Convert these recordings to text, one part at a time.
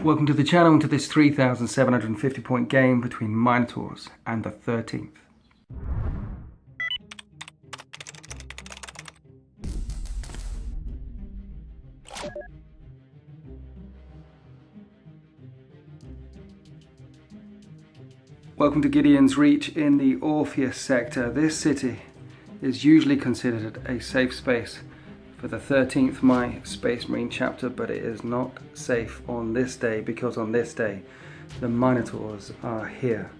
Welcome to the channel and to this 3,750 point game between Minotaurs and the 13th. Welcome to Gideon's Reach in the Orpheus sector. This city is usually considered a safe space for the 13th My Space Marine chapter, but it is not safe on this day because on this day the Minotaurs are here.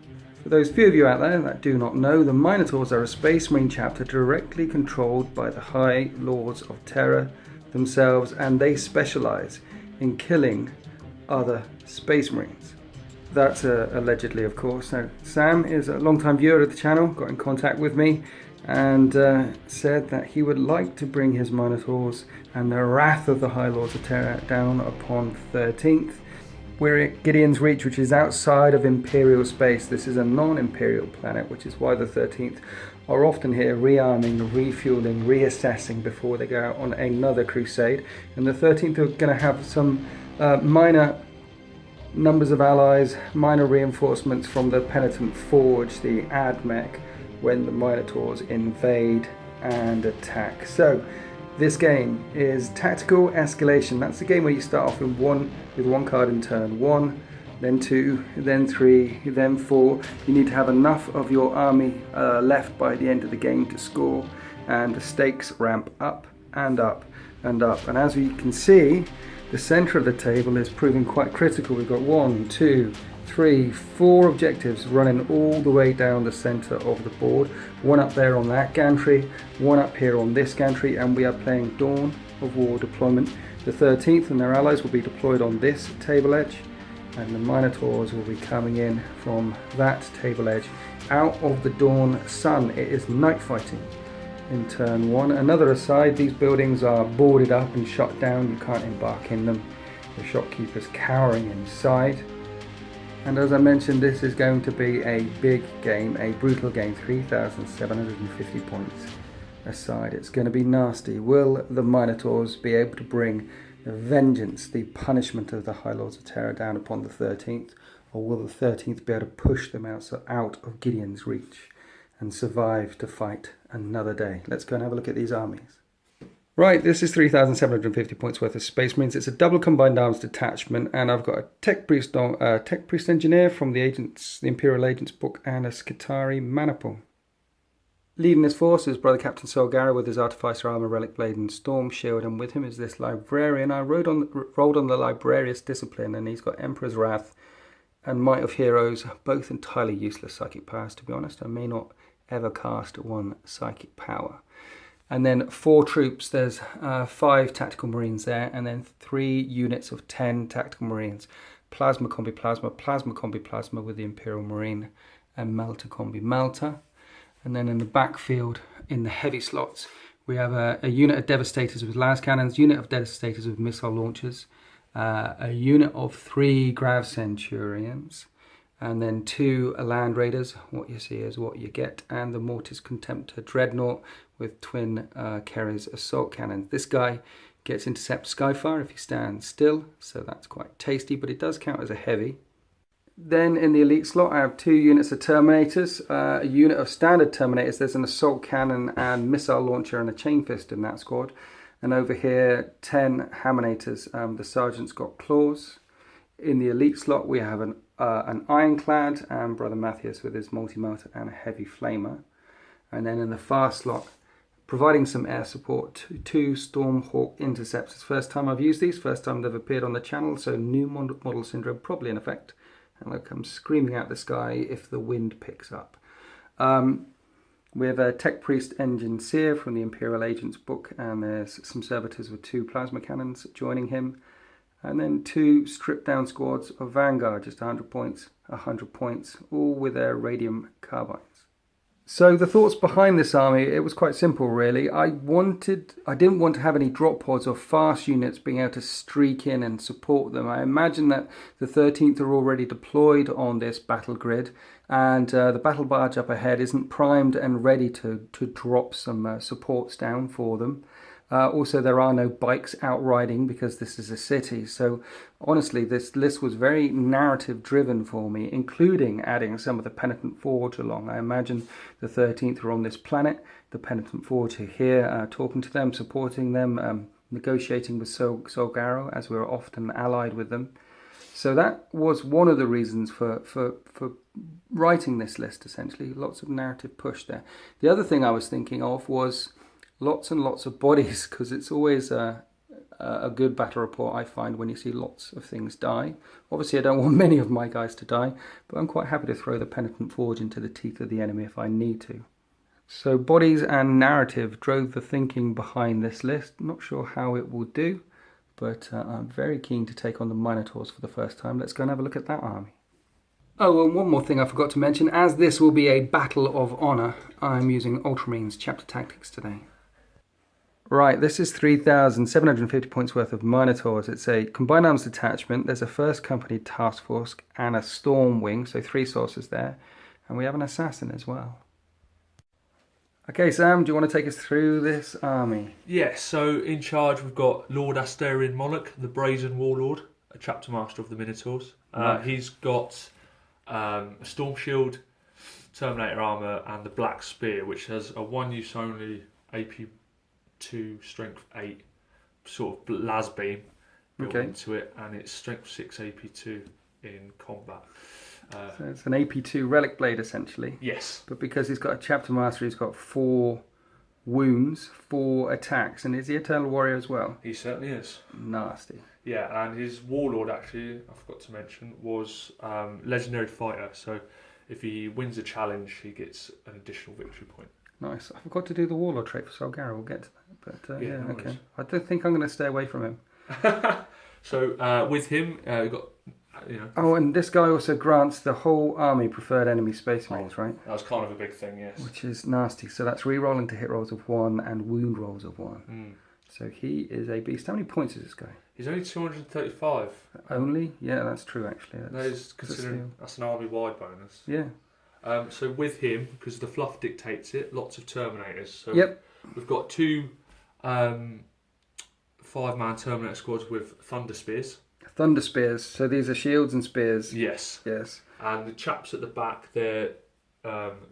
For those few of you out there that do not know, the Minotaurs are a Space Marine chapter directly controlled by the High Lords of Terra themselves, and they specialize in killing other Space Marines. That's allegedly, of course. Now, Sam is a long-time viewer of the channel, got in contact with me and said that he would like to bring his Minotaurs and the wrath of the High Lords of Terra down upon 13th. We're at Gideon's Reach, which is outside of Imperial space. This is a non-Imperial planet, which is why the 13th are often here rearming, refueling, reassessing before they go out on another crusade. And the 13th are going to have some minor numbers of allies, minor reinforcements from the Penitent Forge, the AdMech, when the Minotaurs invade and attack. So this game is tactical escalation. That's the game where you start off with one card in turn 1, then 2, then 3, then 4. You need to have enough of your army left by the end of the game to score, and the stakes ramp up and up and up. And as we can see, the center of the table is proving quite critical. We've got 1, 2, 3, 4 objectives running all the way down the center of the board. One up there on that gantry, one up here on this gantry, and we are playing Dawn of War deployment. The 13th and their allies will be deployed on this table edge, and the Minotaurs will be coming in from that table edge out of the dawn sun. It is night fighting in turn 1. Another aside, these buildings are boarded up and shut down. You can't embark in them. The shopkeepers cowering inside. And as I mentioned, this is going to be a big game, a brutal game, 3,750 points aside. It's going to be nasty. Will the Minotaurs be able to bring the vengeance, the punishment of the High Lords of Terra down upon the 13th? Or will the 13th be able to push them out of Gideon's Reach and survive to fight another day? Let's go and have a look at these armies. Right, this is 3,750 points worth of Space Marines. It's a double combined arms detachment, and I've got a Tech Priest Engineer from the Imperial Agents book, and a Skitarii Maniple. Leading this force is Brother Captain Solgara with his Artificer Armor, Relic Blade and Storm Shield, and with him is this Librarian. I rolled on the Librarius Discipline, and he's got Emperor's Wrath and Might of Heroes, both entirely useless psychic powers, to be honest. I may not ever cast one psychic power. And then 4 troops, there's 5 tactical marines there, and then 3 units of 10 tactical marines. Plasma Combi Plasma, Plasma Combi Plasma with the Imperial Marine, and Melta Combi Melta. And then in the backfield, in the heavy slots, we have a unit of Devastators with las cannons, unit of Devastators with missile launchers, a unit of 3 Grav Centurions, and then 2 Land Raiders. What you see is what you get, and the Mortis Contemptor Dreadnought with twin Kerry's assault cannons. This guy gets intercept Skyfire if he stands still, so that's quite tasty, but it does count as a heavy. Then in the elite slot, I have 2 units of Terminators, a unit of standard Terminators. There's an assault cannon and missile launcher and a chain fist in that squad. And over here, 10 Hammonators. The sergeant's got claws. In the elite slot, we have an Ironclad and Brother Matthias with his multi-melter and a heavy flamer. And then in the far slot, providing some air support, 2 Stormhawk Interceptors. First time I've used these, first time they've appeared on the channel, so new model syndrome probably in effect. And they'll come screaming out the sky if the wind picks up. We have a Tech Priest Engineer from the Imperial Agents book, and there's some servitors with 2 plasma cannons joining him. And then 2 stripped down squads of Vanguard, just 100 points, 100 points, all with their radium carbines. So the thoughts behind this army, it was quite simple really. I didn't want to have any drop pods or fast units being able to streak in and support them. I imagine that the 13th are already deployed on this battle grid, and the battle barge up ahead isn't primed and ready to drop some supports down for them. Also, there are no bikes outriding because this is a city. So honestly, this list was very narrative driven for me, including adding some of the Penitent Forge along. I imagine the 13th were on this planet, the Penitent Forge are here, talking to them, supporting them, negotiating with Solgaro, as we were often allied with them. So that was one of the reasons for writing this list, essentially. Lots of narrative push there. The other thing I was thinking of was lots and lots of bodies, because it's always a good battle report, I find, when you see lots of things die. Obviously, I don't want many of my guys to die, but I'm quite happy to throw the Penitent Forge into the teeth of the enemy if I need to. So bodies and narrative drove the thinking behind this list. Not sure how it will do, but I'm very keen to take on the Minotaurs for the first time. Let's go and have a look at that army. Oh, and one more thing I forgot to mention. As this will be a battle of honour, I'm using Ultramarines Chapter Tactics today. Right, this is 3,750 points worth of Minotaurs. It's a combined arms detachment. There's a first company task force and a storm wing, so 3 sources there. And we have an assassin as well. Okay, Sam, do you want to take us through this army? Yes, so in charge we've got Lord Asterion Monarch, the Brazen Warlord, a chapter master of the Minotaurs. Right. He's got a Storm Shield, Terminator Armour, and the Black Spear, which has a one-use only AP2, Strength 8 sort of las beam built into it, and it's Strength 6 AP2 in combat. So it's an AP2 relic blade, essentially. Yes. But because he's got a chapter master, he's got 4 wounds, 4 attacks, and is he Eternal Warrior as well? He certainly is. Nasty. Yeah, and his Warlord, actually, I forgot to mention, was Legendary Fighter, so if he wins a challenge, he gets an additional victory point. Nice. I forgot to do the Warlord trait for Solgaro, we'll get to that. But yeah, no okay. worries. I don't think I'm going to stay away from him. So with him, we've got... Oh, and this guy also grants the whole army preferred enemy space marines, right? That was kind of a big thing, yes. Which is nasty. So that's re-rolling to hit rolls of 1 and wound rolls of 1. Mm. So he is a beast. How many points is this guy? He's only 235. Only? Yeah, that's true, actually. That is considering that's an army-wide bonus. Yeah. So with him, because the fluff dictates it, lots of Terminators. So yep. We've got 2 5-man Terminator squads with Thunder Spears. Thunder Spears. So these are shields and spears. Yes. Yes. And the chaps at the back, they're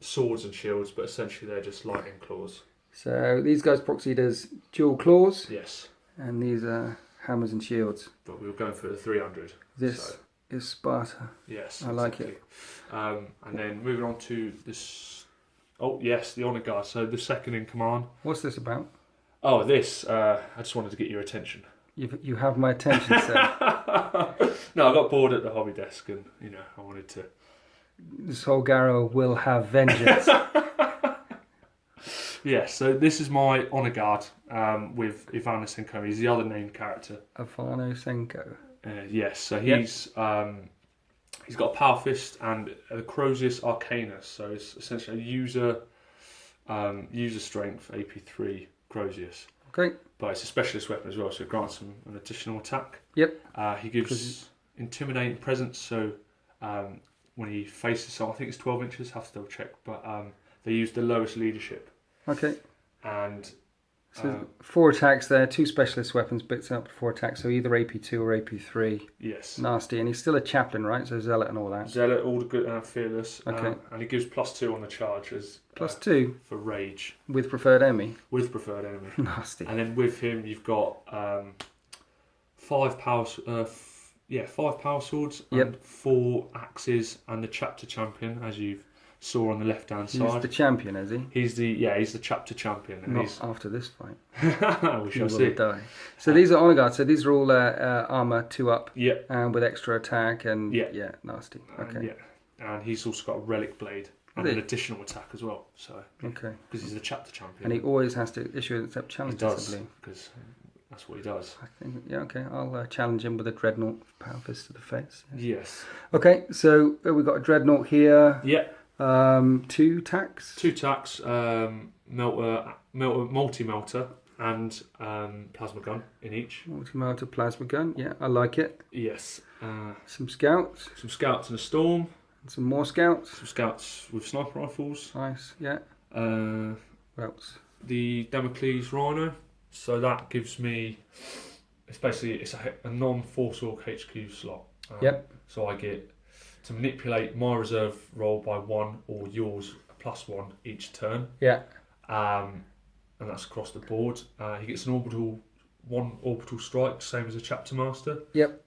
swords and shields, but essentially they're just lightning claws. So these guys proxied as dual claws. Yes. And these are hammers and shields. But we were going for the 300. This is Sparta. Yes. I like it. And then moving on to this... Oh, yes, the Honour Guard. So the second in command. What's this about? Oh, this. I just wanted to get your attention. You have my attention, sir. No, I got bored at the hobby desk and, I wanted to... Solgaro will have vengeance. Yes, so this is my Honour Guard with Ivana Senko. He's the other named character. Ivano Senko. Yes, so he's got a Power Fist and a Crozius Arcanus. So it's essentially a user strength AP3 Crozius. Okay. But it's a specialist weapon as well, so it grants him an additional attack. Yep. He gives intimidating presence, so when he faces someone, I think it's 12 inches, have to double check, but they use the lowest leadership. Okay. And so 4 attacks there, 2 specialist weapons, bits up to 4 attacks, so either AP2 or AP3. Yes. Nasty, and he's still a chaplain, right? So Zealot and all that. Zealot, all the good and fearless. Okay. And he gives +2 on the charge as +2 for rage with preferred enemy. with preferred enemy. Nasty. And then with him, you've got 5 power, 5 power swords and 4 axes, and the chapter champion, as you saw on the left-hand side. He's the champion, is he? He's the chapter champion. And Not after this fight. we He shall will see. die. So these are Honour Guards. So these are all armour 2 up. Yeah. And with extra attack and Yeah. Nasty. Okay. And he's also got a relic blade and an additional attack as well. So okay. Because he's the chapter champion. And he always has to issue and accept challenges. He does, I believe. because that's what he does. I think, okay. I'll challenge him with a Dreadnought Power Fist to the face. Yes. Okay, so we've got a Dreadnought here. Yeah. 2 tacks. 2 tacks, multi-melter and plasma gun in each. Multi-melter plasma gun. Yeah, I like it. Yes. Some scouts. Some scouts and a storm. And some more scouts. Some scouts with sniper rifles. Nice, yeah. Uh, What else? the Damocles Rhino. So that gives me, it's a non-Force Orc HQ slot. Yep. So I get to manipulate my reserve roll by 1 or yours +1 each turn. Yeah. And that's across the board. He gets one orbital strike, same as a chapter master. Yep.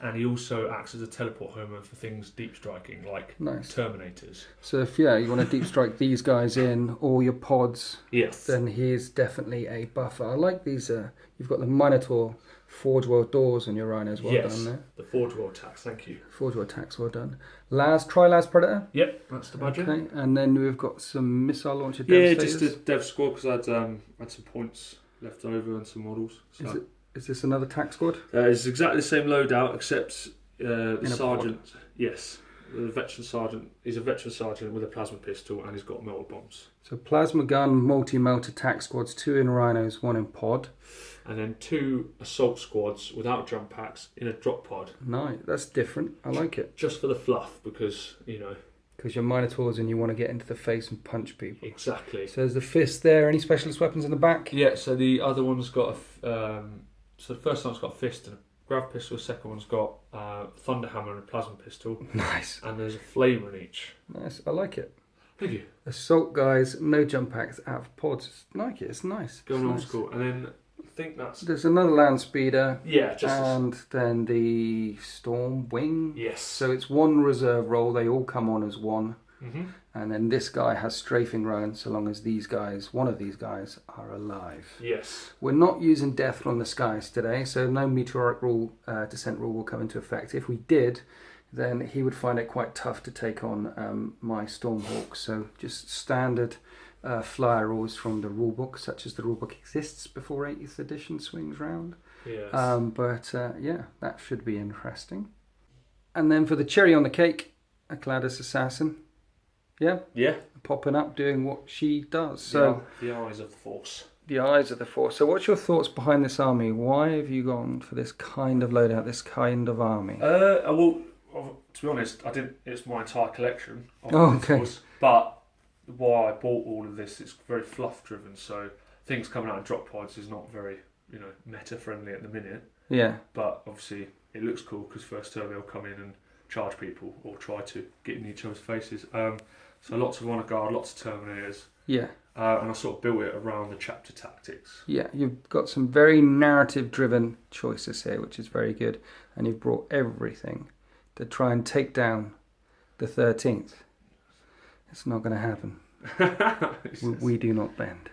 And he also acts as a teleport homer for things deep striking, like Terminators. So if you want to deep strike these guys in, or your pods, yes, then he's definitely a buffer. I like these. You've got the Minotaur Forge World doors on your rhinos. Well done there. The Forge World attacks. Thank you. Forge World attacks. Well done. Tri-Las Predator. Yep, that's the budget. Okay, and then we've got some missile launcher devastators. Yeah, just a dev squad because I had some points left over and some models. So. Is this another tac squad? It's exactly the same loadout, except the sergeant. Pod. Yes, the veteran sergeant. He's a veteran sergeant with a plasma pistol, and he's got melter bombs. So plasma gun, multi-melter tac squads, 2 in rhinos, 1 in pod, and then 2 assault squads without jump packs in a drop pod. Nice, that's different. I like it. Just for the fluff, because Because you're Minotaurs and you want to get into the face and punch people. Exactly. So there's the fist there. Any specialist weapons in the back? Yeah. So the other one's got so the first one's got a fist and a grav pistol. The second one's got thunder hammer and a plasma pistol. Nice. And there's a flamer in each. Nice. I like it. Thank you. Assault guys, no jump packs, out of pods. I like it. It's nice. Going old school. And then I think that's. There's another land speeder. Yeah. And then the storm wing. Yes. So it's 1 reserve roll. They all come on as 1. Mm-hmm. And then this guy has strafing run so long as one of these guys, are alive. Yes. We're not using death from the skies today, so no meteoric descent rule will come into effect. If we did, then he would find it quite tough to take on my Stormhawk. So just standard flyer rules from the rulebook, such as the rulebook exists before 8th edition swings round. Yes. Yeah, that should be interesting. And then for the cherry on the cake, a Gladys Assassin. Yeah? Yeah. Popping up, doing what she does. So the eyes of the Force. The eyes of the Force. So what's your thoughts behind this army? Why have you gone for this kind of loadout, this kind of army? Well, to be honest, I didn't. It's my entire collection. Okay. But why I bought all of this, it's very fluff driven. So things coming out of drop pods is not very, meta friendly at the minute. Yeah. But obviously it looks cool because first turn they'll come in and charge people or try to get in each other's faces. So lots of honor guard, lots of terminators. Yeah. And I sort of built it around the chapter tactics. Yeah, you've got some very narrative-driven choices here, which is very good. And you've brought everything to try and take down the 13th. It's not going to happen. we do not bend.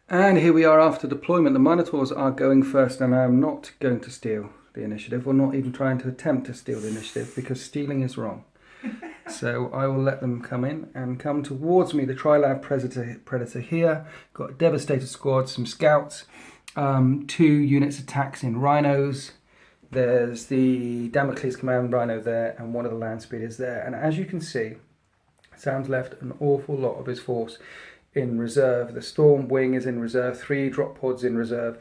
And here we are after deployment. The Minotaurs are going first, and I am not going to steal the initiative, or not even trying to attempt to steal the initiative, because stealing is wrong. So I will let them come in and come towards me. The Trilab Predator here. Got a Devastator squad, some scouts, 2 units attacks in rhinos. There's the Damocles Command Rhino there, and one of the land speeders there. And as you can see, Sam's left an awful lot of his force in reserve. The Storm Wing is in reserve, 3 drop pods in reserve.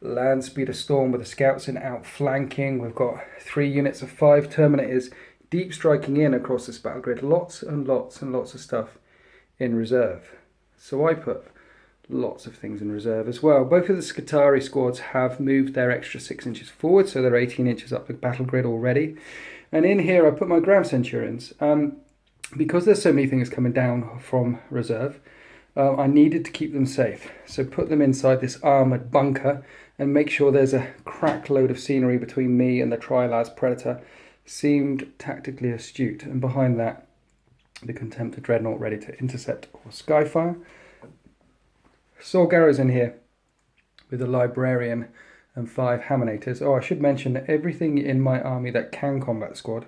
Land speeder Storm with the scouts in outflanking. We've got 3 units of 5 Terminators deep striking in across this battle grid. Lots and lots and lots of stuff in reserve. So I put lots of things in reserve as well. Both of the Skitarii squads have moved their extra 6 inches forward, so they're 18 inches up the battle grid already. And in here I put my Grav Centurions. Because there's so many things coming down from reserve, I needed to keep them safe. So put them inside this armoured bunker and make sure there's a crack load of scenery between me and the Trilaz Predator. Seemed tactically astute, and behind that the Contemptor Dreadnought ready to intercept or skyfire. Solgaro's in here with a Librarian and 5 Hammonators. Oh, I should mention that everything in my army that can combat squad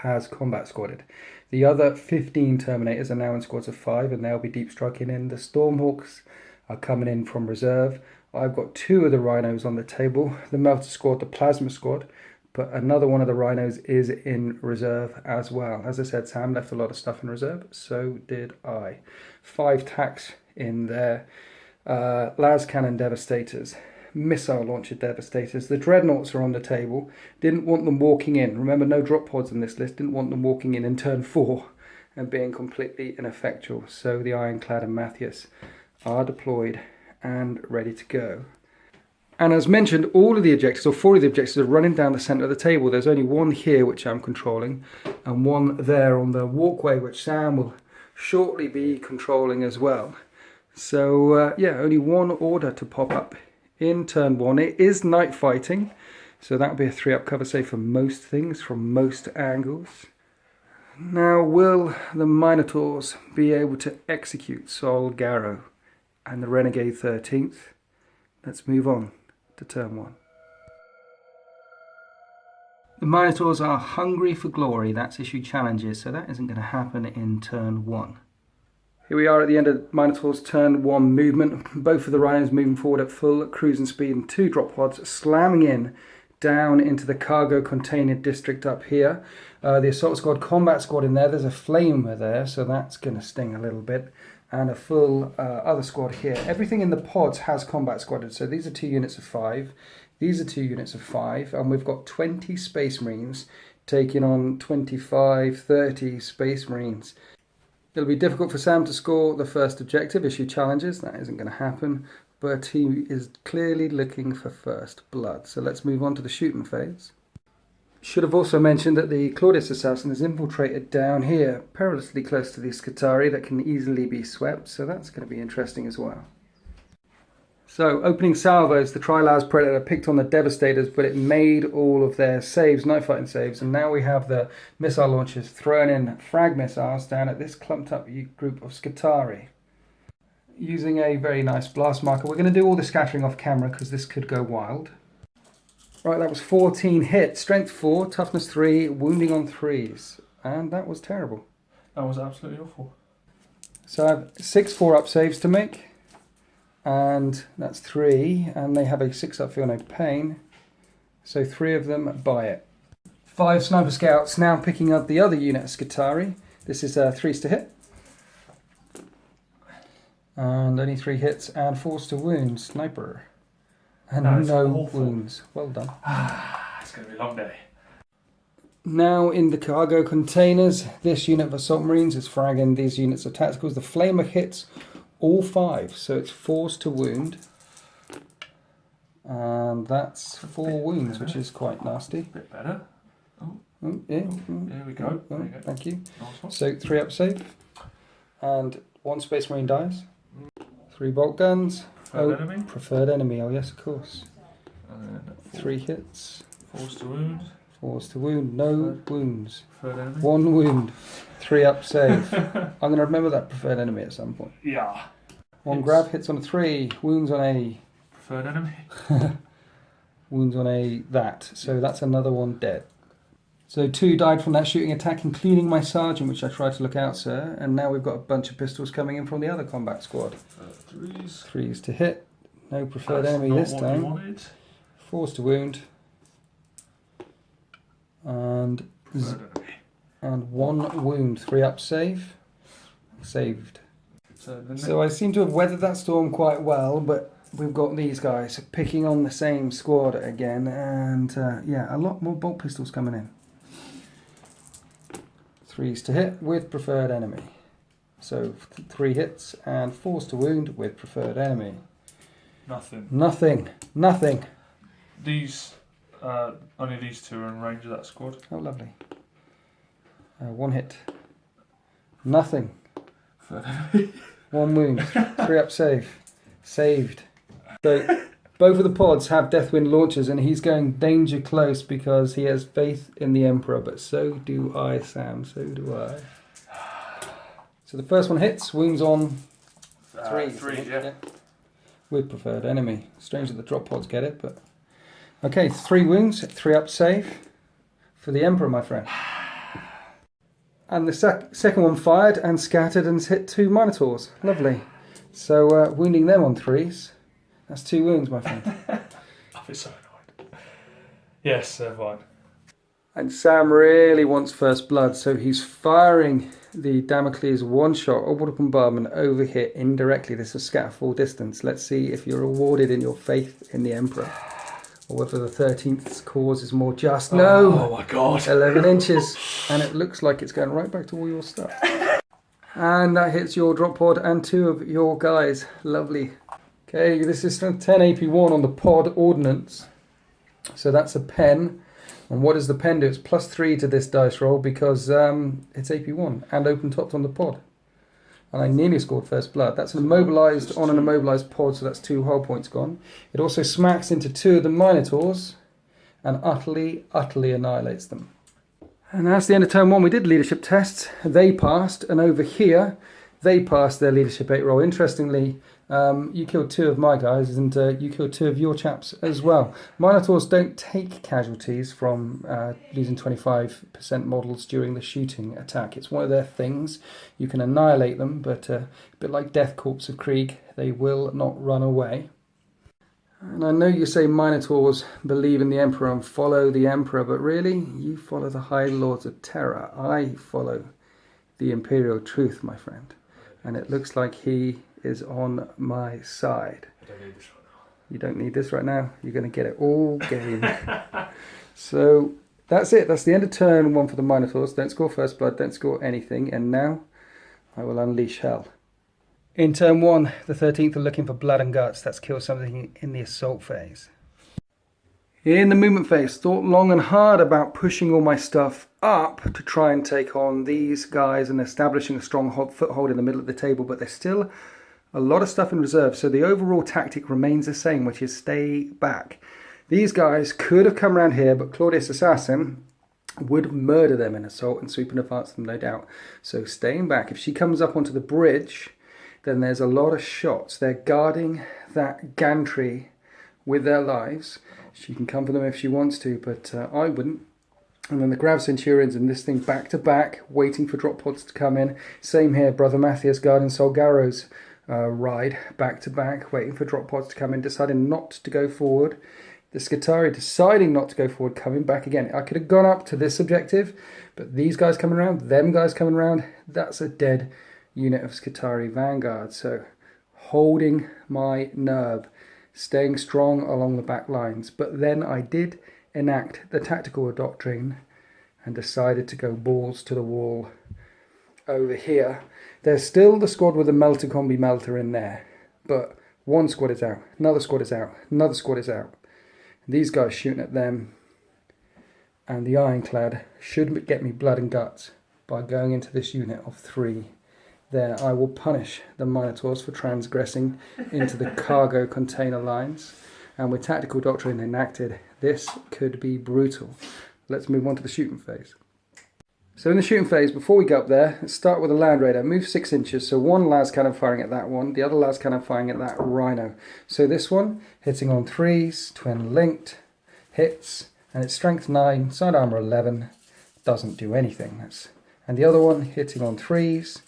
has combat squadded. The other 15 Terminators are now in squads of 5, and they'll be deep striking in. The Stormhawks are coming in from reserve. I've got 2 of the Rhinos on the table. The Melter Squad, the Plasma Squad. But another one of the Rhinos is in reserve as well. As I said, Sam left a lot of stuff in reserve. So did I. 5 tacs in there. Las Cannon Devastators. Missile Launcher Devastators. The Dreadnoughts are on the table. Didn't want them walking in. Remember, no drop pods in this list. Didn't want them walking in turn 4 and being completely ineffectual. So the Ironclad and Matthias are deployed and ready to go. And as mentioned, all of the objectives, or 4 of the objectives, are running down the centre of the table. There's only one here which I'm controlling, and one there on the walkway which Sam will shortly be controlling as well. So yeah, only one order to pop up in turn 1. It is night fighting, so that would be a 3-up cover save for most things from most angles. Now, will the Minotaurs be able to execute Sol Garrow and the Renegade 13th? Let's move on to turn 1. The Minotaurs are hungry for glory. That's issued challenges, so that isn't going to happen in turn 1. Here we are at the end of Minotaur's turn 1 movement. Both of the rhinos moving forward at full cruising speed, and 2 drop pods slamming in down into the cargo container district up here. The assault squad, combat squad in there. There's a flamer there, so that's going to sting a little bit. And a full other squad here. Everything in the pods has combat squadded, so these are 2 units of 5. These are 2 units of 5, and we've got 20 Space Marines taking on 25, 30 Space Marines. It'll be difficult for Sam to score the first objective, issue challenges. That isn't going to happen, but he is clearly looking for first blood. So let's move on to the shooting phase. Should have also mentioned that the Claudius assassin has infiltrated down here, perilously close to the Scutari that can easily be swept, so that's going to be interesting as well. So, opening salvos, the Trilas Predator picked on the Devastators, but it made all of their saves, night fighting saves, and now we have the missile launchers throwing in frag missiles down at this clumped up group of Scutari. Using a very nice blast marker, we're going to do all the scattering off camera because this could go wild. Right, that was 14 hits, strength 4, toughness 3, wounding on 3s, and that was terrible. That was absolutely awful. So I have 6 4-up saves to make, and that's 3, and they have a 6-up feel no pain, so 3 of them buy it. 5 sniper scouts now picking up the other unit of Scutari. This is 3s to hit, and only 3 hits and 4s to wound, sniper. And no wounds. Well done. It's going to be a long day. Now in the cargo containers, this unit of assault marines is fragging these units of tacticals. The flamer hits all 5, so it's 4s to wound. And that's 4 wounds, which is quite nasty. A bit better. Yeah. There we go. There you go. Thank you. Nice. So 3-up save. And 1 space marine dies. 3 bolt guns. Preferred enemy. Preferred enemy, oh yes, of course. And then 3 hits. 4s to wound. 4s to wound, no wounds. Preferred enemy. 1 wound, 3-up save. I'm going to remember that preferred enemy at some point. Yeah. 1 grab, hits on a 3, wounds on a... Preferred enemy. wounds on a that, so that's another 1 dead. So 2 died from that shooting attack, including my sergeant, which I tried to look out, sir. And now we've got a bunch of pistols coming in from the other combat squad. 3s. 3s to hit, no preferred That's enemy not this what time. you wanted. 4s to wound. And Preferred enemy. and 1 wound, 3-up save. Saved. So I seem to have weathered that storm quite well, but we've got these guys picking on the same squad again, and yeah, a lot more bolt pistols coming in. 3s to hit with preferred enemy. So 3 hits and 4s to wound with preferred enemy. Nothing. These, only these 2 are in range of that squad. Oh, lovely. 1 hit. Nothing. 1 wound. 3-up save. Saved. So both of the pods have Deathwind launchers, and he's going danger close because he has faith in the Emperor, but so do I, Sam, so do I. So the first one hits, wounds on 3. 3, yeah. With preferred enemy. Strange that the drop pods get it, but... Okay, 3 wounds, 3-up save for the Emperor, my friend. And the second one fired and scattered and hit 2 Minotaurs. Lovely. So wounding them on 3s. That's 2 wounds, my friend. I'll be so annoyed. Yes, they're fine. And Sam really wants first blood, so he's firing the Damocles 1-shot orbital bombardment over here indirectly. This is scatter full distance. Let's see if you're rewarded in your faith in the Emperor, or whether the 13th's cause is more just. No! Oh my god. 11 inches. And it looks like it's going right back to all your stuff. And that hits your drop pod and 2 of your guys. Lovely. Okay, this is strength 10 AP1 on the pod ordnance. So that's a pen. And what does the pen do? It's +3 to this dice roll because it's AP1 and open topped on the pod. And I nearly scored first blood. That's immobilised on an immobilised pod, so that's 2 hull points gone. It also smacks into 2 of the Minotaurs and utterly annihilates them. And that's the end of turn 1. We did leadership tests. They passed, and over here, they passed their leadership 8 roll. Interestingly, you killed 2 of my guys, and you killed 2 of your chaps as well. Minotaurs don't take casualties from losing 25% models during the shooting attack. It's one of their things. You can annihilate them, but a bit like Death Corps of Krieg, they will not run away. And I know you say Minotaurs believe in the Emperor and follow the Emperor, but really, you follow the High Lords of Terra. I follow the Imperial Truth, my friend. And it looks like he is on my side. I don't need this right now. You don't need this right now. You're going to get it all game. So that's it. That's the end of turn 1 for the Minotaurs. Don't score first blood. Don't score anything. And now I will unleash hell. In turn 1, the 13th are looking for blood and guts. That's kill something in the assault phase. In the movement phase, thought long and hard about pushing all my stuff up to try and take on these guys and establishing a strong foothold in the middle of the table, but there's still a lot of stuff in reserve, so the overall tactic remains the same, which is stay back. These guys could have come around here, but Claudius Assassin would murder them in assault and sweep and advance them, no doubt. So staying back. If she comes up onto the bridge, then there's a lot of shots. They're guarding that gantry with their lives. She can come for them if she wants to, but I wouldn't. And then the Grav Centurions and this thing back to back, waiting for drop pods to come in. Same here, Brother Matthias guarding Solgaro's ride back to back, waiting for drop pods to come in, deciding not to go forward. The Skitarii deciding not to go forward, coming back again. I could have gone up to this objective, but these guys coming around, them guys coming around, that's a dead unit of Skitarii Vanguard. So holding my nerve, staying strong along the back lines. But then I did enact the tactical doctrine and decided to go balls to the wall over here. There's still the squad with the melter combi melter in there, but one squad is out, another squad is out, another squad is out. These guys shooting at them, and the Ironclad should get me blood and guts by going into this unit of 3. There, I will punish the Minotaurs for transgressing into the cargo container lines. And with tactical doctrine enacted, this could be brutal. Let's move on to the shooting phase. So in the shooting phase, before we go up there, let's start with the Land Raider. Move 6 inches, so one las cannon firing at that one, the other las cannon firing at that Rhino. So this one, hitting on 3s, twin linked, hits, and it's strength 9, side armor 11, doesn't do anything. And the other one, hitting on 3s,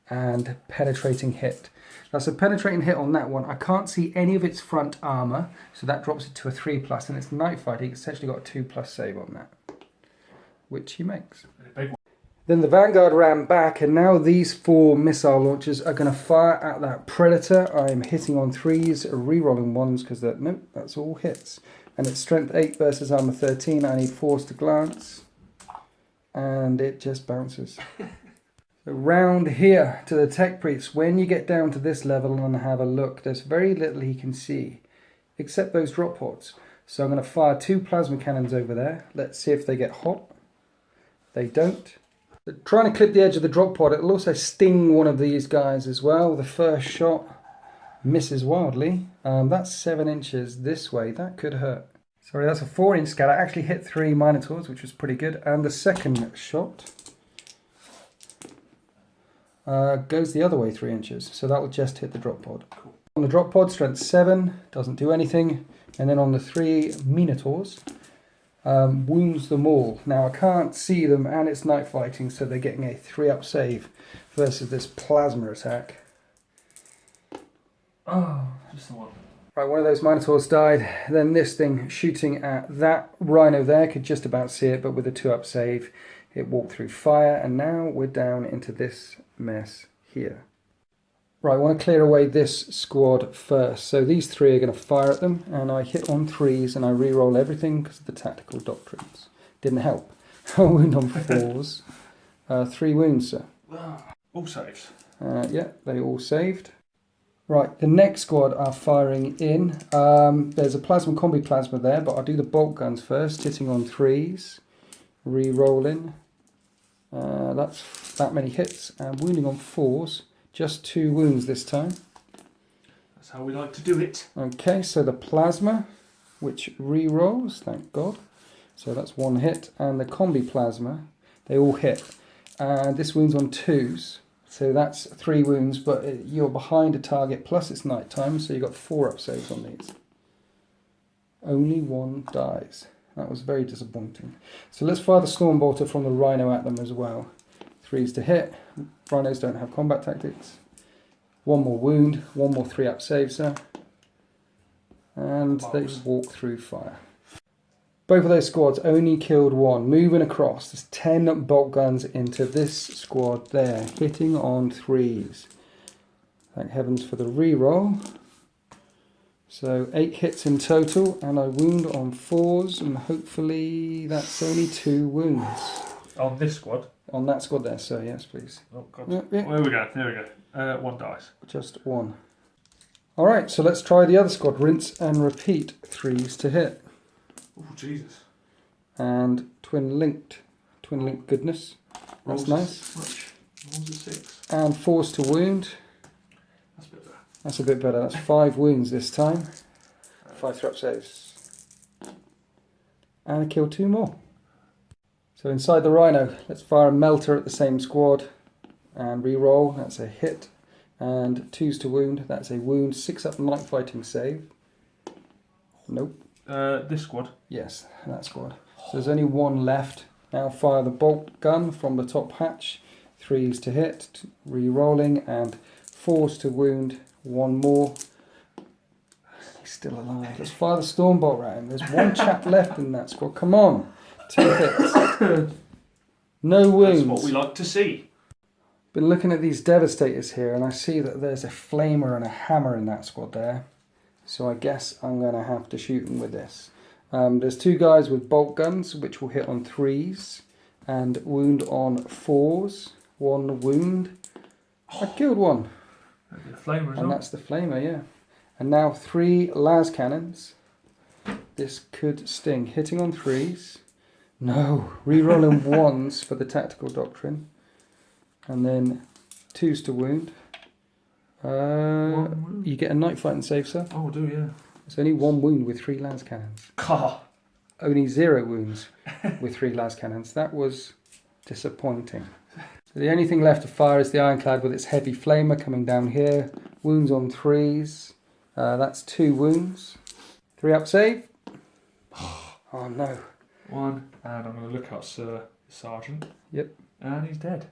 and penetrating hit. That's a penetrating hit on that one. I can't see any of its front armor, so that drops it to a 3+, and it's night fighting. It's essentially got a 2+ save on that, which he makes. Then the Vanguard ran back, and now these 4 missile launchers are going to fire at that Predator. I'm hitting on 3s, re-rolling 1s because nope, that's all hits. And it's strength 8 versus armor 13. I need 4s to glance, and it just bounces. So round here to the Tech Priest, when you get down to this level and have a look, there's very little he can see, except those drop pods. So I'm going to fire 2 plasma cannons over there. Let's see if they get hot. They don't. But trying to clip the edge of the drop pod, it'll also sting one of these guys as well. The first shot misses wildly. That's 7 inches this way. That could hurt. Sorry, that's a 4-inch scatter. I actually hit 3 Minotaurs, which was pretty good. And the second shot goes the other way 3 inches, so that will just hit the drop pod. Cool. On the drop pod, strength 7, doesn't do anything, and then on the 3 Minotaurs, wounds them all. Now I can't see them, and it's night fighting, so they're getting a 3-up save versus this plasma attack. Oh, just the one. Right, one of those Minotaurs died. Then this thing shooting at that Rhino there, could just about see it, but with a 2-up save, it walked through fire, and now we're down into this mess here. Right, I want to clear away this squad first. So these 3 are going to fire at them, and I hit on 3s, and I re-roll everything because of the tactical doctrines. Didn't help. A wound on 4s. 3 wounds, sir. All saves. Yeah, they all saved. Right, the next squad are firing in. There's a plasma combi plasma there, but I'll do the bolt guns first, hitting on 3s, re-rolling. That's that many hits, and wounding on 4s. Just 2 wounds this time. That's how we like to do it. Okay, so the plasma, which re-rolls, thank God. So that's 1 hit, and the combi plasma, they all hit. And this wounds on 2s, so that's 3 wounds, but you're behind a target, plus it's night time, so you've got 4 up saves on these. Only 1 dies. That was very disappointing. So let's fire the Stormbolter from the Rhino at them as well. 3s to hit. Rhinos don't have combat tactics. 1 more wound, 1 more 3 up saves there. And they walk through fire. Both of those squads only killed 1. Moving across, there's 10 bolt guns into this squad there, hitting on 3s. Thank heavens for the re-roll. So 8 hits in total, and I wound on 4s, and hopefully that's only 2 wounds. On this squad? On that squad there, so yes, please. Oh, God. Yeah. There we go. 1 dice. Just 1. Alright, so let's try the other squad. Rinse and repeat. 3s to hit. Oh, Jesus. And twin linked goodness. That's nice. Rolls a 6. And 4s to wound. That's a bit better. That's a bit better. That's 5 wounds this time. 5 threat saves. And I killed 2 more. So inside the Rhino, let's fire a Melter at the same squad. And re-roll. That's a hit. And 2s to wound. That's a wound. 6 up night fighting save. Nope. This squad? Yes, that squad. So there's only 1 left. Now fire the bolt gun from the top hatch. 3s to hit, re-rolling, and 4s to wound. 1 more. He's still alive. Let's fire the Stormbolt at him. There's 1 chap left in that squad. Come on. 2 hits. No wounds. That's what we like to see. Been looking at these Devastators here, and I see that there's a Flamer and a Hammer in that squad there. So I guess I'm going to have to shoot them with this. There's 2 guys with bolt guns, which will hit on 3s, and wound on 4s. 1 wound. I killed 1. That'd be a flamer as well. And that's the Flamer, yeah. And now 3 las cannons. This could sting. Hitting on 3s. No. Rerolling 1s for the tactical doctrine. And then 2s to wound. You get a night fighting save, sir. Oh, I do, yeah. It's only 1 wound with 3 las cannons. Car. Only 0 wounds with 3 las cannons. That was disappointing. So the only thing left to fire is the Ironclad with its heavy flamer coming down here. Wounds on 3s. That's 2 wounds. 3 up save. Oh no. 1. And I'm going to look up Sir Sergeant. Yep. And he's dead.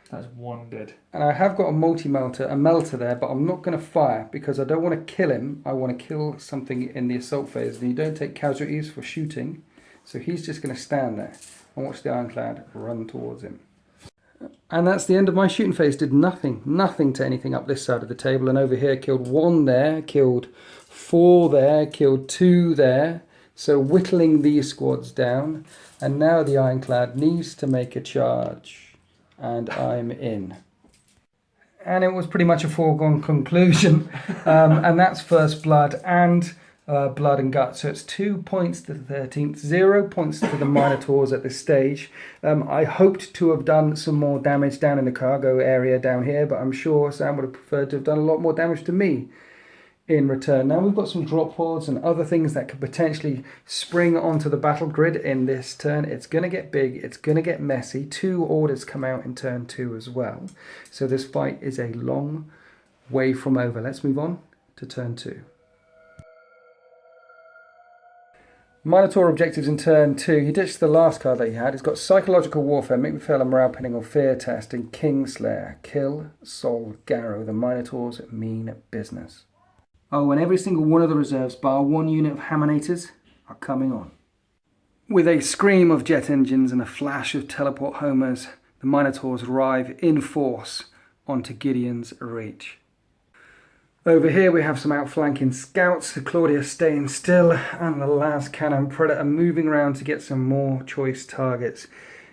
That's 1 dead. And I have got a melter there, but I'm not going to fire because I don't want to kill him. I want to kill something in the assault phase. And you don't take casualties for shooting. So he's just going to stand there and watch the Ironclad run towards him. And that's the end of my shooting phase. Did nothing to anything up this side of the table. And over here, killed 1 there, killed 4 there, killed 2 there. So whittling these squads down. And now the Ironclad needs to make a charge. And I'm in. And it was pretty much a foregone conclusion. And that's first blood and blood and guts. So it's 2 points to the 13th, 0 points to the Minotaurs at this stage. I hoped to have done some more damage down in the cargo area down here, but I'm sure Sam would have preferred to have done a lot more damage to me in return. Now we've got some drop pods and other things that could potentially spring onto the battle grid in this turn. It's going to get big, it's going to get messy. 2 orders come out in turn 2 as well. So this fight is a long way from over. Let's move on to turn 2. Minotaur objectives in turn 2. He ditched the last card that he had. He's got Psychological Warfare, Make Me Fail a Morale Penning or Fear Test, and Kingslayer. Kill, Sol, Garrow. The Minotaurs mean business. Oh, and every single one of the reserves, bar 1 unit of Hammonators, are coming on. With a scream of jet engines and a flash of teleport homers, the Minotaurs arrive in force onto Gideon's Reach. Over here we have some outflanking scouts, the Claudia staying still, and the last cannon Predator moving around to get some more choice targets.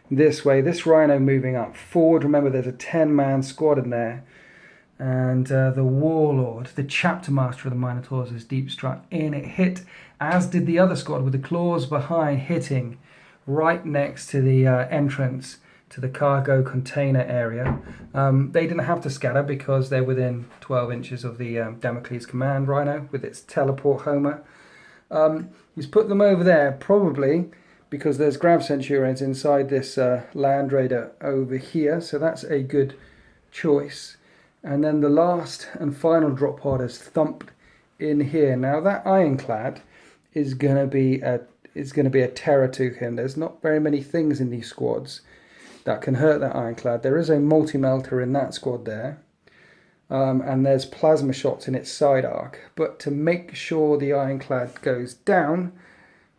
This way, this Rhino moving up forward. Remember, there's a 10-man squad in there. And the Warlord, the chapter master of the Minotaurs, is deep struck in. It hit, as did the other squad, with the claws behind, hitting right next to the entrance to the cargo container area. They didn't have to scatter because they're within 12 inches of the Damocles command rhino with its teleport homer. He's put them over there, probably because there's Grav Centurions inside this Land Raider over here, so that's a good choice. And then the last and final drop pod is thumped in here. Now that ironclad is going to be a terror to him. There's not very many things in these squads that can hurt that ironclad. There is a multi-melter in that squad there. And there's plasma shots in its side arc. But to make sure the ironclad goes down,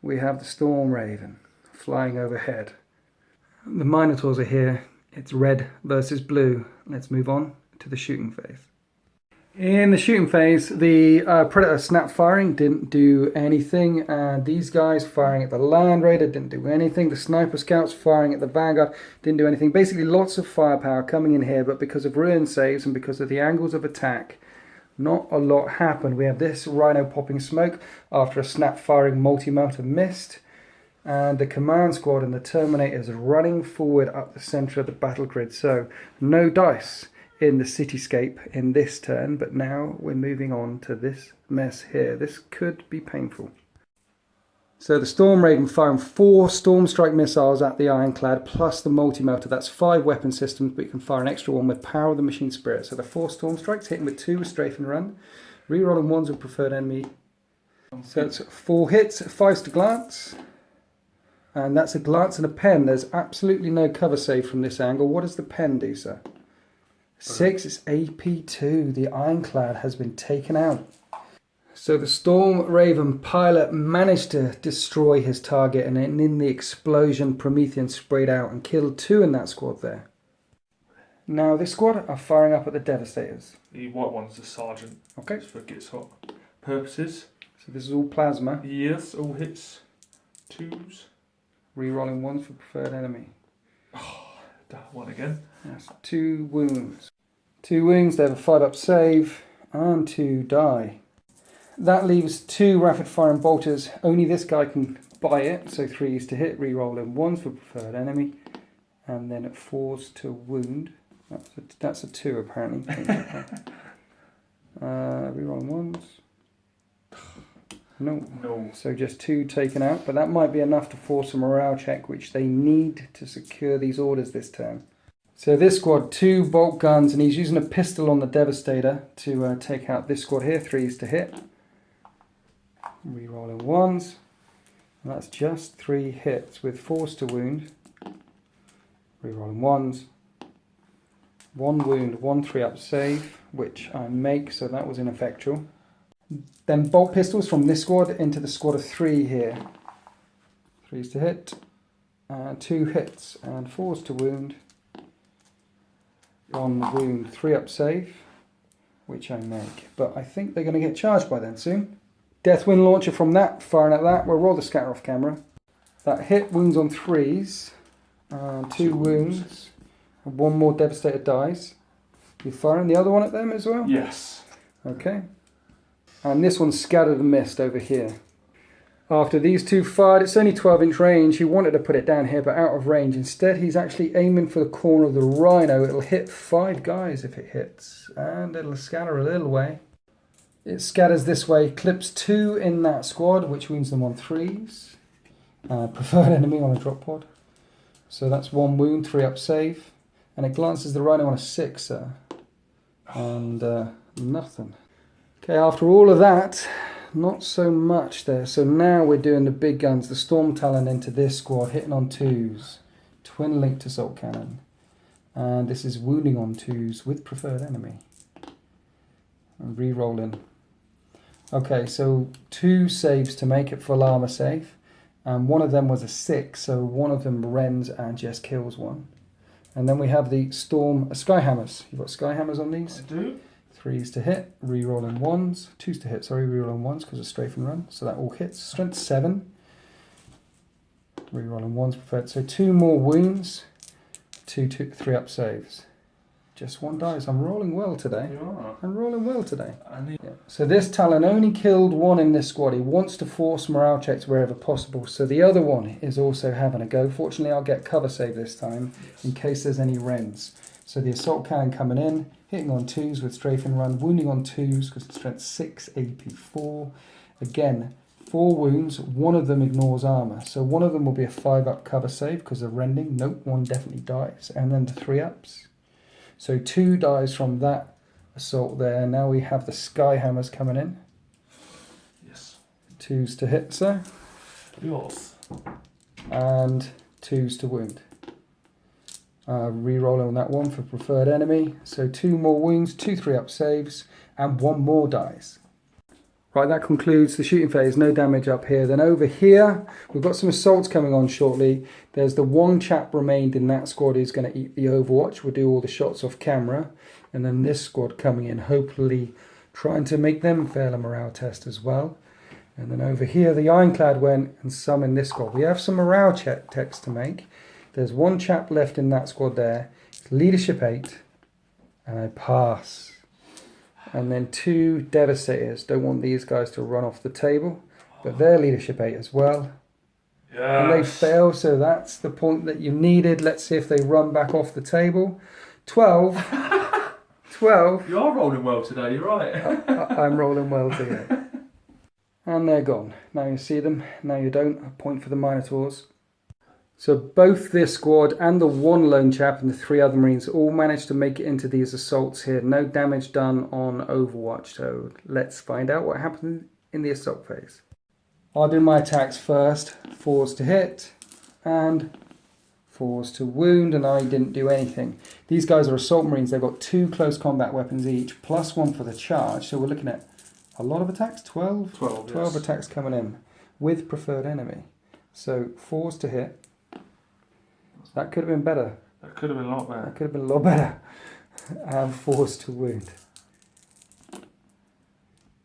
we have the Storm Raven flying overhead. The Minotaurs are here. It's red versus blue. Let's move on to the shooting phase. In the shooting phase, the Predator snap firing didn't do anything, and these guys firing at the Land Raider didn't do anything. The Sniper Scouts firing at the Vanguard didn't do anything. Basically, lots of firepower coming in here, but because of ruin saves and because of the angles of attack, not a lot happened. We have this Rhino popping smoke after a snap firing multi-melter missed, and the command squad and the Terminators running forward up the centre of the battle grid. So, no dice in the cityscape in this turn, but now we're moving on to this mess here. This could be painful. So the Storm Raven firing 4 Storm Strike missiles at the Ironclad plus the multi-melter. That's 5 weapon systems, but you can fire an extra one with Power of the Machine Spirit. So the 4 Storm Strikes hitting with 2 with Strafe and Run, rerolling 1s with Preferred Enemy. So it's 4 hits, 5's to glance, and that's a glance and a pen. There's absolutely no cover save from this angle. What does the pen do, sir? 6, it's AP2. The Ironclad has been taken out. So the Storm Raven pilot managed to destroy his target, and in the explosion, Promethean sprayed out and killed 2 in that squad there. Now this squad are firing up at the Devastators. The white one's the Sergeant. Okay. Just for gets hot purposes. So this is all plasma. Yes, all hits. 2s. Rerolling 1s for Preferred Enemy. That one again. That's 2 wounds. 2 wounds, they have a 5-up save, and 2 die. That leaves 2 rapid firing bolters. Only this guy can buy it, so 3s to hit, rerolling 1s for Preferred Enemy, and then 4s to wound. That's a 2 apparently. Rerolling 1s. No. So just 2 taken out, but that might be enough to force a morale check, which they need to secure these orders this turn. So this squad, 2 bolt guns, and he's using a pistol on the Devastator to take out this squad here. 3s to hit. Rerolling 1s. And that's just 3 hits with 4s to wound. Rerolling 1s. 1 wound, 1 3-up save, which I make, so that was ineffectual. Then bolt pistols from this squad into the squad of 3 here. 3s to hit, 2 hits, and 4s to wound. 1 wound, 3-up save, which I make. But I think they're going to get charged by then soon. Deathwind launcher from that, firing at that. We'll roll the scatter off camera. That hit, wounds on 3s, 2 wounds, and 1 more Devastator dies. You firing the other one at them as well? Yes. Okay. And this one's scattered and missed over here. After these 2 fired, it's only 12-inch range. He wanted to put it down here, but out of range. Instead, he's actually aiming for the corner of the Rhino. It'll hit 5 guys if it hits, and it'll scatter a little way. It scatters this way, clips 2 in that squad, which wounds them on 3s. Preferred Enemy on a drop pod. So that's 1 wound, 3-up save. And it glances the Rhino on a 6er. And nothing. Okay, after all of that, not so much there. So now we're doing the big guns. The Storm Talon into this squad, hitting on 2s. Twin linked assault cannon. And this is wounding on 2s with Preferred Enemy. And re-rolling. Okay, so 2 saves to make it full armor save. And one of them was a 6, so one of them rends and just kills 1. And then we have the Storm Skyhammers. You've got Skyhammers on these? I do. 3s to hit, re-rolling 1s, 2s to hit, re-rolling 1s because of strafe and run. So that all hits. Strength 7. Re-rolling 1s preferred. So 2 more wounds, 2 3-up saves. Just 1 dice. I'm rolling well today. You are. I'm rolling well today. Yeah. So this Talon only killed 1 in this squad. He wants to force morale checks wherever possible. So the other one is also having a go. Fortunately, I'll get cover save this time in case there's any rends. So the assault cannon coming in, hitting on 2s with strafing run, wounding on 2s because it's strength 6, AP 4. Again, 4 wounds. 1 of them ignores armor. So 1 of them will be a 5-up cover save because of rending. Nope, 1 definitely dies. And then the 3-ups. So 2 dies from that assault there. Now we have the sky hammers coming in. Yes. 2s to hit, sir. Yours. And 2s to wound. Re-rolling on that one for preferred enemy. So 2 more wounds, 2 3-up saves, and 1 more dies. Right, that concludes the shooting phase. No damage up here. Then over here, we've got some assaults coming on shortly. There's the 1 chap remained in that squad who's going to eat the Overwatch. We'll do all the shots off camera. And then this squad coming in, hopefully trying to make them fail a morale test as well. And then over here, the Ironclad went, and some in this squad. We have some morale checks to make. There's 1 chap left in that squad there. It's leadership 8. And I pass. And then 2 Devastators. Don't want these guys to run off the table. But they're leadership 8 as well. Yes. And they fail, so that's the point that you needed. Let's see if they run back off the table. 12. 12. You are rolling well today, you're right. I'm rolling well today. And they're gone. Now you see them, now you don't. A point for the Minotaurs. So both this squad and the 1 lone chap and the 3 other Marines all managed to make it into these assaults here. No damage done on Overwatch. So let's find out what happened in the assault phase. I'll do my attacks first. 4s to hit and 4s to wound, and I didn't do anything. These guys are assault Marines. They've got 2 close combat weapons each, plus 1 for the charge. So we're looking at a lot of attacks. 12 yes. attacks coming in with preferred enemy. So 4s to hit. That could have been better. That could have been a lot better. That could have been a lot better. And 4s to wound.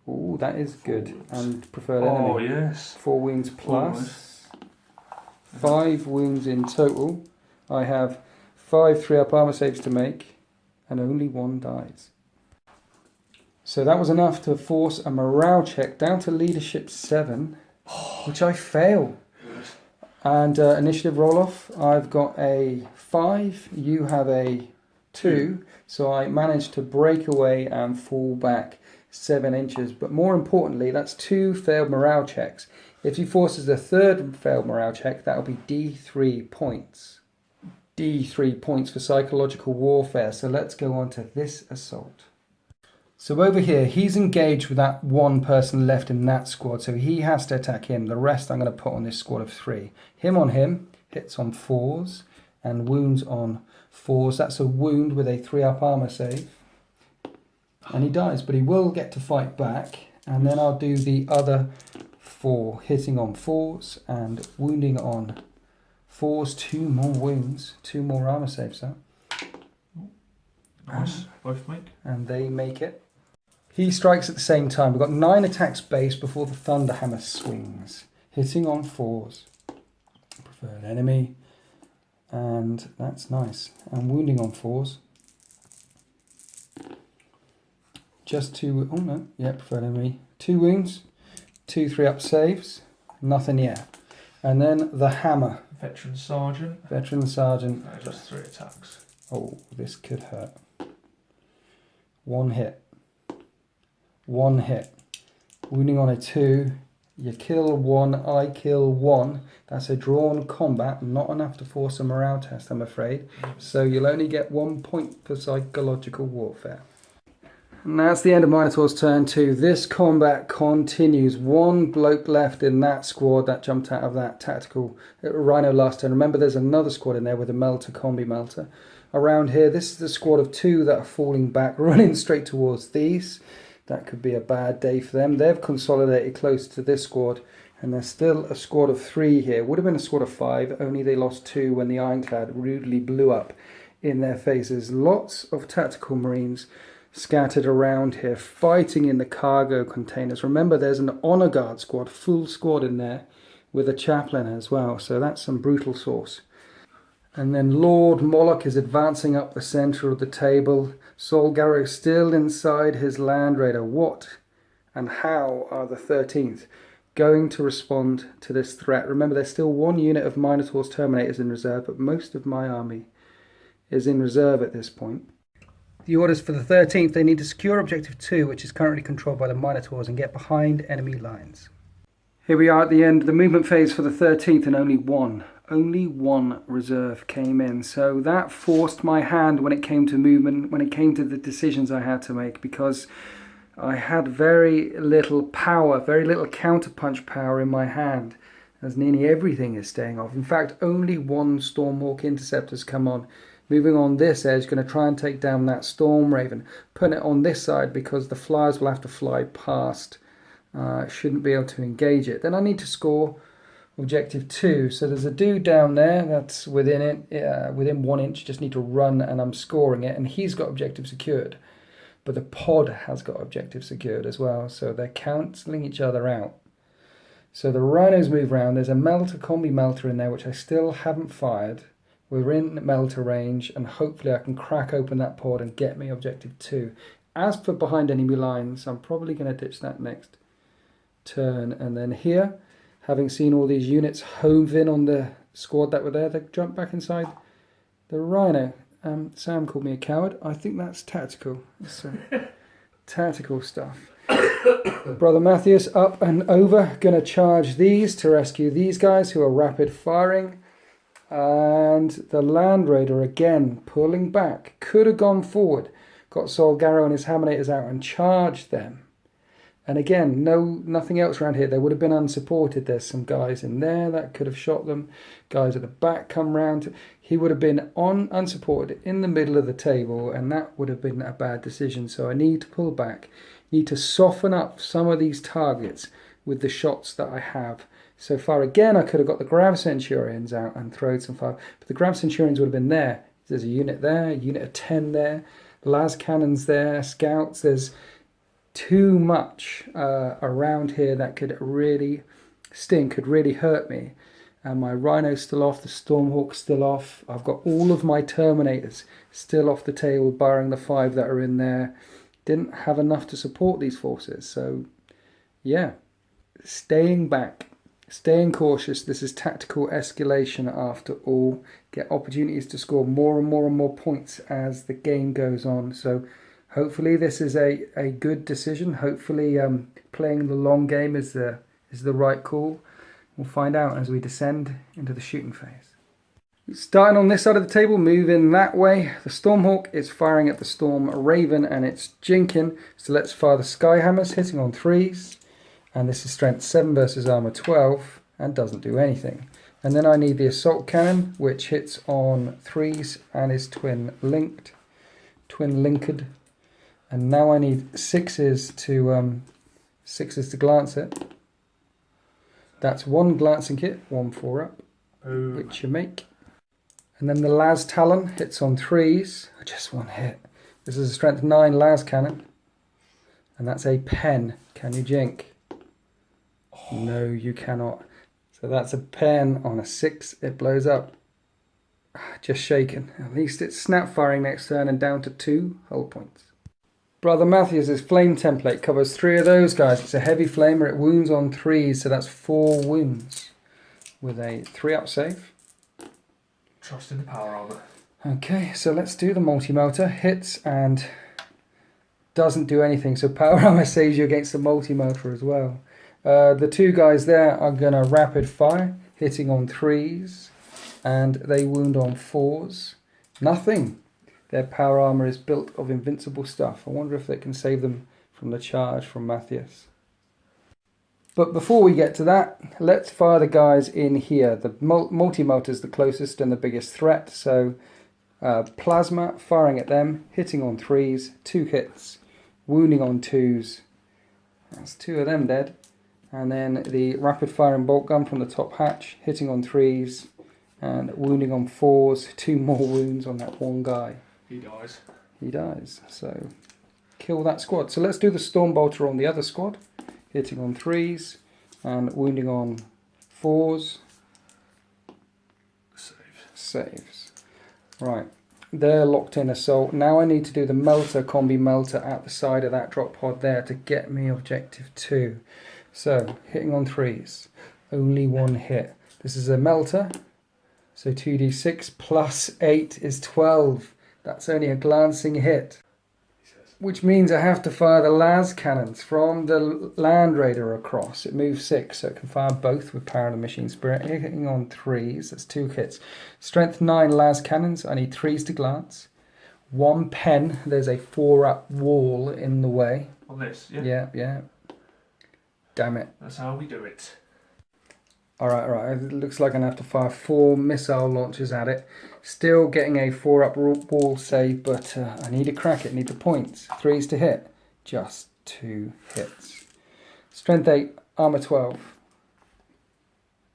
Ooh, that is good. And preferred enemy. Oh, yes. 4 wounds plus. 5 wounds in total. I have 5 3-up armor saves to make, and only 1 dies. So that was enough to force a morale check down to leadership 7, which I fail. And initiative roll-off, I've got a 5, you have a 2, so I managed to break away and fall back 7 inches. But more importantly, that's 2 failed morale checks. If he forces a 3rd failed morale check, that'll be D3 points. D3 points for psychological warfare. So let's go on to this assault. So over here, he's engaged with that 1 person left in that squad, so he has to attack him. The rest I'm going to put on this squad of 3. Him on him, hits on 4s, and wounds on 4s. That's a wound with a 3-up armor save. And he dies, but he will get to fight back. And then I'll do the other 4, hitting on 4s and wounding on 4s. 2 more wounds, 2 more armor saves, sir. Nice, both make. And they make it. He strikes at the same time. We've got 9 attacks base before the Thunderhammer swings. Hitting on 4s. Preferred enemy. And that's nice. And wounding on 4s. Just 2... Oh no. Yeah, preferred enemy. 2 wounds. 2 3-up saves. Nothing yet. And then the hammer. Veteran Sergeant. Veteran Sergeant. No, just 3 attacks. Oh, this could hurt. 1 hit. 1 hit. Wounding on a 2. You kill 1, I kill 1. That's a drawn combat. Not enough to force a morale test, I'm afraid. So you'll only get 1 point for psychological warfare. And that's the end of Minotaur's turn 2. This combat continues. 1 bloke left in that squad that jumped out of that tactical Rhino last turn. Remember, there's another squad in there with a melter, combi melter. Around here, this is the squad of 2 that are falling back, running straight towards these. That could be a bad day for them. They've consolidated close to this squad, and there's still a squad of 3 here. Would have been a squad of 5, only they lost 2 when the Ironclad rudely blew up in their faces. Lots of tactical Marines scattered around here, fighting in the cargo containers. Remember, there's an Honor Guard squad, full squad in there, with a chaplain as well. So that's some brutal sauce. And then Lord Moloch is advancing up the centre of the table. Solgaro still inside his Land Raider. What and how are the 13th going to respond to this threat? Remember, there's still one unit of Minotaurs Terminators in reserve, but most of my army is in reserve at this point. The orders for the 13th, they need to secure Objective 2, which is currently controlled by the Minotaurs, and get behind enemy lines. Here we are at the end of the movement phase for the 13th, and only one reserve came in. So that forced my hand when it came to movement, when it came to the decisions I had to make, because I had very little power, very little counterpunch power in my hand, as nearly everything is staying off. In fact, only one Stormhawk Interceptor's come on. Moving on this edge, going to try and take down that Storm Raven. Put it on this side because the flyers will have to fly past. Shouldn't be able to engage it. Then I need to score Objective 2. So there's a dude down there that's within it, within 1 inch. Just need to run and I'm scoring it. And he's got Objective secured. But the pod has got Objective secured as well. So they're cancelling each other out. So the Rhinos move around. There's a Melter, Combi Melter in there, which I still haven't fired. We're in Melter range, and hopefully I can crack open that pod and get me Objective 2. As for behind enemy lines, I'm probably going to ditch that next turn. And then here, having seen all these units hove in on the squad that were there, they jump back inside the Rhino. Sam called me a coward. I think that's tactical. It's tactical stuff. Brother Matthias up and over, going to charge these to rescue these guys who are rapid firing. And the Land Raider again pulling back. Could have gone forward. Got Solgaro and his Hammonators out and charged them. And again, nothing else around here. They would have been unsupported. There's some guys in there that could have shot them. Guys at the back come round. He would have been unsupported in the middle of the table, and that would have been a bad decision. So I need to pull back. Need to soften up some of these targets with the shots that I have. So far, again, I could have got the Grav Centurions out and thrown some fire. But the Grav Centurions would have been there. There's a unit there, a unit of 10 there. Las Cannons there, Scouts. There's too much around here that could really sting, could really hurt me. And my Rhino's still off, the Stormhawk's still off. I've got all of my Terminators still off the table, barring the 5 that are in there. Didn't have enough to support these forces. So, yeah, staying back. Staying cautious. This is tactical escalation after all. Get opportunities to score more and more and more points as the game goes on. So hopefully this is a good decision. Hopefully playing the long game is the right call. We'll find out as we descend into the shooting phase. Starting on this side of the table, moving that way. The Stormhawk is firing at the Storm Raven and it's jinking. So let's fire the Skyhammers, hitting on 3s. And this is strength 7 versus armor 12 and doesn't do anything. And then I need the assault cannon, which hits on 3s and is twin linked. And now I need 6s to glance it. That's 1 glancing hit, 1 4-up, which you make. And then the Las Talon hits on 3s, just 1 hit. This is a strength 9 Las cannon. And that's a pen. Can you jink? No, you cannot. So that's a pen on a 6. It blows up. Just shaken. At least it's snap firing next turn and down to 2 hull points. Brother Matthias' flame template covers 3 of those guys. It's a heavy flamer. It wounds on 3s, so that's 4 wounds with a 3-up save. Trust in the power armor. Okay, so let's do the multi-melter. Hits and doesn't do anything. So power armor saves you against the multi-melter as well. The 2 guys there are going to rapid fire, hitting on 3s, and they wound on 4s. Nothing. Their power armor is built of invincible stuff. I wonder if they can save them from the charge from Matthias. But before we get to that, let's fire the guys in here. The multi-melter is the closest and the biggest threat, so plasma, firing at them, hitting on 3s, 2 hits, wounding on 2s. That's 2 of them dead. And then the rapid firing bolt gun from the top hatch, hitting on 3s and wounding on 4s. 2 more wounds on that 1 guy. He dies. He dies. So kill that squad. So let's do the Stormbolter on the other squad, hitting on 3s and wounding on 4s. Saves. Saves. Right, they're locked in assault. Now I need to do the melter, combi melter at the side of that drop pod there to get me objective 2. So, hitting on 3s. Only one hit. This is a melter. So 2d6 plus 8 is 12. That's only a glancing hit. Which means I have to fire the las cannons from the Land Raider across. It moves 6, so it can fire both with Power of the Machine Spirit. Hitting on 3s, that's 2 hits. Strength 9 las cannons, I need 3s to glance. 1 pen, there's a 4-up wall in the way. On this, yeah? Yeah, yeah. Damn it. That's how we do it. Alright, it looks like I'm going to have to fire 4 missile launches at it. Still getting a 4-up wall save, but I need to crack it, need the points. 3s to hit, just 2 hits. Strength 8, armor 12.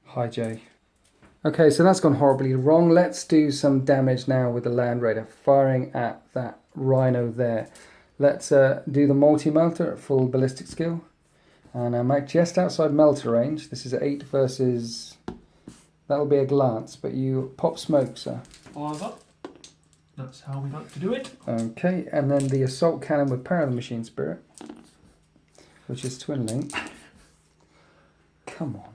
Hi Jay. Okay, so that's gone horribly wrong. Let's do some damage now with the Land Raider, firing at that rhino there. Let's do the multi-melter at full ballistic skill. And I'm just outside melter range. This is 8 versus... That'll be a glance, but you pop smoke, sir. Fires up. That's how we like to do it. Okay, and then the assault cannon with Power of the Machine Spirit, which is twin link. Come on.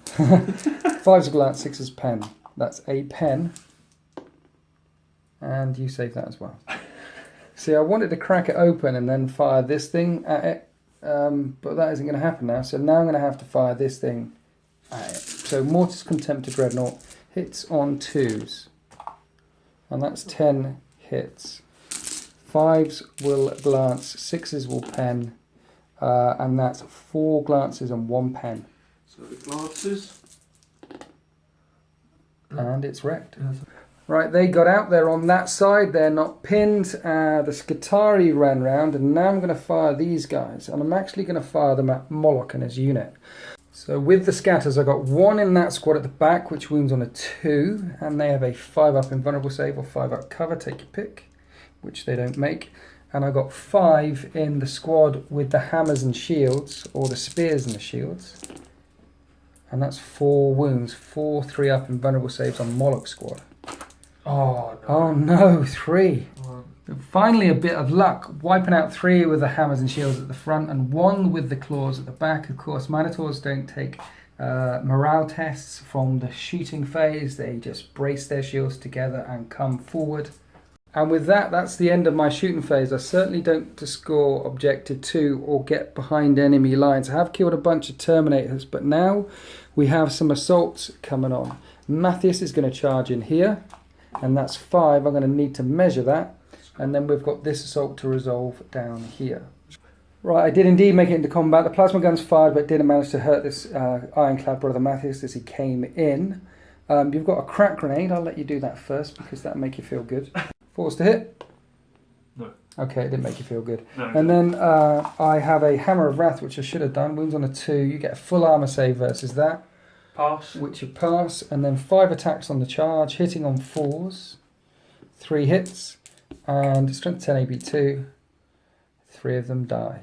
5's a glance, 6 is pen. That's a pen. And you save that as well. See, I wanted to crack it open and then fire this thing at it. But that isn't going to happen now, so now I'm going to have to fire this thing at it. So Mortis Contemptor Dreadnought hits on 2s, and that's 10 hits. 5s will glance, 6s will pen, and that's 4 glances and 1 pen. So the glances. And it's wrecked. Right, they got out there on that side, they're not pinned. The Skitarii ran round, and now I'm going to fire these guys. And I'm actually going to fire them at Moloch and his unit. So with the scatters, I got 1 in that squad at the back, which wounds on a 2. And they have a 5-up invulnerable save or 5-up cover, take your pick, which they don't make. And I got 5 in the squad with the hammers and shields, or the spears and the shields. And that's 4 wounds, 4 3-up invulnerable saves on Moloch squad. Oh no. Oh no, 3. Finally a bit of luck, wiping out 3 with the hammers and shields at the front and 1 with the claws at the back. Of course, Minotaurs don't take morale tests from the shooting phase. They just brace their shields together and come forward. And with that, that's the end of my shooting phase. I certainly don't to score objective 2 or get behind enemy lines. I have killed a bunch of Terminators, but now we have some assaults coming on. Matthias is going to charge in here. And that's 5. I'm going to need to measure that. And then we've got this assault to resolve down here. Right, I did indeed make it into combat. The plasma gun's fired, but didn't manage to hurt this ironclad brother Matthias as he came in. You've got a crack grenade. I'll let you do that first because that'll make you feel good. 4's to hit. No. Okay, it didn't make you feel good. No. And then I have a Hammer of Wrath, which I should have done. Wounds on a 2. You get a full armor save versus that. Pass. Which you pass, and then 5 attacks on the charge, hitting on 4s, 3 hits, and strength 10 AB2, 3 of them die.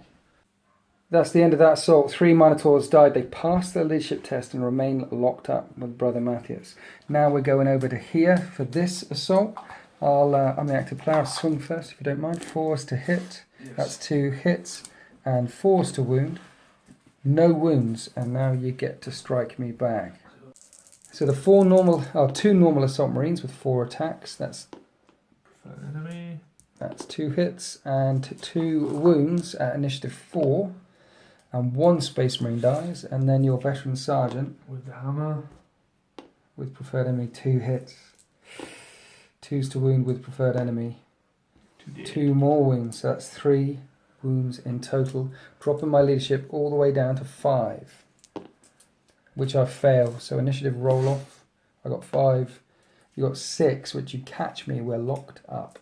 That's the end of that assault. 3 Minotaurs died. They passed their leadership test and remain locked up with Brother Matthias. Now we're going over to here for this assault. I'm the active player. I'll swing first if you don't mind. 4's to hit, yes. That's 2 hits, and 4's to wound. No wounds, and now you get to strike me back. So the 2 normal assault marines with 4 attacks. That's enemy. That's 2 hits and 2 wounds at initiative 4, and 1 space marine dies. And then your veteran sergeant with the hammer with preferred enemy, 2 hits, 2's to wound with preferred enemy, 2 more wounds. So that's 3 wounds in total, dropping my leadership all the way down to 5, which I fail. So initiative roll off. I got 5, you got 6, which you catch me, we're locked up.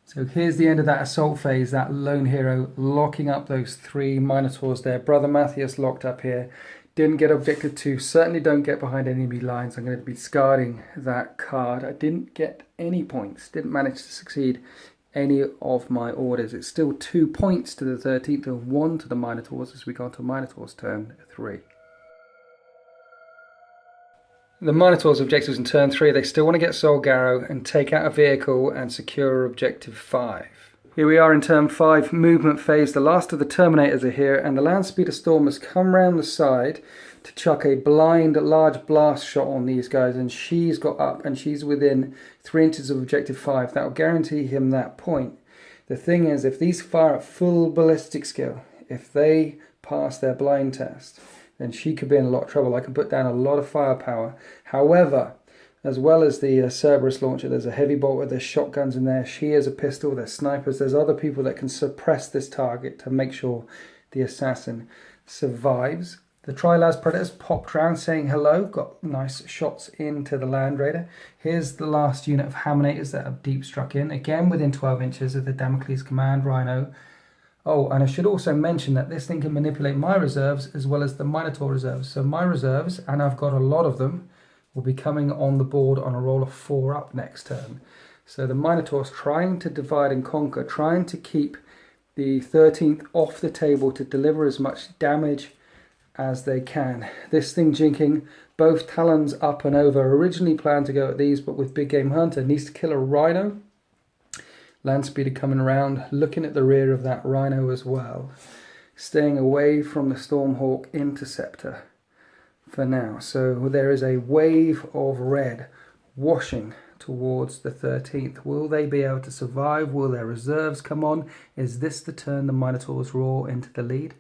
So here's the end of that assault phase, that lone hero locking up those 3 Minotaurs there. Brother Matthias locked up here. Didn't get objective 2, certainly don't get behind enemy lines. I'm going to be discarding that card. I didn't get any points, didn't manage to succeed any of my orders. It's still 2 points to the 13th and 1 to the Minotaurs as we go on to Minotaurs turn 3. The Minotaurs' objectives in turn 3, they still want to get Solgaro and take out a vehicle and secure objective 5. Here we are in turn 5, movement phase. The last of the Terminators are here, and the Land Speeder Storm has come round the side to chuck a blind large blast shot on these guys, and she's got up and she's within 3 inches of objective 5. That will guarantee him that point. The thing is, if these fire at full ballistic skill, if they pass their blind test, then she could be in a lot of trouble. I can put down a lot of firepower. However, as well as the Cerberus launcher, there's a heavy bolter, there's shotguns in there, she has a pistol, there's snipers, there's other people that can suppress this target to make sure the assassin survives. The Trilas Predators popped round saying hello, got nice shots into the Land Raider. Here's the last unit of Hammonators that have deep struck in, again within 12 inches of the Damocles Command Rhino. Oh, and I should also mention that this thing can manipulate my reserves as well as the Minotaur reserves. So my reserves, and I've got a lot of them, will be coming on the board on a roll of 4 up next turn. So the Minotaurs trying to divide and conquer, trying to keep the 13th off the table to deliver as much damage as they can. This thing jinking both talons up and over. Originally planned to go at these, but with Big Game Hunter, needs to kill a rhino. Land Speeder coming around, looking at the rear of that rhino as well. Staying away from the Stormhawk Interceptor for now. So there is a wave of red washing towards the 13th. Will they be able to survive? Will their reserves come on? Is this the turn the Minotaurs roar into the lead?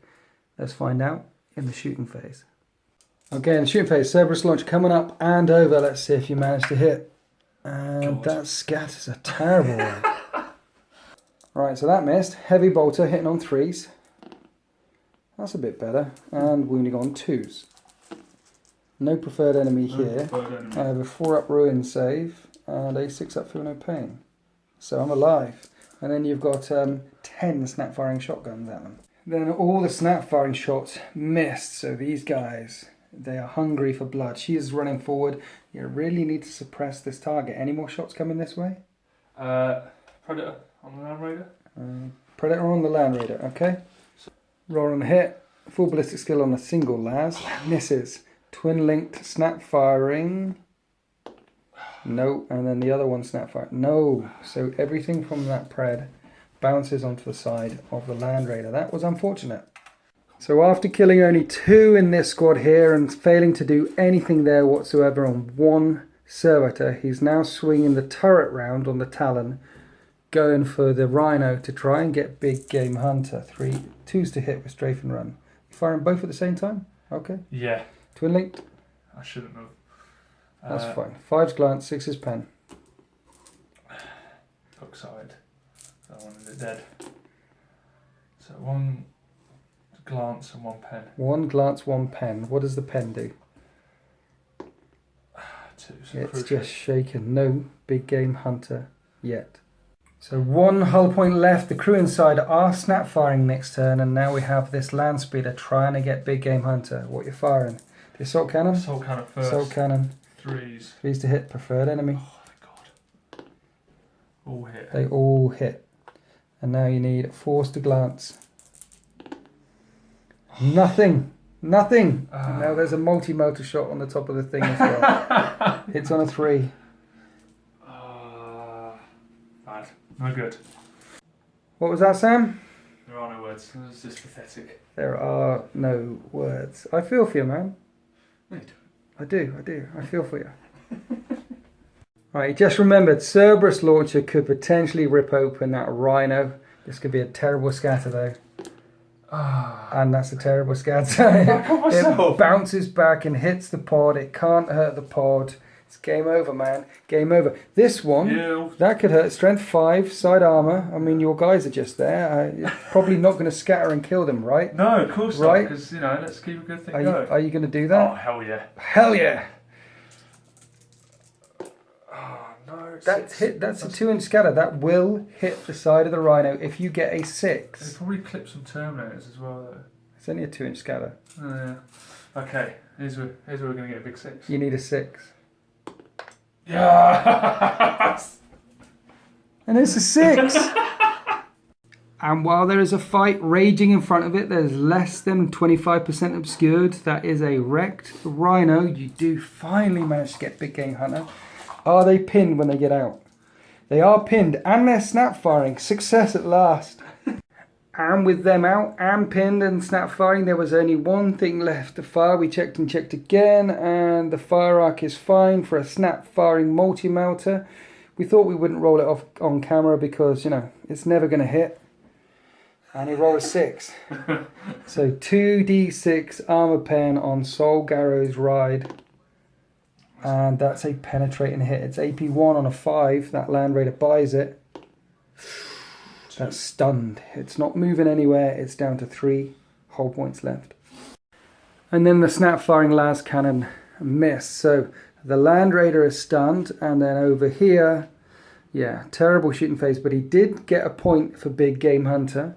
Let's find out in the shooting phase. Okay, in the shooting phase, Cerberus launch coming up and over. Let's see if you manage to hit. And that scat is a terrible one. Right, so that missed. Heavy bolter hitting on 3s. That's a bit better. And wounding on 2s. No preferred enemy here. I have a 4 up ruin save and a 6 up feel no pain. So I'm alive. And then you've got 10 snap firing shotguns at them. Then all the snap firing shots missed. So these guys, they are hungry for blood. She is running forward. You really need to suppress this target. Any more shots coming this way? Predator on the Land Raider. Predator on the Land Raider, okay. Roll on the hit. Full ballistic skill on a single las. Misses. Twin linked snap firing. No. And then the other one snap fire. No. So everything from that pred bounces onto the side of the Land Raider. That was unfortunate. So after killing only 2 in this squad here and failing to do anything there whatsoever on 1 servitor, he's now swinging the turret round on the Talon, going for the Rhino to try and get Big Game Hunter. 2s to hit with strafe and run. Firing both at the same time? Okay. Yeah. Twin linked? I shouldn't have. That's fine. 5's glance, 6's pen. Hook side. That one is dead. So 1 glance and 1 pen. 1 glance, 1 pen. What does the pen do? 2. It's just shaken. No Big Game Hunter yet. So 1 hull point left. The crew inside are snap firing next turn, and now we have this Land Speeder trying to get Big Game Hunter. What are you firing? The assault cannon? Assault cannon first. Assault cannon. 3s. 3s to hit. Preferred enemy. Oh, thank God. All hit. They all hit. And now you need 4s to glance. Nothing. Nothing. And now there's a multi-motor shot on the top of the thing as well. Hits on a 3. Bad. No good. What was that, Sam? There are no words. It's just pathetic. There are no words. I feel for you, man. No, you don't. I do. I feel for you. Right, just remembered, Cerberus launcher could potentially rip open that Rhino. This could be a terrible scatter though. And that's a terrible scatter. It bounces back and hits the pod. It can't hurt the pod. It's game over, man. Game over. This one, that could hurt. Strength 5, side armor. I mean, your guys are just there. You're probably not going to scatter and kill them, right? No, of course not. Because, let's keep a good thing going. Are you going to do that? Oh, hell yeah. Hell yeah. Oh, no. That's a 2-inch scatter. That will hit the side of the Rhino if you get a 6. It'll probably clip some Terminators as well, though. It's only a 2-inch scatter. Oh, yeah. Okay, here's where we're going to get a big 6. You need a 6. Yes! And it's a 6! And while there is a fight raging in front of it, there's less than 25% obscured. That is a wrecked rhino. You do finally manage to get Big Game Hunter. Are they pinned when they get out? They are pinned and they're snap firing. Success at last. And with them out and pinned and snap firing, there was only one thing left to fire. We checked and checked again, and the fire arc is fine for a snap firing multi-melter. We thought we wouldn't roll it off on camera because, you know, it's never going to hit. And he rolled a 6. So 2d6 armor pen on Sol Garrow's ride. And that's a penetrating hit. It's AP1 on a 5. That Land Raider buys it. That's stunned. It's not moving anywhere. It's down to 3 hull points left. And then the snap firing las cannon missed. So the Land Raider is stunned. And then over here, yeah, terrible shooting phase. But he did get a point for Big Game Hunter.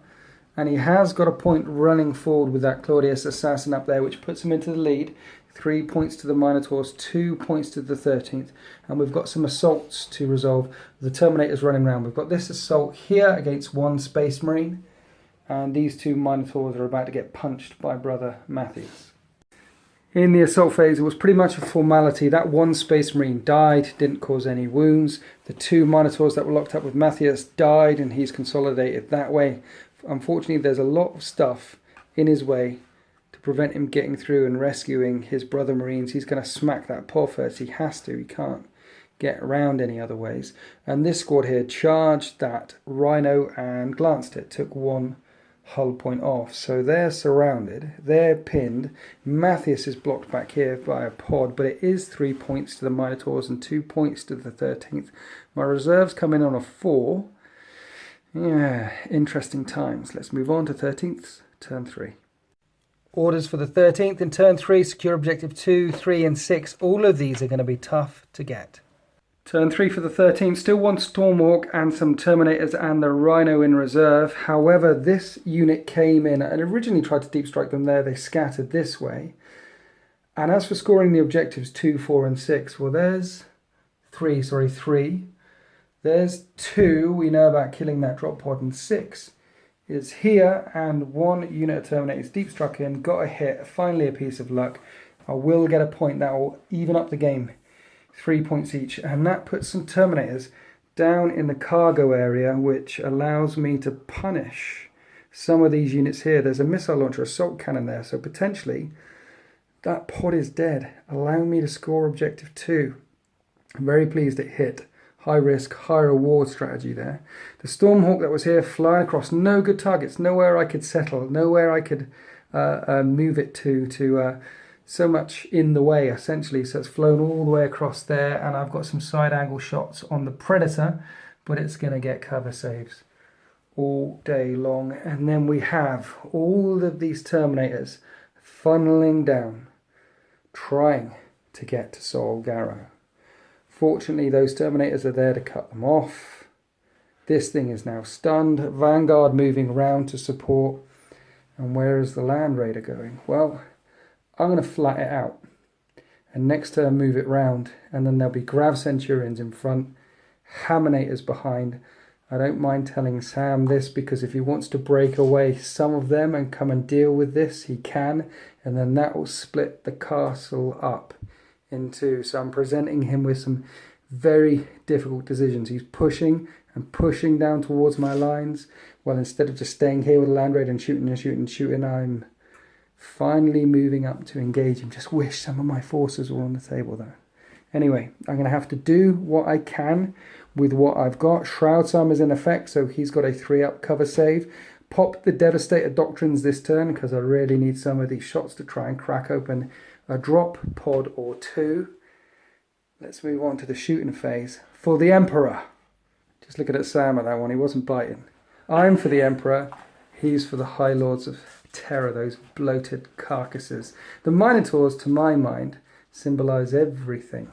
And he has got a point running forward with that Claudius Assassin up there, which puts him into the lead. 3 points to the Minotaurs, 2 points to the 13th. And we've got some assaults to resolve. The Terminator's running around. We've got this assault here against 1 Space Marine. And these 2 Minotaurs are about to get punched by Brother Matthews. In the assault phase, it was pretty much a formality. That 1 Space Marine died, didn't cause any wounds. The 2 Minotaurs that were locked up with Matthias died, and he's consolidated that way. Unfortunately, there's a lot of stuff in his way to prevent him getting through and rescuing his brother Marines. He's going to smack that paw first. He has to. He can't get around any other ways. And this squad here charged that Rhino and glanced it. Took 1 hull point off. So they're surrounded. They're pinned. Matthias is blocked back here by a pod, but it is 3 points to the Minotaurs and 2 points to the 13th. My reserves come in on a 4. Yeah, interesting times. Let's move on to 13th, turn 3. Orders for the 13th in turn 3, secure objective 2, 3 and 6. All of these are going to be tough to get. Turn 3 for the 13th, still 1 Stormhawk and some Terminators and the Rhino in reserve. However, this unit came in and originally tried to deep strike them there. They scattered this way. And as for scoring the objectives 2, 4 and 6, well there's 3. There's 2, we know about killing that drop pod, and 6 is here, and 1 unit of Terminators deep struck in, got a hit, finally a piece of luck. I will get a point, that will even up the game, 3 points each, and that puts some Terminators down in the cargo area, which allows me to punish some of these units here. There's a missile launcher, assault cannon there, so potentially that pod is dead, allowing me to score objective 2. I'm very pleased it hit. High risk, high reward strategy there. The Stormhawk that was here flying across, no good targets, nowhere I could settle, nowhere I could move it to so much in the way essentially. So it's flown all the way across there, and I've got some side angle shots on the Predator, but it's going to get cover saves all day long. And then we have all of these Terminators funneling down, trying to get to Sol Garrow. Fortunately, those Terminators are there to cut them off. This thing is now stunned. Vanguard moving round to support. And where is the Land Raider going? Well, I'm going to flat it out. And next turn move it round. And then there'll be Grav Centurions in front. Hammonators behind. I don't mind telling Sam this, because if he wants to break away some of them and come and deal with this, he can. And then that will split the castle up into, so I'm presenting him with some very difficult decisions. He's pushing and pushing down towards my lines. Well, instead of just staying here with the Land Raider and shooting, I'm finally moving up to engage him. Just wish some of my forces were on the table though. Anyway, I'm going to have to do what I can with what I've got. Shroud Sam is in effect, so he's got a 3-up cover save. Pop the Devastator Doctrines this turn, because I really need some of these shots to try and crack open a drop pod or 2. Let's move on to the shooting phase. For the Emperor. Just looking at Sam at that one, he wasn't biting. I'm for the Emperor, he's for the High Lords of Terra, those bloated carcasses. The Minotaurs, to my mind, symbolise everything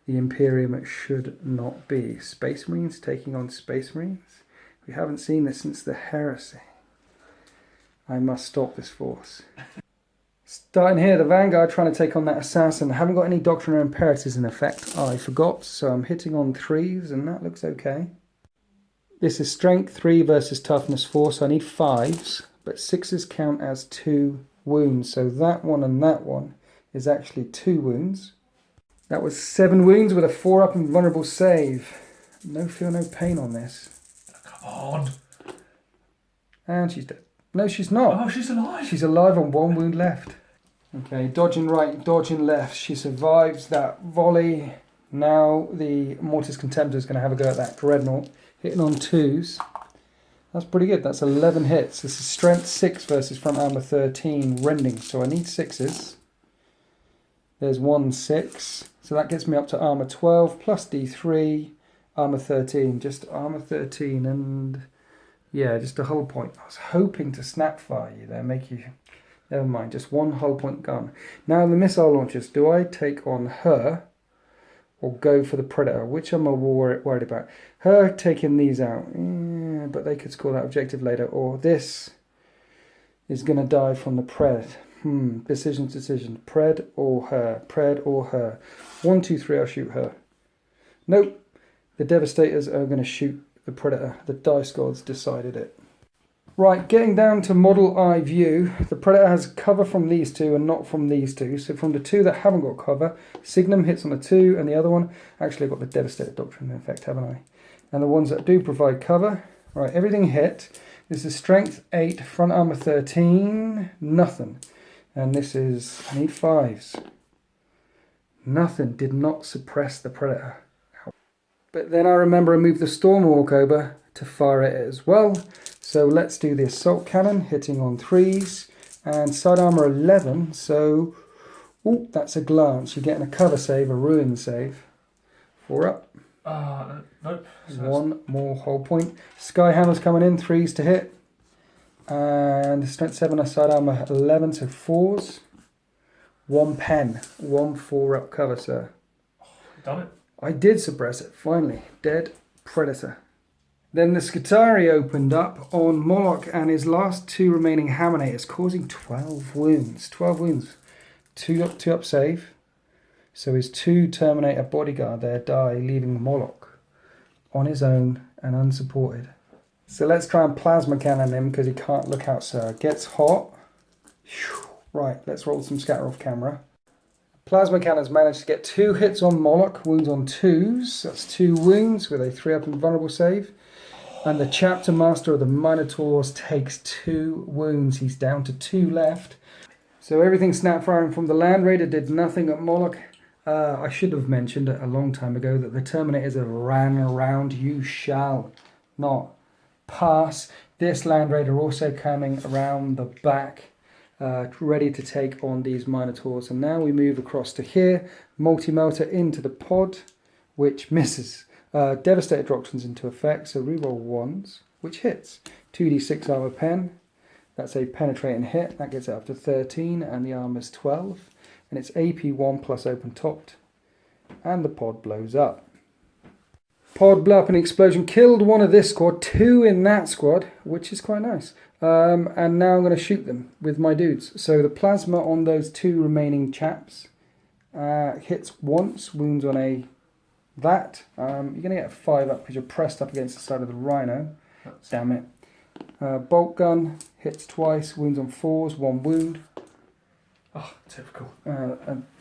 the Imperium should not be. Space Marines taking on Space Marines? We haven't seen this since the Heresy. I must stop this force. Starting here, the Vanguard trying to take on that Assassin. I haven't got any Doctrine or Imperatives in effect. I forgot, so I'm hitting on 3s, and that looks okay. This is strength 3 versus toughness 4, so I need 5s, but 6s count as 2 wounds. So that one and that one is actually 2 wounds. That was 7 wounds with a 4 up and vulnerable save. No fear, no pain on this. Come on. And she's dead. No, she's not. Oh, she's alive. She's alive on 1 wound left. Okay, dodging right, dodging left. She survives that volley. Now the Mortis Contemptor is going to have a go at that Dreadnought. Hitting on 2s. That's pretty good. That's 11 hits. This is strength 6 versus front armor 13. Rending. So I need 6s. There's 1 6. So that gets me up to armor 12 plus D3. Armor 13. Just armor 13 and... yeah, just a hull point. I was hoping to snapfire you there, make you... never mind, just 1 hull point gun. Now the missile launchers, do I take on her or go for the Predator? Which am I worried about? Her taking these out, yeah, but they could score that objective later. Or this is going to die from the Pred. Decision. Pred or her? Pred or her? 1, 2, 3, I'll shoot her. Nope, the Devastators are going to shoot the Predator. The dice gods decided it. Right, getting down to model eye view, the Predator has cover from these two and not from these two. So from the two that haven't got cover, Signum hits on the 2 and the other one, actually I've got the Devastator Doctrine in effect, haven't I? And the ones that do provide cover, right, everything hit. This is strength 8, front armor 13, nothing. And this is, I need 5s. Nothing, did not suppress the Predator. But then I remember I moved the Stormwalk over to fire it as well. So let's do the Assault Cannon, hitting on 3s. And side armor 11, so... ooh, that's a glance. You're getting a cover save, a ruin save. 4 up. Nope. 1 more hull point. Sky Hammer's coming in, 3s to hit. And strength 7, side armor 11, so 4s. 1 pen, 1 4 up cover, sir. Done it. I did suppress it, finally. Dead Predator. Then the Skitarii opened up on Moloch and his last 2 remaining Hammonators, causing 12 wounds. 12 wounds. 2 up save. So his 2 Terminator bodyguard there die, leaving Moloch on his own and unsupported. So let's try and plasma cannon him because he can't look out, sir. Gets hot. Right, let's roll some scatter off camera. Plasma cannons managed to get 2 hits on Moloch, wounds on 2s. That's 2 wounds with a 3 up and vulnerable save. And the Chapter Master of the Minotaurs takes 2 wounds. He's down to 2 left. So everything snap firing from the Land Raider did nothing at Moloch. I should have mentioned a long time ago that the Terminators have ran around. You shall not pass. This Land Raider also coming around the back, ready to take on these Minotaurs. And now we move across to here. Multi-melter into the pod, which misses. Devastator Doctrines into effect, so reroll 1s, which hits. 2d6 armor pen, that's a penetrating hit, that gets it up to 13, and the armor's 12, and it's AP 1 plus open topped, and the pod blows up. Pod blew up, an explosion killed one of this squad, 2 in that squad, which is quite nice. And now I'm going to shoot them with my dudes. So the plasma on those 2 remaining chaps hits once, wounds on a... that. You're going to get a 5 up because you're pressed up against the side of the Rhino. Damn it. Bolt gun hits twice, wounds on 4s, 1 wound. Oh, typical.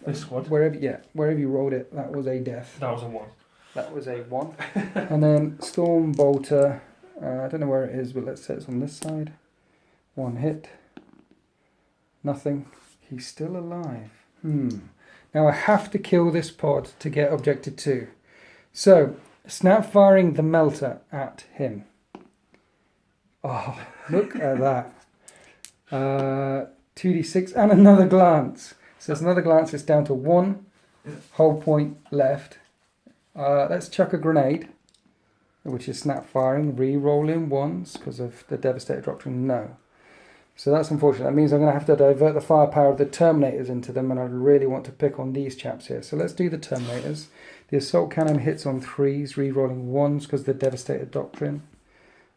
This squad. Wherever you rolled it, that was a death. That was a 1. That was a 1. And then Storm Bolter. I don't know where it is, but let's say it's on this side. 1 hit. Nothing. He's still alive. Now I have to kill this pod to get objective 2. So, snap firing the melter at him. Oh, look at that. 2d6 and another glance. So it's another glance, it's down to 1 whole point left. Let's chuck a grenade, which is snap firing, re-rolling 1s because of the Devastator Doctrine, no. So that's unfortunate. That means I'm going to have to divert the firepower of the Terminators into them, and I really want to pick on these chaps here. So let's do the Terminators. The Assault Cannon hits on 3s, re-rolling 1s because of the Devastator Doctrine.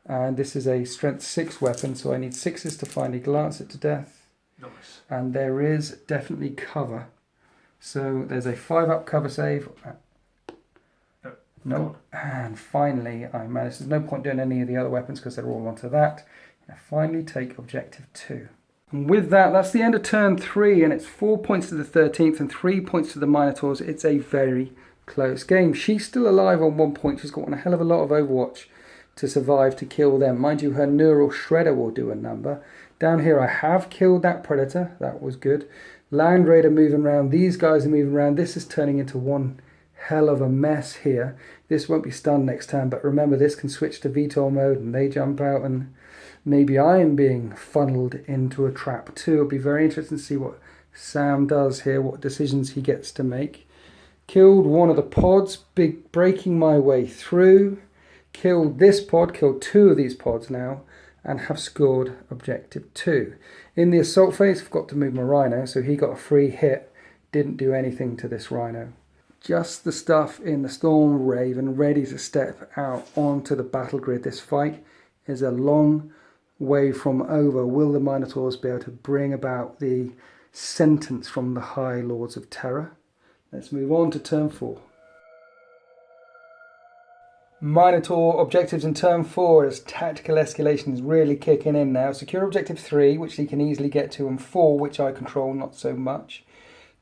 And this is a Strength 6 weapon, so I need 6s to finally glance it to death. Nice. And there is definitely cover. So there's a 5 up cover save. No. And finally, I managed, there's no point doing any of the other weapons because they're all onto that. I finally take objective 2. And with that, that's the end of turn 3, and it's 4 points to the 13th and 3 points to the Minotaurs. It's a very close game. She's still alive on 1 point. She's got a hell of a lot of Overwatch to survive to kill them. Mind you, her neural shredder will do a number. Down here, I have killed that predator. That was good. Land Raider moving around. These guys are moving around. This is turning into one hell of a mess here. This won't be stunned next time, but remember, this can switch to VTOL mode and they jump out, and maybe I am being funneled into a trap too. It'll be very interesting to see what Sam does here, what decisions he gets to make. Killed one of the pods, breaking my way through. Killed this pod, killed 2 of these pods now, and have scored objective 2. In the assault phase, forgot to move my Rhino, so he got a free hit. Didn't do anything to this Rhino. Just the stuff in the Storm Raven ready to step out onto the battle grid. This fight is a long way from over. Will the Minotaurs be able to bring about the sentence from the High Lords of Terra? Let's move on to turn 4. Minotaur objectives in turn 4 as tactical escalation is really kicking in now. Secure objective 3, which he can easily get to, and 4, which I control not so much.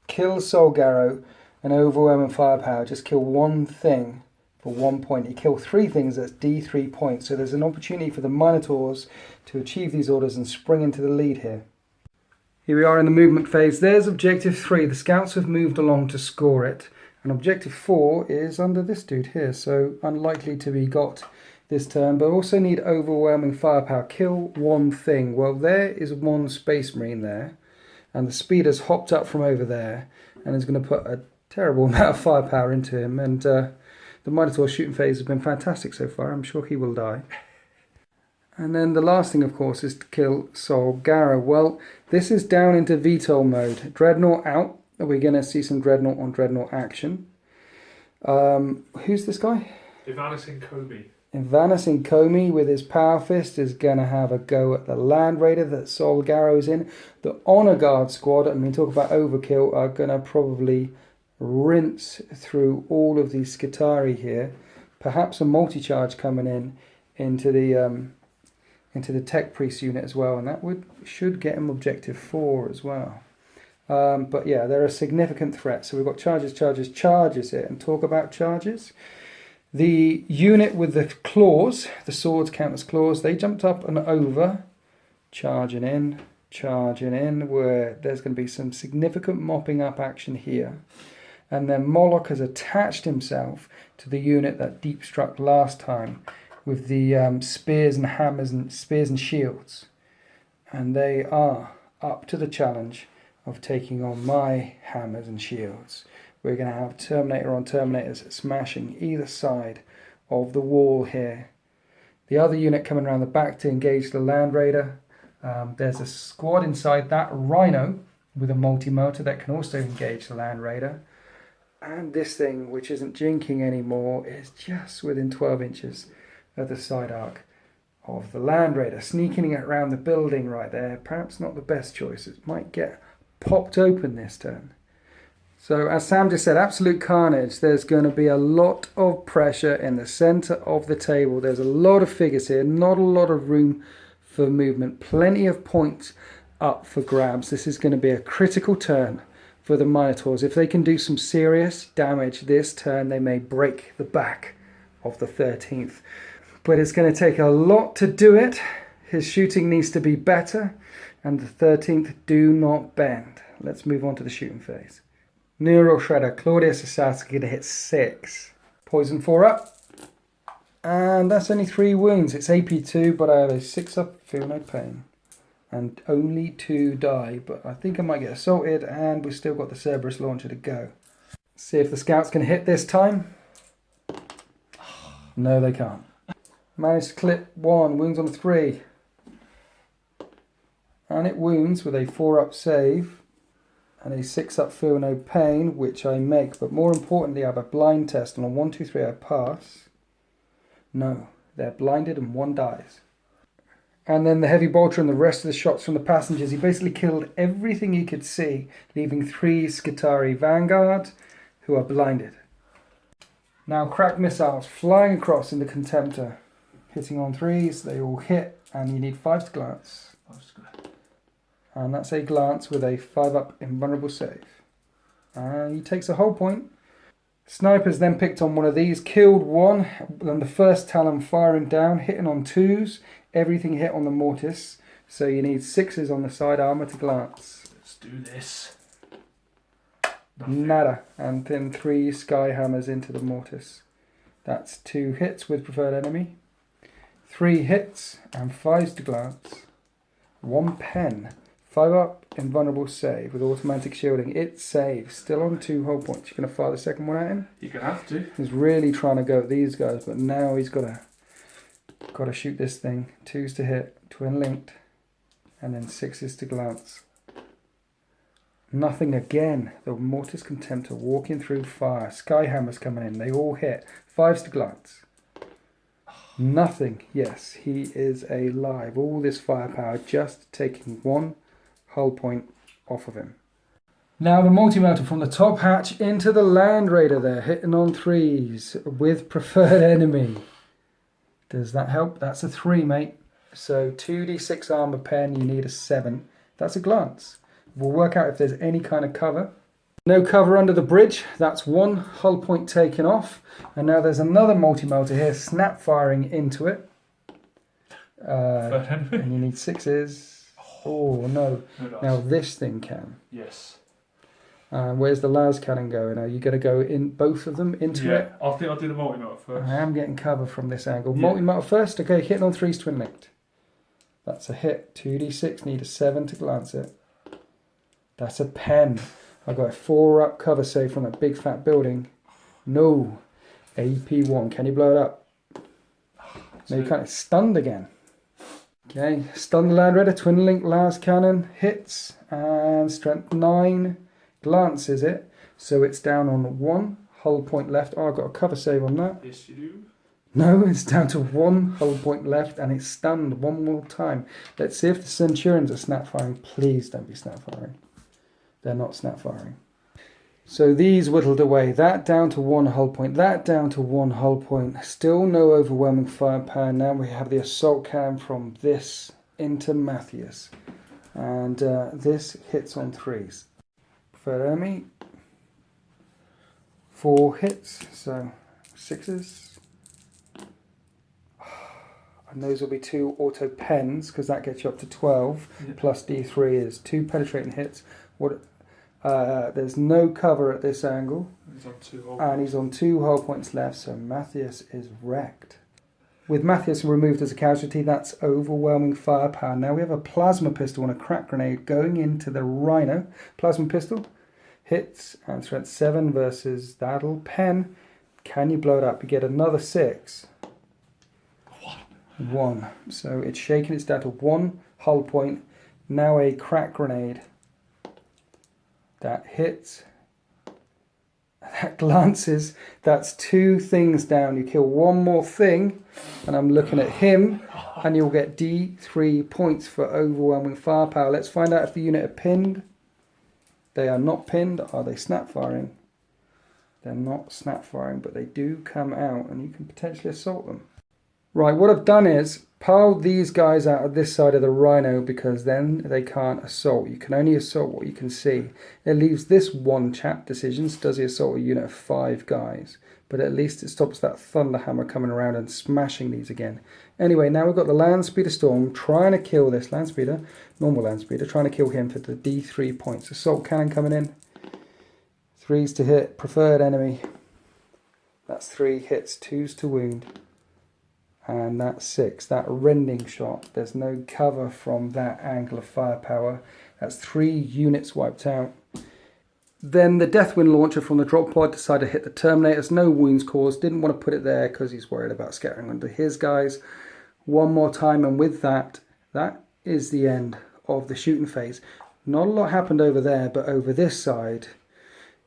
Kill Solgaro and overwhelming firepower. Just kill one thing for 1 point. You kill 3 things, that's D3 points. So there's an opportunity for the Minotaurs to achieve these orders and spring into the lead here. Here we are in the movement phase. There's objective 3. The scouts have moved along to score it. And objective 4 is under this dude here, so unlikely to be got this turn, but also need overwhelming firepower. Kill one thing. Well, there is one Space Marine there, and the speeder's hopped up from over there and is going to put a terrible amount of firepower into him, and the Minotaur shooting phase has been fantastic so far. I'm sure he will die. And then the last thing, of course, is to kill Solgara. Well, this is down into VTOL mode. Dreadnought out. We're going to see some Dreadnought on Dreadnought action. Who's this guy? Ivanis Komi. Ivanis Komi with his Power Fist is going to have a go at the Land Raider that Solgaro's in. The Honor Guard squad, I mean, talk about overkill, are going to probably rinse through all of these Skitari here. Perhaps a multi-charge coming into the Tech Priest unit as well, and that should get him objective 4 as well. But yeah, they're a significant threat. So we've got charges here. And talk about charges. The unit with the claws, the swords count as claws, they jumped up and over, charging in, where there's going to be some significant mopping up action here. And then Moloch has attached himself to the unit that deep struck last time with the spears and hammers and spears and shields. And they are up to the challenge of taking on my hammers and shields. We're going to have Terminator on Terminators smashing either side of the wall here. The other unit coming around the back to engage the Land Raider. There's a squad inside that Rhino with a multi-motor that can also engage the Land Raider. And this thing, which isn't jinking anymore, is just within 12 inches of the side arc of the Land Raider. Sneaking it around the building right there, perhaps not the best choice. It might get popped open this turn. So as Sam just said, absolute carnage. There's going to be a lot of pressure in the center of the table. There's a lot of figures here, not a lot of room for movement, plenty of points up for grabs. This is going to be a critical turn for the Minotaurs. If they can do some serious damage this turn, they may break the back of the 13th. But it's going to take a lot to do it. His shooting needs to be better, and the 13th do not bend. Let's move on to the shooting phase. Neural Shredder, Claudius Assassin going to hit 6. Poison 4 up. And that's only 3 wounds. It's AP2, but I have a 6 up, feel no pain. And only 2 die, but I think I might get assaulted, and we've still got the Cerberus launcher to go. See if the scouts can hit this time. No, they can't. Managed to clip 1, wounds on a 3. And it wounds with a 4 up save. And a 6 up feel no pain, which I make. But more importantly, I have a blind test. And on 1, 2, 3, I pass. No, they're blinded and 1 dies. And then the heavy bolter and the rest of the shots from the passengers. He basically killed everything he could see, leaving 3 Skitari Vanguard who are blinded. Now crack missiles flying across in the Contemptor. Hitting on 3s, they all hit, and you need 5 to glance. And that's a glance with a 5-up invulnerable save. And he takes a whole point. Snipers then picked on one of these, killed one, then the first Talon firing down, hitting on 2s, everything hit on the Mortis, so you need 6s on the side armour to glance. Let's do this. Nada. And then 3 Sky Hammers into the Mortis. That's 2 hits with preferred enemy. 3 hits and 5s to glance. 1 pen. 5-up invulnerable save with automatic shielding. It saves. Still on 2 whole points. You're going to fire the second one at him? You're going to have to. He's really trying to go at these guys, but now he's got to shoot this thing. 2s to hit, twin linked, and then 6s to glance. Nothing again. The Mortis Contemptor walking through fire. Sky Hammers coming in. They all hit. 5s to glance. Nothing. Yes, he is alive. All this firepower just taking 1 hull point off of him. Now the multi-melter from the top hatch into the Land Raider there, hitting on 3s with preferred enemy. Does that help? That's a 3, mate. So 2d6 armor pen, you need a 7. That's a glance. We'll work out if there's any kind of cover. No cover under the bridge. That's 1 hull point taken off. And now there's another multi-melter here, snap firing into it. And you need 6s. Oh, no. Now this thing can. Yes. Where's the las cannon going? Are you going to go in both of them into it? I think I'll do the multi-melter first. I am getting cover from this angle. Yeah. Multi-melter first. Okay, hitting on 3s twin linked. That's a hit. 2d6, need a 7 to glance it. That's a pen. I got a 4-up cover save from that big fat building. No. AP1. Can you blow it up? No, you can't. It's stunned again. Okay. Stunned Land Raider. Twin link las cannon. Hits. And strength 9. Glances it. So it's down on 1 hull point left. Oh, I've got a cover save on that. Yes, you do. No, it's down to 1 hull point left and it's stunned one more time. Let's see if the Centurions are snap firing. Please don't be snap firing. They're not snap firing. So these whittled away. That down to 1 hull point. That down to 1 hull point. Still no overwhelming firepower. Now we have the assault cannon from this into Matthias. And this hits on 3s. Preferred enemy. 4 hits. So 6s. And those will be 2 auto pens because that gets you up to 12. Yeah. Plus D3 is 2 penetrating hits. There's no cover at this angle. He's on 2 hull and he's on 2 hull points left, so Matthias is wrecked. With Matthias removed as a casualty, that's overwhelming firepower. Now we have a plasma pistol and a crack grenade going into the Rhino. Plasma pistol hits and strength 7 versus that'll pen. Can you blow it up? You get another 6. 1. So it's shaking. It's down to 1 hull point. Now a crack grenade. That hits. That glances. That's 2 things down. You kill 1 more thing. And I'm looking at him. And you'll get D3 points for overwhelming firepower. Let's find out if the unit are pinned. They are not pinned. Are they snap firing? They're not snap firing, but they do come out. And you can potentially assault them. Right, what I've done is piled these guys out of this side of the Rhino because then they can't assault. You can only assault what you can see. It leaves this one chap decisions. Does he assault a unit of 5 guys? But at least it stops that Thunderhammer coming around and smashing these again. Anyway, now we've got the Landspeeder Storm trying to kill this Landspeeder, normal Landspeeder, trying to kill him for the D3 points. Assault Cannon coming in. 3s to hit, preferred enemy. That's 3 hits, 2s to wound. And that's 6. That rending shot. There's no cover from that angle of firepower. That's 3 units wiped out. Then the Deathwind launcher from the drop pod decided to hit the Terminators. No wounds caused. Didn't want to put it there because he's worried about scattering under his guys. One more time, and with that, that is the end of the shooting phase. Not a lot happened over there, but over this side,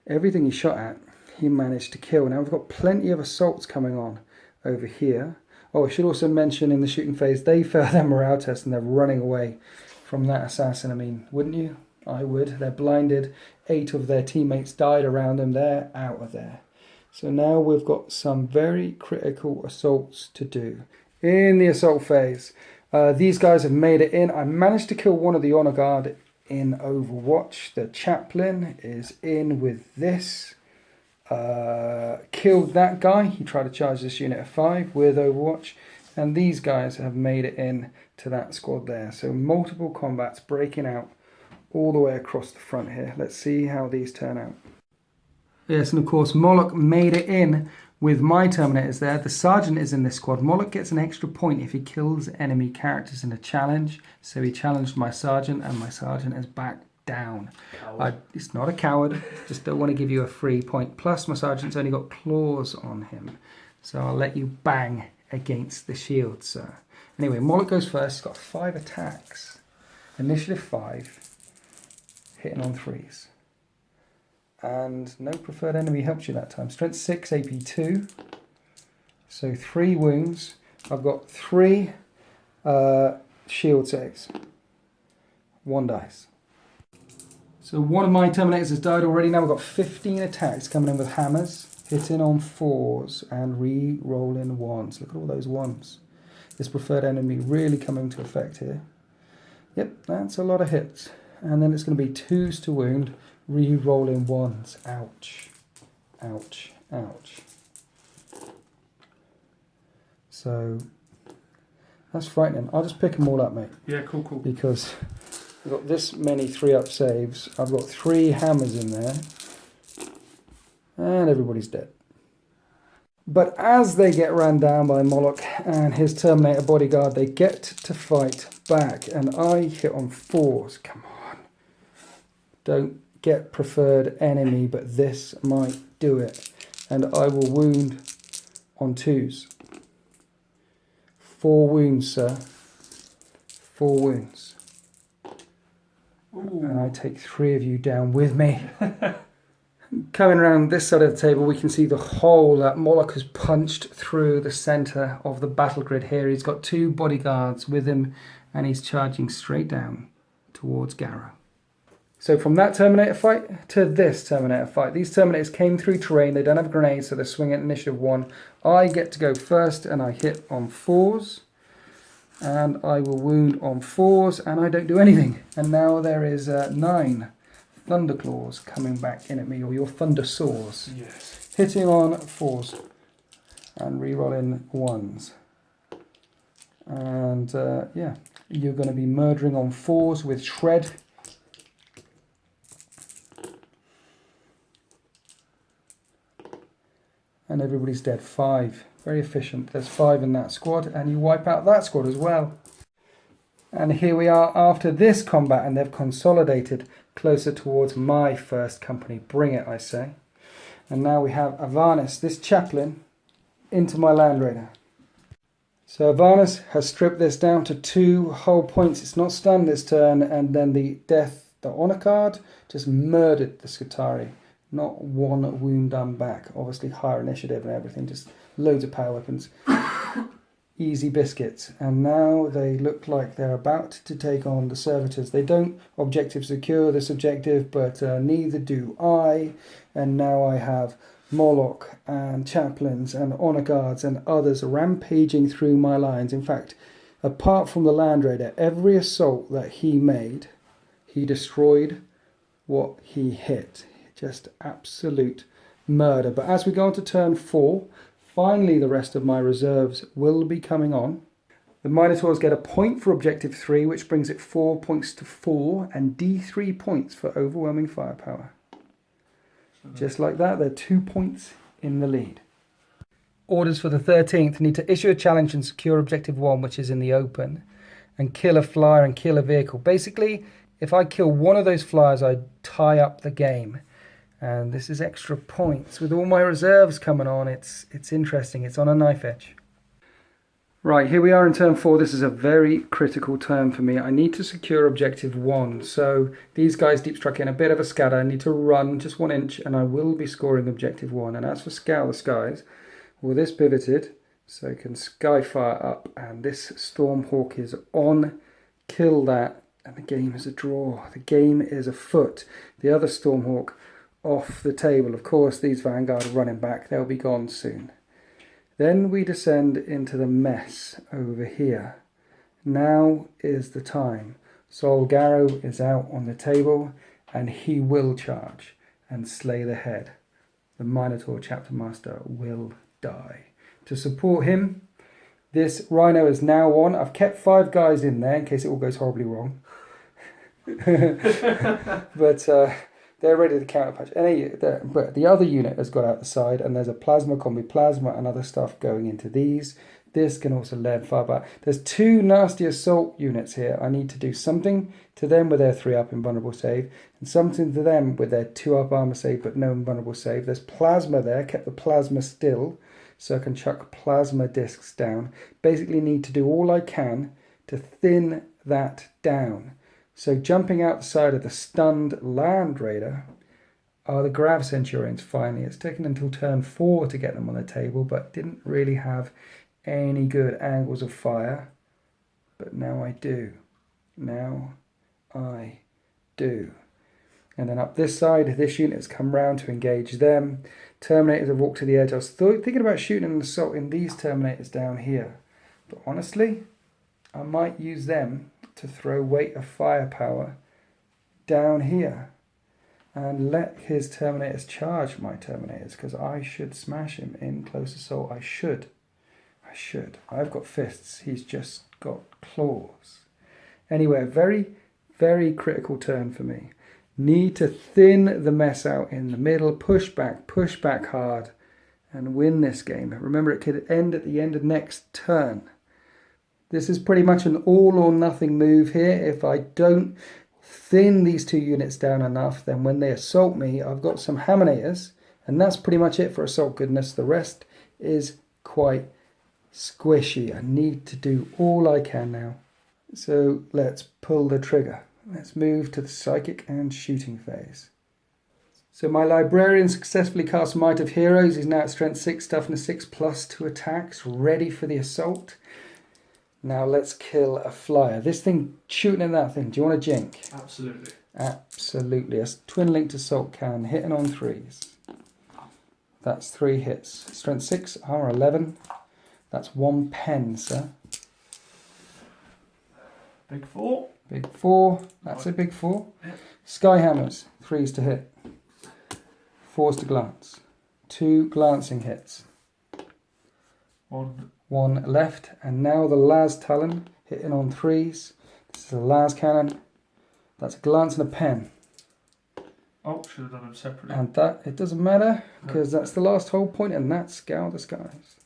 everything he shot at, he managed to kill. Now we've got plenty of assaults coming on over here. Oh, I should also mention in the shooting phase, they failed their morale test and they're running away from that assassin. I mean, wouldn't you? I would. They're blinded. 8 of their teammates died around them. They're out of there. So now we've got some very critical assaults to do. In the assault phase, these guys have made it in. I managed to kill one of the honor guard in Overwatch. The chaplain is in with this. Killed that guy. He tried to charge this unit of 5 with Overwatch. And these guys have made it in to that squad there. So multiple combats breaking out all the way across the front here. Let's see how these turn out. Yes, and of course Moloch made it in with my Terminators there. The Sergeant is in this squad. Moloch gets an extra point if he kills enemy characters in a challenge. So he challenged my Sergeant, and my Sergeant is back down. It's not a coward, just don't want to give you a free point. Plus my Sergeant's only got claws on him. So I'll let you bang against the shield, sir. Anyway, Moloch goes first. He's got 5 attacks. Initiative 5. Hitting on 3s. And no preferred enemy helps you that time. Strength 6, AP 2. So 3 wounds. I've got 3 shield saves. 1 dice. So one of my Terminators has died already. Now we've got 15 attacks coming in with hammers. Hitting on 4s and re-rolling 1s. Look at all those 1s. This preferred enemy really coming to effect here. Yep, that's a lot of hits. And then it's going to be 2s to wound. Re-rolling 1s. Ouch. Ouch. Ouch. So, that's frightening. I'll just pick them all up, mate. Yeah, cool. Because I've got this many 3-up saves. I've got 3 hammers in there. And everybody's dead. But as they get ran down by Moloch and his Terminator bodyguard, they get to fight back. And I hit on 4s. Come on. Don't get preferred enemy, but this might do it. And I will wound on 2s. 4 wounds, sir. 4 wounds. Ooh. And I take 3 of you down with me. Coming around this side of the table, we can see the hole that Moloch has punched through the centre of the battle grid here. He's got 2 bodyguards with him, and he's charging straight down towards Garrow. So from that Terminator fight to this Terminator fight, these Terminators came through terrain. They don't have grenades, so they're swinging at initiative 1. I get to go first, and I hit on 4s. And I will wound on 4s, and I don't do anything. And now there is 9 Thunderclaws coming back in at me, or your Thunder Saws. Yes. Hitting on 4s and re-rolling 1s. And yeah, you're going to be murdering on 4s with Shred. And everybody's dead. 5. Very efficient. There's 5 in that squad, and you wipe out that squad as well. And here we are after this combat, and they've consolidated closer towards my first company. Bring it, I say. And now we have Avarnis, this chaplain, into my Land Raider. So Avarnis has stripped this down to 2 whole points. It's not stunned this turn, and then the honor card, just murdered the Skitarii. Not 1 wound done back. Obviously higher initiative and everything, just loads of power weapons. Easy biscuits. And now they look like they're about to take on the servitors. They don't objective secure this objective, but neither do I. And now I have Moloch and chaplains and honor guards and others rampaging through my lines. In fact, apart from the Land Raider, every assault that he made, he destroyed what he hit. Just absolute murder. But as we go on to turn 4, finally the rest of my reserves will be coming on. The Minotaurs get a point for objective 3, which brings it 4 points to 4, and D3 points for overwhelming firepower. Just like that, they're 2 points in the lead. Orders for the 13th need to issue a challenge and secure objective 1, which is in the open, and kill a flyer and kill a vehicle. Basically, if I kill one of those flyers, I tie up the game. And this is extra points. With all my reserves coming on, it's interesting. It's on a knife edge. Right, here we are in turn 4. This is a very critical turn for me. I need to secure objective 1. So these guys deep struck in a bit of a scatter. I need to run just 1 inch, and I will be scoring objective 1. And as for Scour the Skies, well, this pivoted, so it can Skyfire up, and this Stormhawk is on. Kill that, and the game is a draw. The game is afoot. The other Stormhawk off the table. Of course, these Vanguard are running back. They'll be gone soon. Then we descend into the mess over here. Now is the time. Sol Garrow is out on the table, and he will charge and slay the head. The Minotaur Chapter Master will die. To support him, this Rhino is now on. I've kept 5 guys in there in case it all goes horribly wrong. But they're ready to counterpunch. But the other unit has got out the side, and there's a plasma, combi plasma, and other stuff going into these. This can also lead far back. There's 2 nasty assault units here. I need to do something to them with their 3 up invulnerable save, and something to them with their 2 up armor save but no invulnerable save. There's plasma there, kept the plasma still, so I can chuck plasma discs down. Basically need to do all I can to thin that down. So jumping out the side of the stunned Land Raider are the Grav Centurions finally. It's taken until turn 4 to get them on the table, but didn't really have any good angles of fire. But now I do. Now I do. And then up this side, this unit has come round to engage them. Terminators have walked to the edge. I was thinking about shooting an assault in these Terminators down here. But honestly, I might use them to throw weight of firepower down here and let his Terminators charge my Terminators, because I should smash him in close assault. I should. I've got fists. He's just got claws. Anyway, very, very critical turn for me. Need to thin the mess out in the middle, push back hard, and win this game. Remember, it could end at the end of next turn. This is pretty much an all or nothing move here. If I don't thin these 2 units down enough, then when they assault me, I've got some Hammonators, and that's pretty much it for assault goodness. The rest is quite squishy. I need to do all I can now. So let's pull the trigger. Let's move to the psychic and shooting phase. So my librarian successfully cast Might of Heroes. He's now at strength 6, toughness 6 plus 2 attacks, ready for the assault. Now let's kill a flyer. This thing, shooting at that thing, do you want a jink? Absolutely. Absolutely. A twin linked assault cannon, hitting on 3s. That's 3 hits. Strength 6, armor 11. That's 1 pen, sir. Big 4. Big 4. That's a big 4. Yep. Skyhammers, 3s to hit. 4s to glance. 2 glancing hits. 1 left. And now the Las Talon, hitting on 3s. This is a Las cannon. That's a glance and a pen. Oh, should have done them separately. And that, it doesn't matter, because that's the last whole point, and that's Scour the Skies.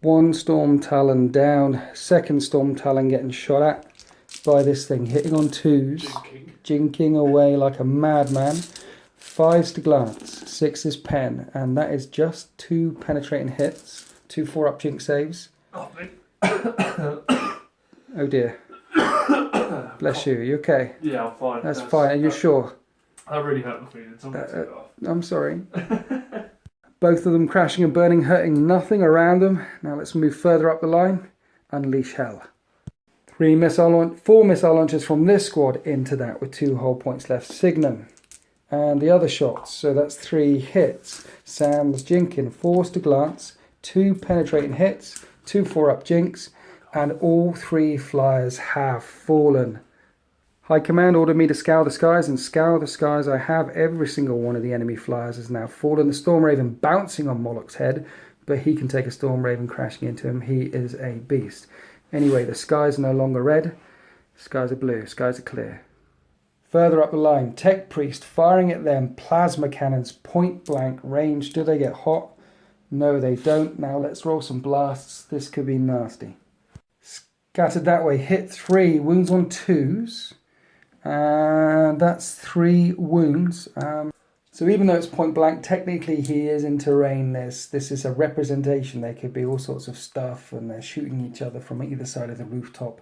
1 Storm Talon down. 2nd Storm Talon getting shot at by this thing, hitting on 2s. Jinking away like a madman. 5s to glance. 6s pen. And that is just 2 penetrating hits. 2 4-up jink saves. Oh dear. Bless you. You okay? Yeah, I'm fine. That's fine. Are you sure? That really hurt my feelings. I'm going to take it off. I'm sorry. Both of them crashing and burning, hurting nothing around them. Now let's move further up the line. Unleash hell. 4 missile launchers from this squad into that with 2 whole points left. Signum. And the other shots. So that's 3 hits. Sam's jinking. 4s to glance. 2 penetrating hits. 2 4-up jinks. And all 3 flyers have fallen. High Command ordered me to scour the skies, and scour the skies I have. Every single one of the enemy flyers has now fallen. The Storm Raven bouncing on Moloch's head, but he can take a Storm Raven crashing into him. He is a beast. Anyway, the skies are no longer red. Skies are blue. Skies are clear. Further up the line, Tech Priest firing at them. Plasma cannons, point blank range. Do they get hot? No, they don't. Now let's roll some blasts. This could be nasty. Scattered that way. Hit 3. Wounds on 2s. And that's 3 wounds. So even though it's point blank, technically he is in terrain. This is a representation. There could be all sorts of stuff, and they're shooting each other from either side of the rooftop,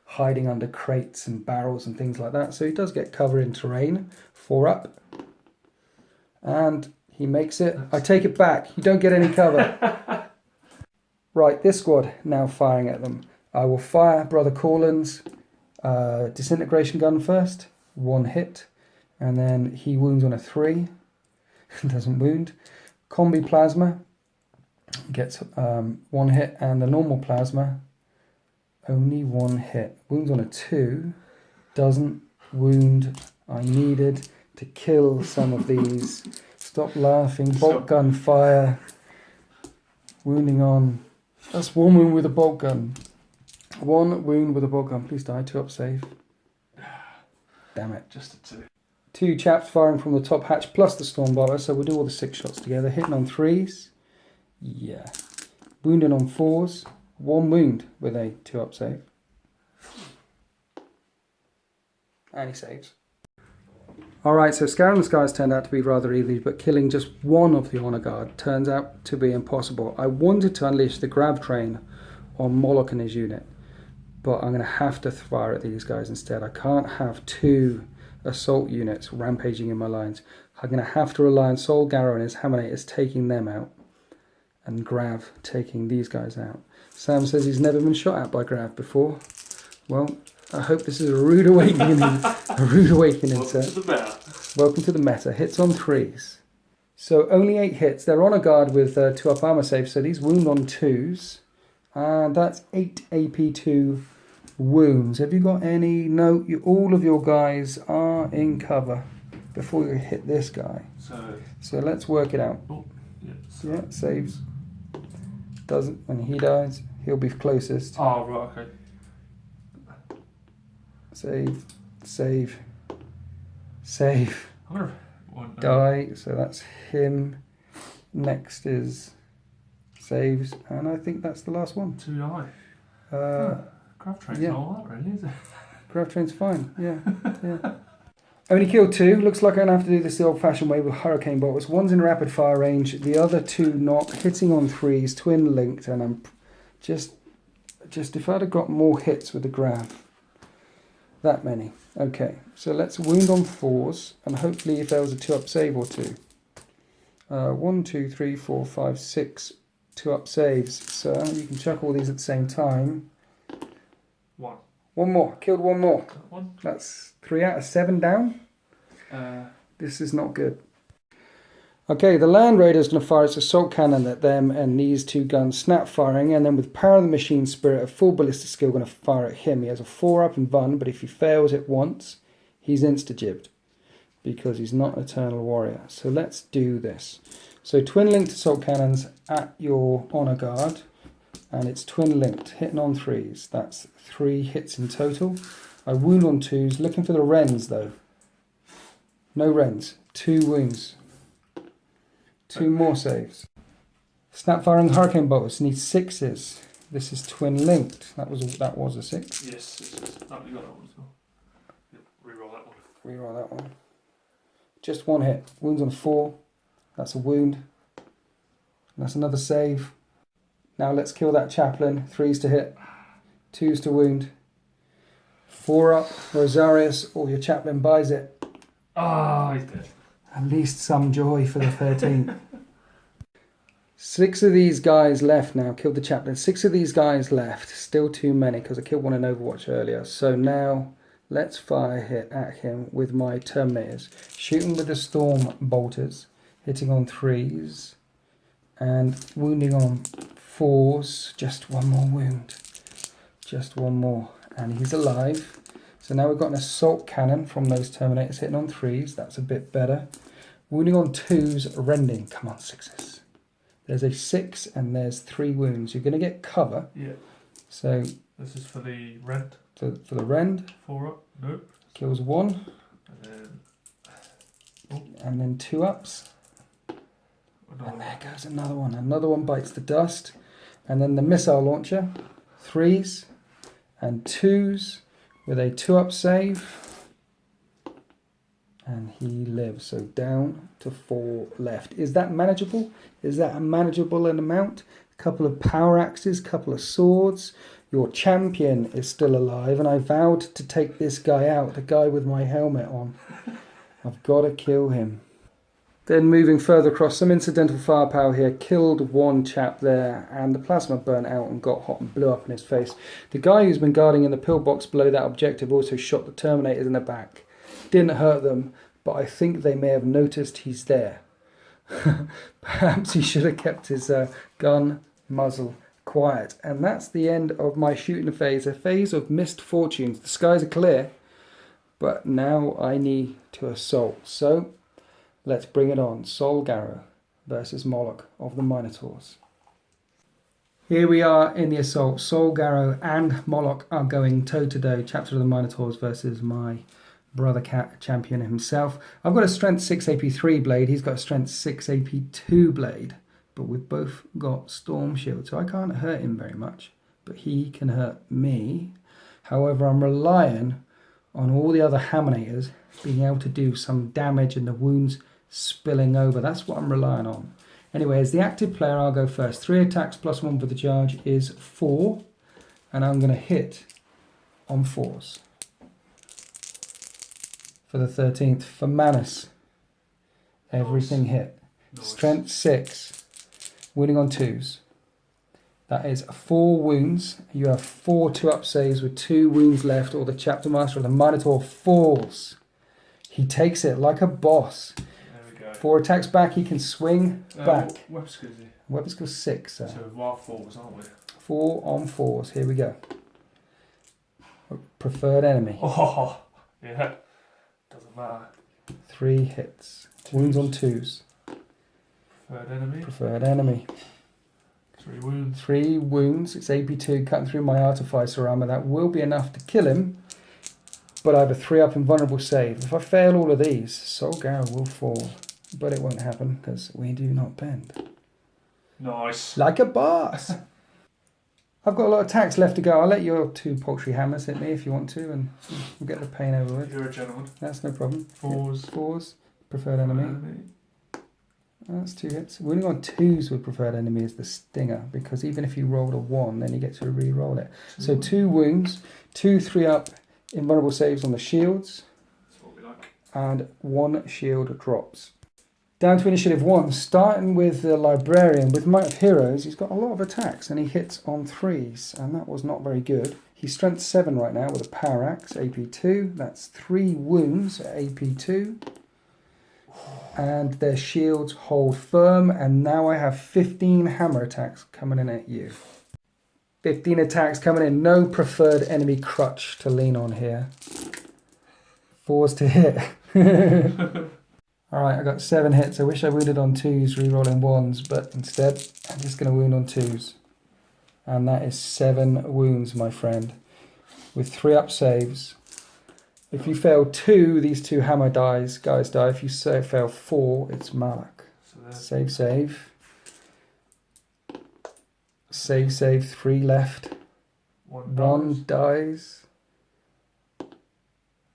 hiding under crates and barrels and things like that. So he does get cover in terrain. 4 up. And he makes it. I take it back. You don't get any cover. Right, this squad now firing at them. I will fire Brother Corlin's disintegration gun first. 1 hit. And then he wounds on a 3. Doesn't wound. Combi Plasma gets 1 hit, and the normal Plasma only 1 hit. Wounds on a 2. Doesn't wound. I needed to kill some of these. Stop laughing. Bolt gun fire. Wounding on. That's 1 wound with a bolt gun. 1 wound with a bolt gun. Please die. 2 up save. Damn it. Just a 2. 2 chaps firing from the top hatch plus the Stormbotter, so we'll do all the 6 shots together. Hitting on 3s. Yeah. Wounding on 4s. 1 wound with a 2 up save. And he saves. Alright, so Scouring the Skies turned out to be rather easy, but killing just 1 of the Honor Guard turns out to be impossible. I wanted to unleash the Grav Train on Moloch and his unit, but I'm going to have to fire at these guys instead. I can't have 2 assault units rampaging in my lines. I'm going to have to rely on Sol Garrow and his Hammonators taking them out, and Grav taking these guys out. Sam says he's never been shot at by Grav before. Well, I hope this is a rude awakening. Sir. To the meta. Welcome to the meta. Hits on 3s. So only 8 hits. They're on a guard with 2 up armor saves, so these wound on 2s. And that's 8 AP2 wounds. Have you got any? No, all of your guys are in cover before you hit this guy. So let's work it out. Oh, yeah, saves. Doesn't. When he dies, he'll be closest. Oh, right, okay. Save, save, save. Want Die. So that's him. Next is saves, and I think that's the last one. 2 die. Grav Train's yeah. not all that, really, is it? Grav Train's fine. Yeah, yeah. Only killed 2. Looks like I'm going to have to do this the old-fashioned way with Hurricane Bolts. 1's in rapid fire range, the other 2 not. Hitting on 3s, twin linked, and I'm just if I'd have got more hits with the Grav. That many. Okay, so let's wound on 4s, and hopefully if there was a 2 up save or 2. 1, 2, 3, 4, 5, 6 2 up saves, sir. You can chuck all these at the same time. 1. 1 more. Killed 1 more. 1. That's 3 out of 7 down. This is not good. Okay, the Land Raider's going to fire its assault cannon at them, and these 2 guns snap firing, and then with Power of the Machine Spirit, a full ballistic skill, going to fire at him. He has a 4 up in Vun, but if he fails it once, he's insta-jibbed, because he's not an Eternal Warrior. So let's do this. So twin linked assault cannons at your Honor Guard, and it's twin linked, hitting on 3s. That's 3 hits in total. I wound on 2s, looking for the Wrens though. No Wrens, 2 wounds. 2 more saves. Snap firing Hurricane Bolts needs 6s. This is twin linked. That was a 6. Yes, it's oh, you got that one as well. Reroll that one. Reroll that one. Just 1 hit. Wounds on 4. That's a wound. That's another save. Now let's kill that chaplain. 3s to hit. 2s to wound. 4 up. Rosarius, or your chaplain buys it. Ah, he's dead. At least some joy for the 13th. 6 of these guys left now. Killed the chaplain. 6 of these guys left. Still too many because I killed one in Overwatch earlier. So now let's fire hit at him with my Terminators. Shooting with the Storm Bolters. Hitting on 3s. And wounding on 4s. Just 1 more wound. Just 1 more. And he's alive. So now we've got an assault cannon from those Terminators hitting on 3s. That's a bit better. Wounding on 2s, rending. Come on, 6s. There's a 6 and there's 3 wounds. You're going to get cover. Yeah. So this is for the rend. For the rend. 4 up. Nope. Kills 1. And then 2 ups. And there goes another one. Another one bites the dust. And then the missile launcher. 3s and 2s with a 2 up save. And he lives. So down to 4 left. Is that manageable? Is that a manageable amount? A couple of power axes, couple of swords. Your champion is still alive. And I vowed to take this guy out. The guy with my helmet on. I've got to kill him. Then moving further across, some incidental firepower here. Killed 1 chap there. And the plasma burnt out and got hot and blew up in his face. The guy who's been guarding in the pillbox below that objective also shot the Terminators in the back. Didn't hurt them, but I think they may have noticed he's there. Perhaps he should have kept his gun muzzle quiet. And that's the end of my shooting phase, a phase of missed fortunes. The skies are clear, but now I need to assault. So let's bring it on. Solgarrow versus Moloch of the Minotaurs. Here we are in the assault. Solgarrow and Moloch are going toe-to-toe. Chapter of the Minotaurs versus my brother cat champion himself. I've got a strength 6 AP3 blade. He's got a strength 6 AP2 blade. But we've both got Storm Shield, so I can't hurt him very much. But he can hurt me. However, I'm relying on all the other Hammonators being able to do some damage and the wounds spilling over. That's what I'm relying on. Anyway, as the active player, I'll go first. 3 attacks plus 1 for the charge is 4. And I'm going to hit on 4s. For the 13th. For Manus. Everything hit. Nice. Strength 6. Wounding on 2s. That is 4 wounds. You have 4 2-up saves with 2 wounds left, or the Chapter Master of the Minotaur falls. He takes it like a boss. There we go. 4 attacks back, he can swing back. What weapon skill is he? Weapon skill 6. So we are 4s, aren't we? 4 on 4s. Here we go. Preferred enemy. Oh, yeah. Doesn't matter. 3 hits. Wounds on 2s. Preferred enemy. Preferred enemy. 3 wounds. 3 wounds. It's AP2 cutting through my artificer armor. That will be enough to kill him. But I have a 3-up invulnerable save. If I fail all of these, Solgarrow will fall. But it won't happen because we do not bend. Nice. Like a boss. I've got a lot of attacks left to go. I'll let your 2 poultry hammers hit me if you want to, and we'll get the pain over with. You're a gentleman. That's no problem. 4s. 4s. Preferred enemy. That's 2 hits. Wounding on 2s with preferred enemy is the stinger, because even if you rolled a 1, then you get to re-roll it. So 2 wounds, 2 3-up invulnerable saves on the shields, That's what we like. and 1 shield drops. Down to initiative 1, starting with the Librarian. With Might of Heroes, he's got a lot of attacks, and he hits on 3s, and that was not very good. He's strength 7 right now with a Power Axe, AP2. That's 3 wounds at AP2. And their shields hold firm, and now I have 15 hammer attacks coming in at you. 15 attacks coming in, no preferred enemy crutch to lean on here. 4s to hit. Alright, I got 7 hits. I wish I wounded on 2s, re-rolling 1s, but instead I'm just going to wound on 2s. And that is 7 wounds, my friend, with 3-up saves. If you fail 2, these 2 hammer guys die. If you fail 4, it's Malak. So Save. Save, 3 left. 1 dies.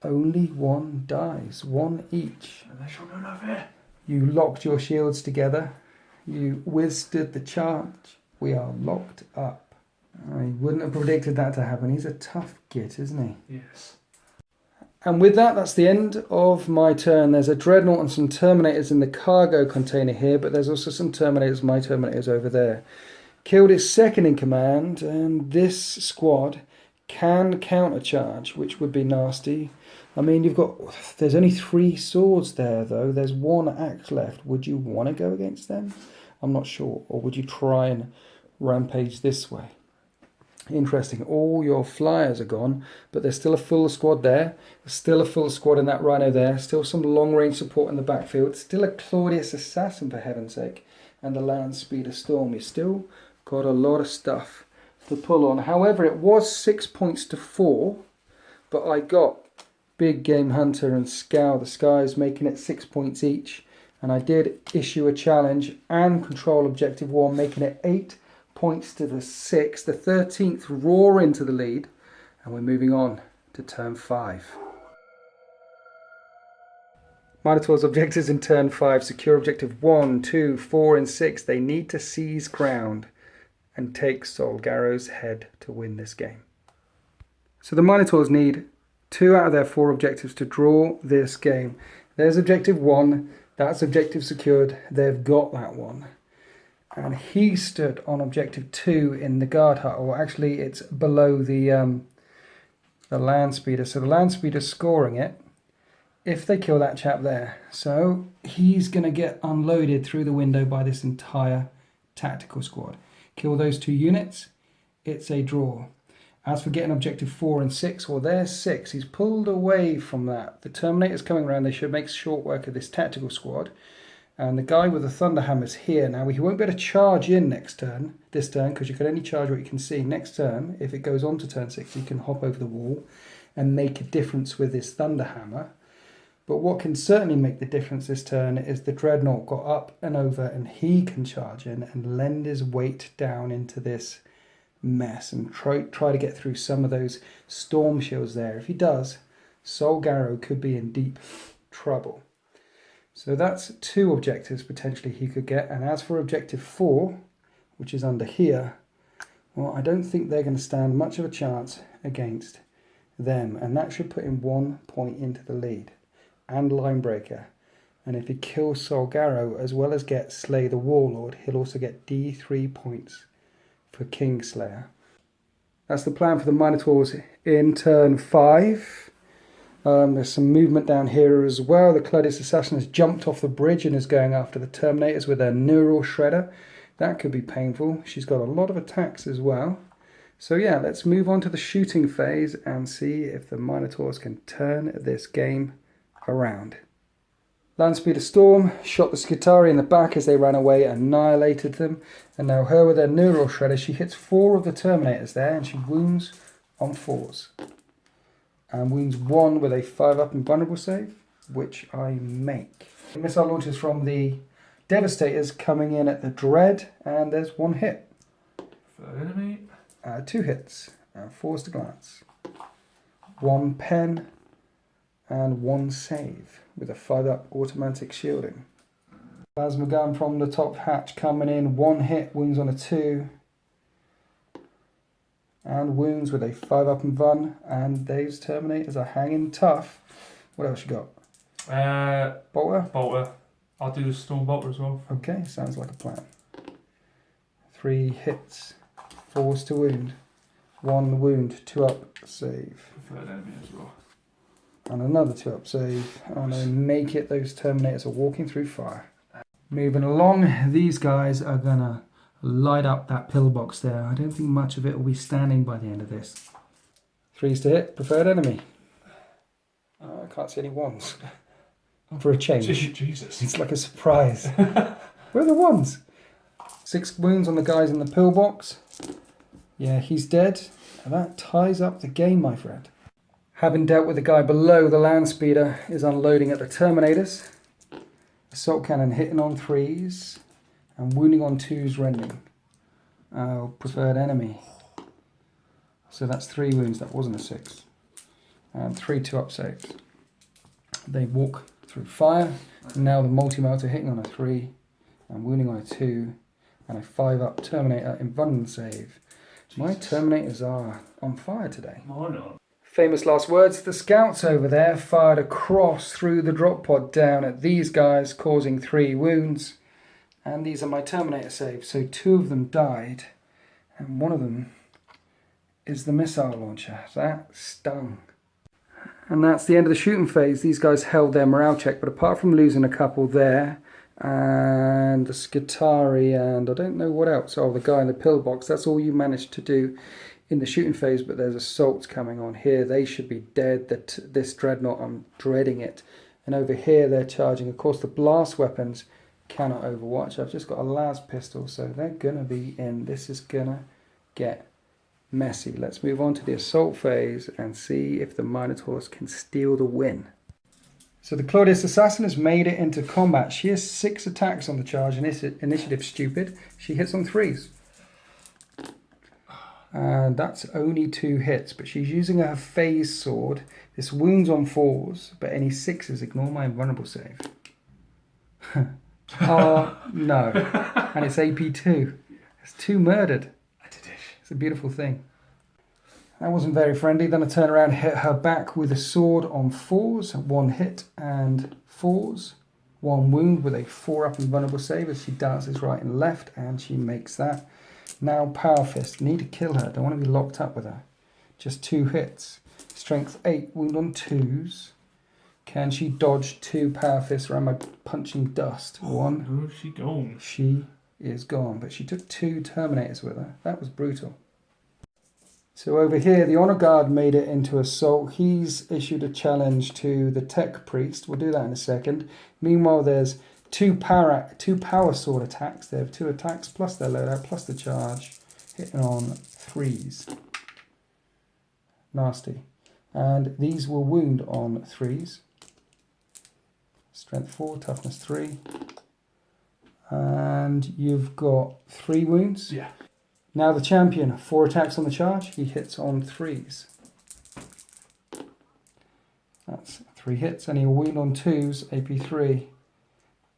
Only 1 dies. 1 each. And they shall go no fear. You locked your shields together. You withstood the charge. We are locked up. I wouldn't have predicted that to happen. He's a tough git, isn't he? Yes. And with that, that's the end of my turn. There's a Dreadnought and some Terminators in the cargo container here, but there's also some Terminators, my Terminators over there. Killed his second in command, and this squad can countercharge, which would be nasty. I mean, there's only 3 swords there, though. There's 1 axe left. Would you want to go against them? I'm not sure. Or would you try and rampage this way? Interesting. All your flyers are gone, but there's still a full squad there. There's still a full squad in that rhino there. Still some long-range support in the backfield. Still a Claudius Assassin, for heaven's sake. And the Land Speeder Storm. You still got a lot of stuff to pull on. However, it was 6 points to 4, but I got Big Game Hunter and Scour the Skies, making it 6 points each. And I did issue a challenge and control Objective 1, making it 8 points to the 6. The 13th roar into the lead, and we're moving on to turn 5. Minotaur's objectives in turn 5. Secure objective 1, 2, 4 and 6. They need to seize ground and take Solgarrow's head to win this game. So the Minotaurs need 2 out of their 4 objectives to draw this game. There's objective 1. That's objective secured. They've got that one. And he stood on objective 2 in the guard hut, or actually it's below the land speeder. So the land speeder's scoring it. if they kill that chap there. So he's going to get unloaded through the window by this entire tactical squad. Kill those 2 units, it's a draw. As for getting objective 4 and 6, well, there's 6. He's pulled away from that. The Terminator's coming around. They should make short work of this tactical squad. And the guy with the Thunderhammer's here. Now, he won't be able to charge in this turn, because you can only charge what you can see. Next turn, if it goes on to turn 6, you can hop over the wall and make a difference with this Thunderhammer. But what can certainly make the difference this turn is the Dreadnought got up and over, and he can charge in and lend his weight down into this mess and try to get through some of those storm shields there. If he does, Solgaro could be in deep trouble. So that's 2 objectives potentially he could get. And as for objective 4, which is under here, well, I don't think they're going to stand much of a chance against them. And that should put him 1 point into the lead. And Linebreaker. And if he kills Solgaro, as well as get Slay the Warlord, he'll also get D3 points for Kingslayer. That's the plan for the Minotaurs in turn 5. There's some movement down here as well. The Claudius Assassin has jumped off the bridge and is going after the Terminators with her Neural Shredder. That could be painful. She's got a lot of attacks as well. So yeah, let's move on to the shooting phase and see if the Minotaurs can turn this game around. Landspeeder Storm shot the Skitari in the back as they ran away, annihilated them. And now her with her Neural Shredder, she hits 4 of the Terminators there and she wounds on 4s. And wounds 1 with a 5-up invulnerable save, which I make. The missile launches from the Devastators coming in at the Dread, and there's 1 hit. For enemy. 2 hits, and 4s to glance. 1 pen, and 1 save with a 5-up automatic shielding. Plasma gun from the top hatch coming in, 1 hit, wounds on a 2. And wounds with a 5-up and Vun, and those Terminators are hanging tough. What else you got? Bolter? Bolter. I'll do the Storm Bolter as well. Okay, sounds like a plan. 3 hits, 4s to wound, 1 wound, 2-up save. Preferred enemy as well. And another 2-up save, and they make it. Those Terminators are walking through fire. Moving along, these guys are gonna light up that pillbox there. I don't think much of it will be standing by the end of this. 3s to hit, preferred enemy. I can't see any 1s. For a change. Jesus. It's like a surprise. Where are the 1s? 6 wounds on the guys in the pillbox. Yeah, he's dead. And that ties up the game, my friend. Having dealt with the guy below, the Landspeeder is unloading at the Terminators. Assault Cannon hitting on 3s. And wounding on 2s, rending. Preferred enemy. So that's 3 wounds, that wasn't a 6. And 3 2-up saves. They walk through fire. And now the multi-melter hitting on a 3. And wounding on a 2. And a 5-up Terminator invulnerable save. My Terminators are on fire today. Why not? Famous last words. The scouts over there fired across through the drop pod down at these guys, causing 3 wounds. And these are my Terminator saves. So 2 of them died, and 1 of them is the missile launcher. That stung. And that's the end of the shooting phase. These guys held their morale check, but apart from losing a couple there, and the Skitari, and I don't know what else, the guy in the pillbox, that's all you managed to do in the shooting phase. But there's assaults coming on here. They should be dead. This Dreadnought, I'm dreading it. And over here they're charging. Of course, the blast weapons cannot overwatch. I've just got a las pistol, so they're gonna be in. This is gonna get messy. Let's move on to the assault phase and see if the Minotaurs can steal the win. So the Claudius Assassin has made it into combat. She has 6 attacks on the charge. Initiative stupid. She hits on 3s. And that's only 2 hits, but she's using her phase sword. This wounds on 4s, but any 6s ignore my invulnerable save. Oh, no. And it's AP2. It's 2 murdered. It's a beautiful thing. That wasn't very friendly. Then I turn around, hit her back with a sword on 4s. 1 hit and 4s. 1 wound with a 4-up invulnerable save as she dances right and left, and she makes that. Now Power Fist. Need to kill her. Don't want to be locked up with her. Just 2 hits. Strength 8. Wound on 2s. Can she dodge 2 power fists around my punching dust? 1. No, she gone. She is gone, but she took 2 Terminators with her. That was brutal. So over here, the Honor Guard made it into assault. He's issued a challenge to the Tech Priest. We'll do that in a second. Meanwhile, there's 2 power sword attacks. They have 2 attacks plus their loadout plus the charge, hitting on 3s. Nasty. And these will wound on 3s. Strength 4, toughness 3. And you've got 3 wounds. Yeah. Now the champion, 4 attacks on the charge. He hits on 3s. That's 3 hits, and he'll wound on 2s, AP 3.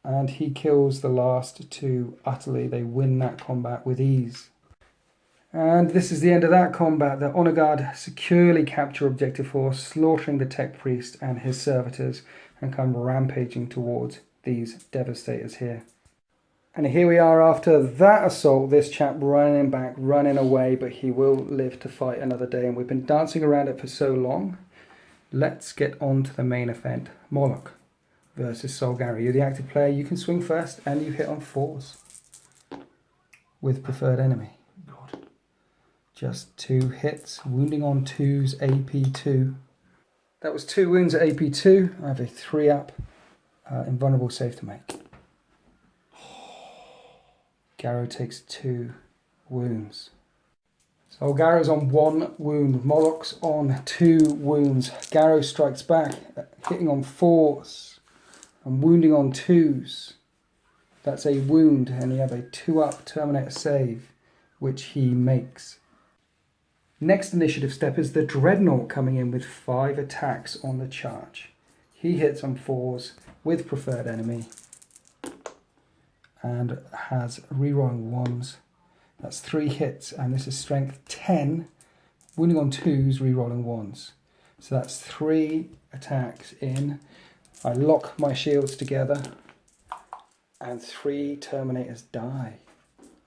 And he kills the last 2 utterly. They win that combat with ease. And this is the end of that combat. The Honor Guard securely capture Objective 4, slaughtering the Tech Priest and his servitors, and come rampaging towards these Devastators here. And here we are after that assault, this chap running back, running away, but he will live to fight another day. And we've been dancing around it for so long. Let's get on to the main event. Moloch versus Solgari. You're the active player, you can swing first, and you hit on 4s with preferred enemy. God. Just 2 hits, wounding on 2s, AP 2. That was 2 wounds at AP 2. I have a 3-up invulnerable save to make. Garrow takes 2 wounds. So Garrow's on 1 wound. Moloch's on 2 wounds. Garrow strikes back, hitting on 4s and wounding on 2s. That's a wound, and you have a 2-up Terminator save, which he makes. Next initiative step is the Dreadnought coming in with 5 attacks on the charge. He hits on 4s with preferred enemy and has rerolling 1s. That's 3 hits, and this is strength 10, wounding on 2s, rerolling 1s. So that's 3 attacks in. I lock my shields together, and 3 Terminators die.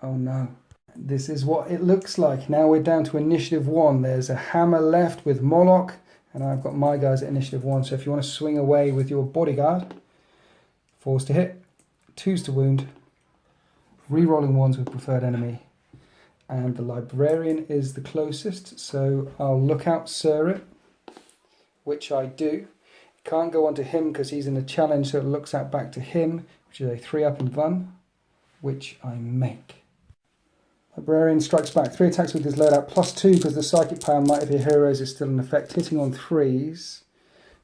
Oh no. This is what it looks like. Now we're down to initiative 1. There's a hammer left with Moloch, and I've got my guys at initiative 1. So if you want to swing away with your bodyguard, 4s to hit, 2s to wound, rerolling 1s with preferred enemy, and the Librarian is the closest, so I'll look out Sir it, which I do. Can't go on to him because he's in a challenge, so it looks out back to him, which is a 3-up in Vun, which I make. Librarian strikes back, 3 attacks with his loadout, +2 because the psychic power might of your heroes is still in effect, hitting on 3s.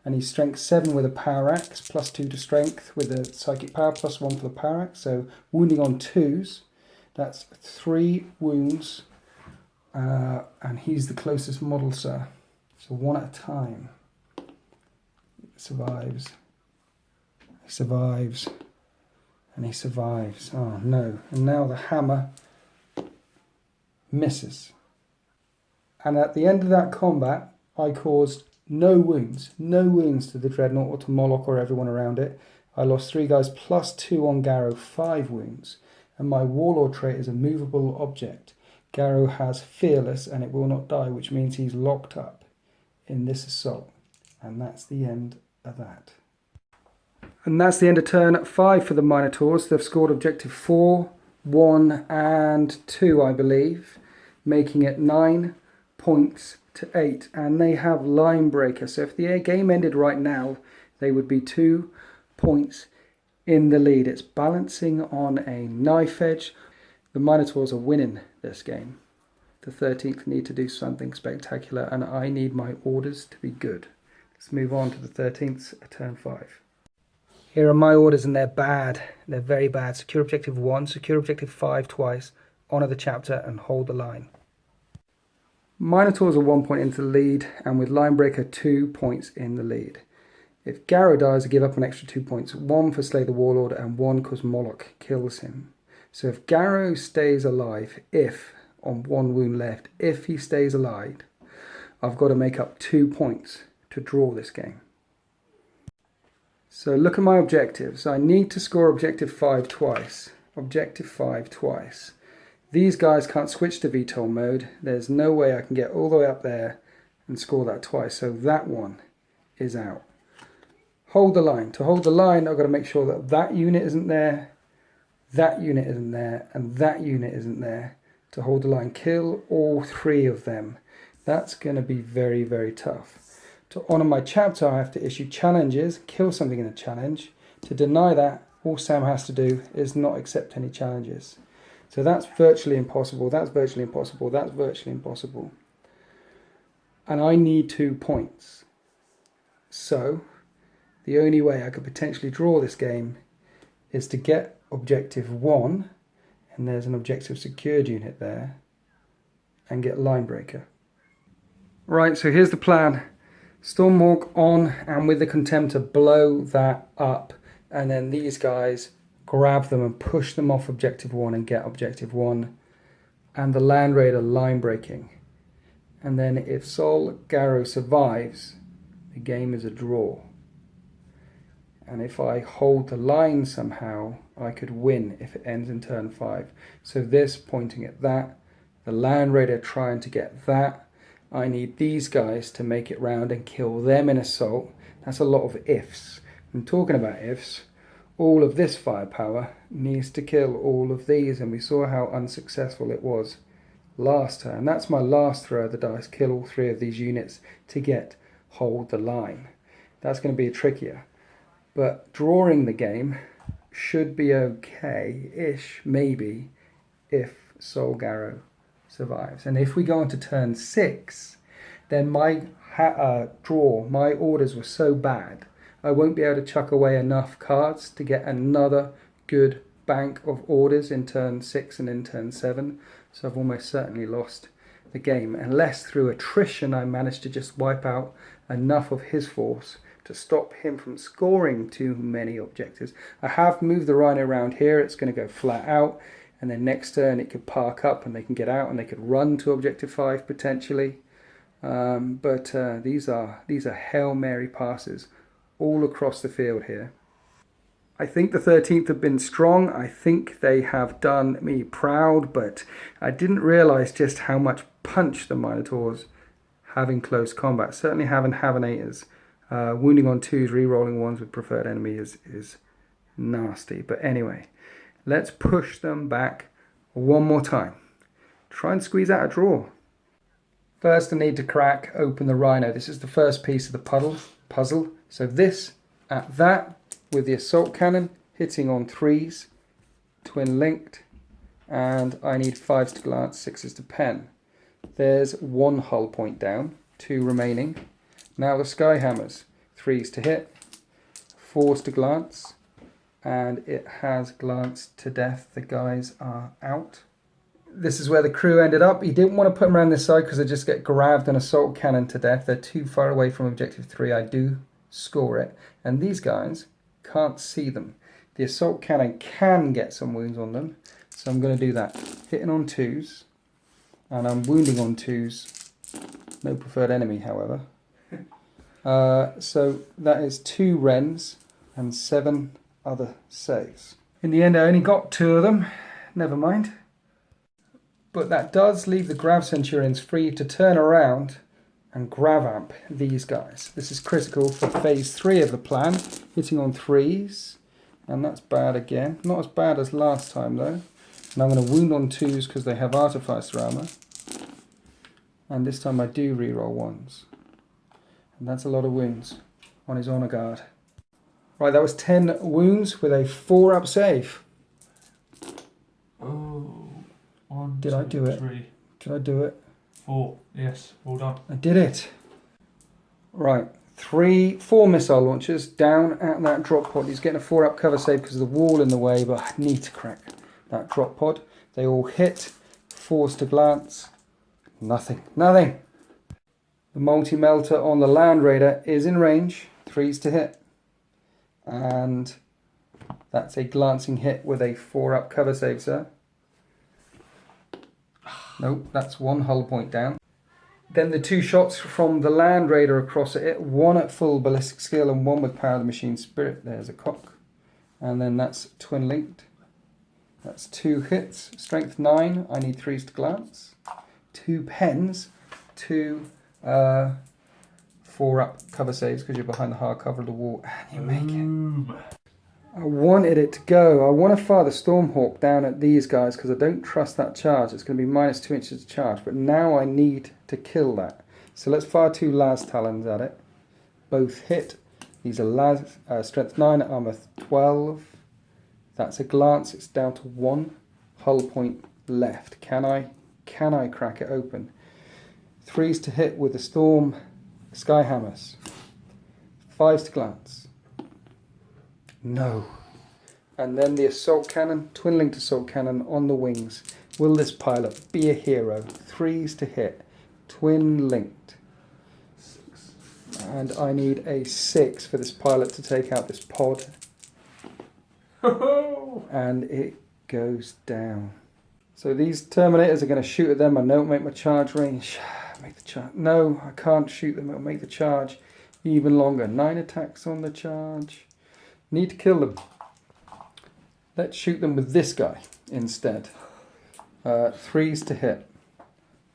And he's strength 7 with a power axe, +2 to strength with the psychic power, +1 for the power axe. So wounding on 2s, that's 3 wounds, and he's the closest model, sir. So 1 at a time. Survives. He survives. And he survives. Oh no. And now the hammer misses. And at the end of that combat, I caused no wounds to the Dreadnought or to Moloch or everyone around it. I lost 3 guys +2 on Garrow, 5 wounds. And my Warlord trait is a movable object. Garrow has Fearless and it will not die, which means he's locked up in this assault. And that's the end of that. And that's the end of turn 5 for the Minotaurs. They've scored objective 4, 1 and 2, I believe, making it 9 points to 8, and they have Line Breaker, so if the game ended right now they would be 2 points in the lead. It's balancing on a knife edge. The Minotaurs are winning this game. The 13th need to do something spectacular, and I need my orders to be good. Let's move on to the 13th at turn 5. Here are my orders, and they're bad. They're very bad. Secure objective 1, secure objective 5 twice, honour the chapter and hold the line. Minotaurs are 1 point into the lead, and with Linebreaker 2 points in the lead. If Garrow dies, I give up an extra 2 points, 1 for Slay the Warlord and 1 because Moloch kills him. So if Garrow stays alive, on 1 wound left, if he stays alive, I've got to make up 2 points to draw this game. So look at my objectives. I need to score objective 5 twice. Objective 5 twice. These guys can't switch to VTOL mode. There's no way I can get all the way up there and score that twice. So that one is out. hold the line. To hold the line, I've got to make sure that that unit isn't there, that unit isn't there, and that unit isn't there. To hold the line, kill all 3 of them. That's going to be very, very tough. To honour my chapter, I have to issue challenges, kill something in a challenge. To deny that, all Sam has to do is not accept any challenges. So that's virtually impossible, that's virtually impossible, that's virtually impossible. And I need 2 points. So the only way I could potentially draw this game is to get objective 1, and there's an objective secured unit there, and get line breaker. Right, so here's the plan. Stormhawk on, and with the Contemptor blow that up, and then these guys grab them and push them off objective 1 and get objective 1, and the Land Raider line breaking. And then if Sol Garro survives, the game is a draw. And if I hold the line somehow, I could win if it ends in turn 5. So this pointing at that, the Land Raider trying to get that. I need these guys to make it round and kill them in assault. That's a lot of ifs. I'm talking about ifs. All of this firepower needs to kill all of these, and we saw how unsuccessful it was last turn. That's my last throw of the dice, kill all 3 of these units to get hold the line. That's going to be trickier. But drawing the game should be okay-ish, maybe, if Sol Garro survives. And if we go on to turn 6, then my my orders were so bad, I won't be able to chuck away enough cards to get another good bank of orders in turn 6 and in turn 7. So I've almost certainly lost the game, unless through attrition I manage to just wipe out enough of his force to stop him from scoring too many objectives. I have moved the Rhino around here. It's going to go flat out, and then next turn it could park up and they can get out and they could run to objective 5 potentially. But these are Hail Mary passes all across the field here. I think the 13th have been strong. I think they have done me proud, but I didn't realise just how much punch the Minotaurs have in close combat. Certainly having Havenators. Wounding on 2s, re-rolling 1s with preferred enemy is nasty. But anyway, let's push them back one more time. Try and squeeze out a draw. First I need to crack open the Rhino. This is the first piece of the puzzle. So this at that with the assault cannon hitting on 3s, twin linked, and I need 5s to glance, 6s to pen. There's 1 hull point down, 2 remaining. Now the Skyhammers, 3s to hit, 4s to glance, and it has glanced to death. The guys are out. This is where the crew ended up. He didn't want to put them around this side because they just get grabbed and assault cannon to death. They're too far away from objective 3. I do score it. And these guys can't see them. The assault cannon can get some wounds on them, so I'm going to do that. Hitting on 2s, and I'm wounding on 2s. No preferred enemy, however. So that is 2 Wrens and 7 other saves. In the end I only got 2 of them, never mind. But that does leave the Grav Centurions free to turn around and Grav Amp these guys. This is critical for phase 3 of the plan, hitting on 3s, and that's bad again. Not as bad as last time though. And I'm going to wound on 2s because they have Artificer armor. And this time I do reroll 1s. And that's a lot of wounds on his honor guard. Right, that was 10 wounds with a 4-up save. Oh, 1, Did 2, I do it? 3, Did I do it? 4. Yes, well done. I did it. Right, 4 missile launchers down at that drop pod. He's getting a 4-up cover save because of the wall in the way, but I need to crack that drop pod. They all hit. 4s to glance. Nothing. The multi-melter on the Land Raider is in range, 3s to hit, and that's a glancing hit with a 4-up cover save, sir. Nope, that's 1 hull point down. Then the 2 shots from the Land Raider across it, 1 at full ballistic skill and 1 with power of the machine spirit. There's a cock. And then that's twin linked. That's 2 hits, strength 9, I need 3s to glance. 2 pens, 2 4-up cover saves because you're behind the hard cover of the wall, and you make it. I wanted it to go. I want to fire the Stormhawk down at these guys because I don't trust that charge. It's going to be -2 inches to charge, but now I need to kill that. So let's fire 2 Las Talons at it. Both hit. These are Las, strength 9, armor 12. That's a glance. It's down to 1 hull point left. Can I crack it open? 3s to hit with the Storm Skyhammers. 5s to glance. No. And then the assault cannon, twin-linked assault cannon on the wings. Will this pilot be a hero? 3s to hit, twin-linked. 6. And I need a 6 for this pilot to take out this pod. And it goes down. So these Terminators are going to shoot at them. I know it'll make my charge range. Make the charge. No, I can't shoot them. It'll make the charge even longer. 9 attacks on the charge. Need to kill them. Let's shoot them with this guy instead. 3s to hit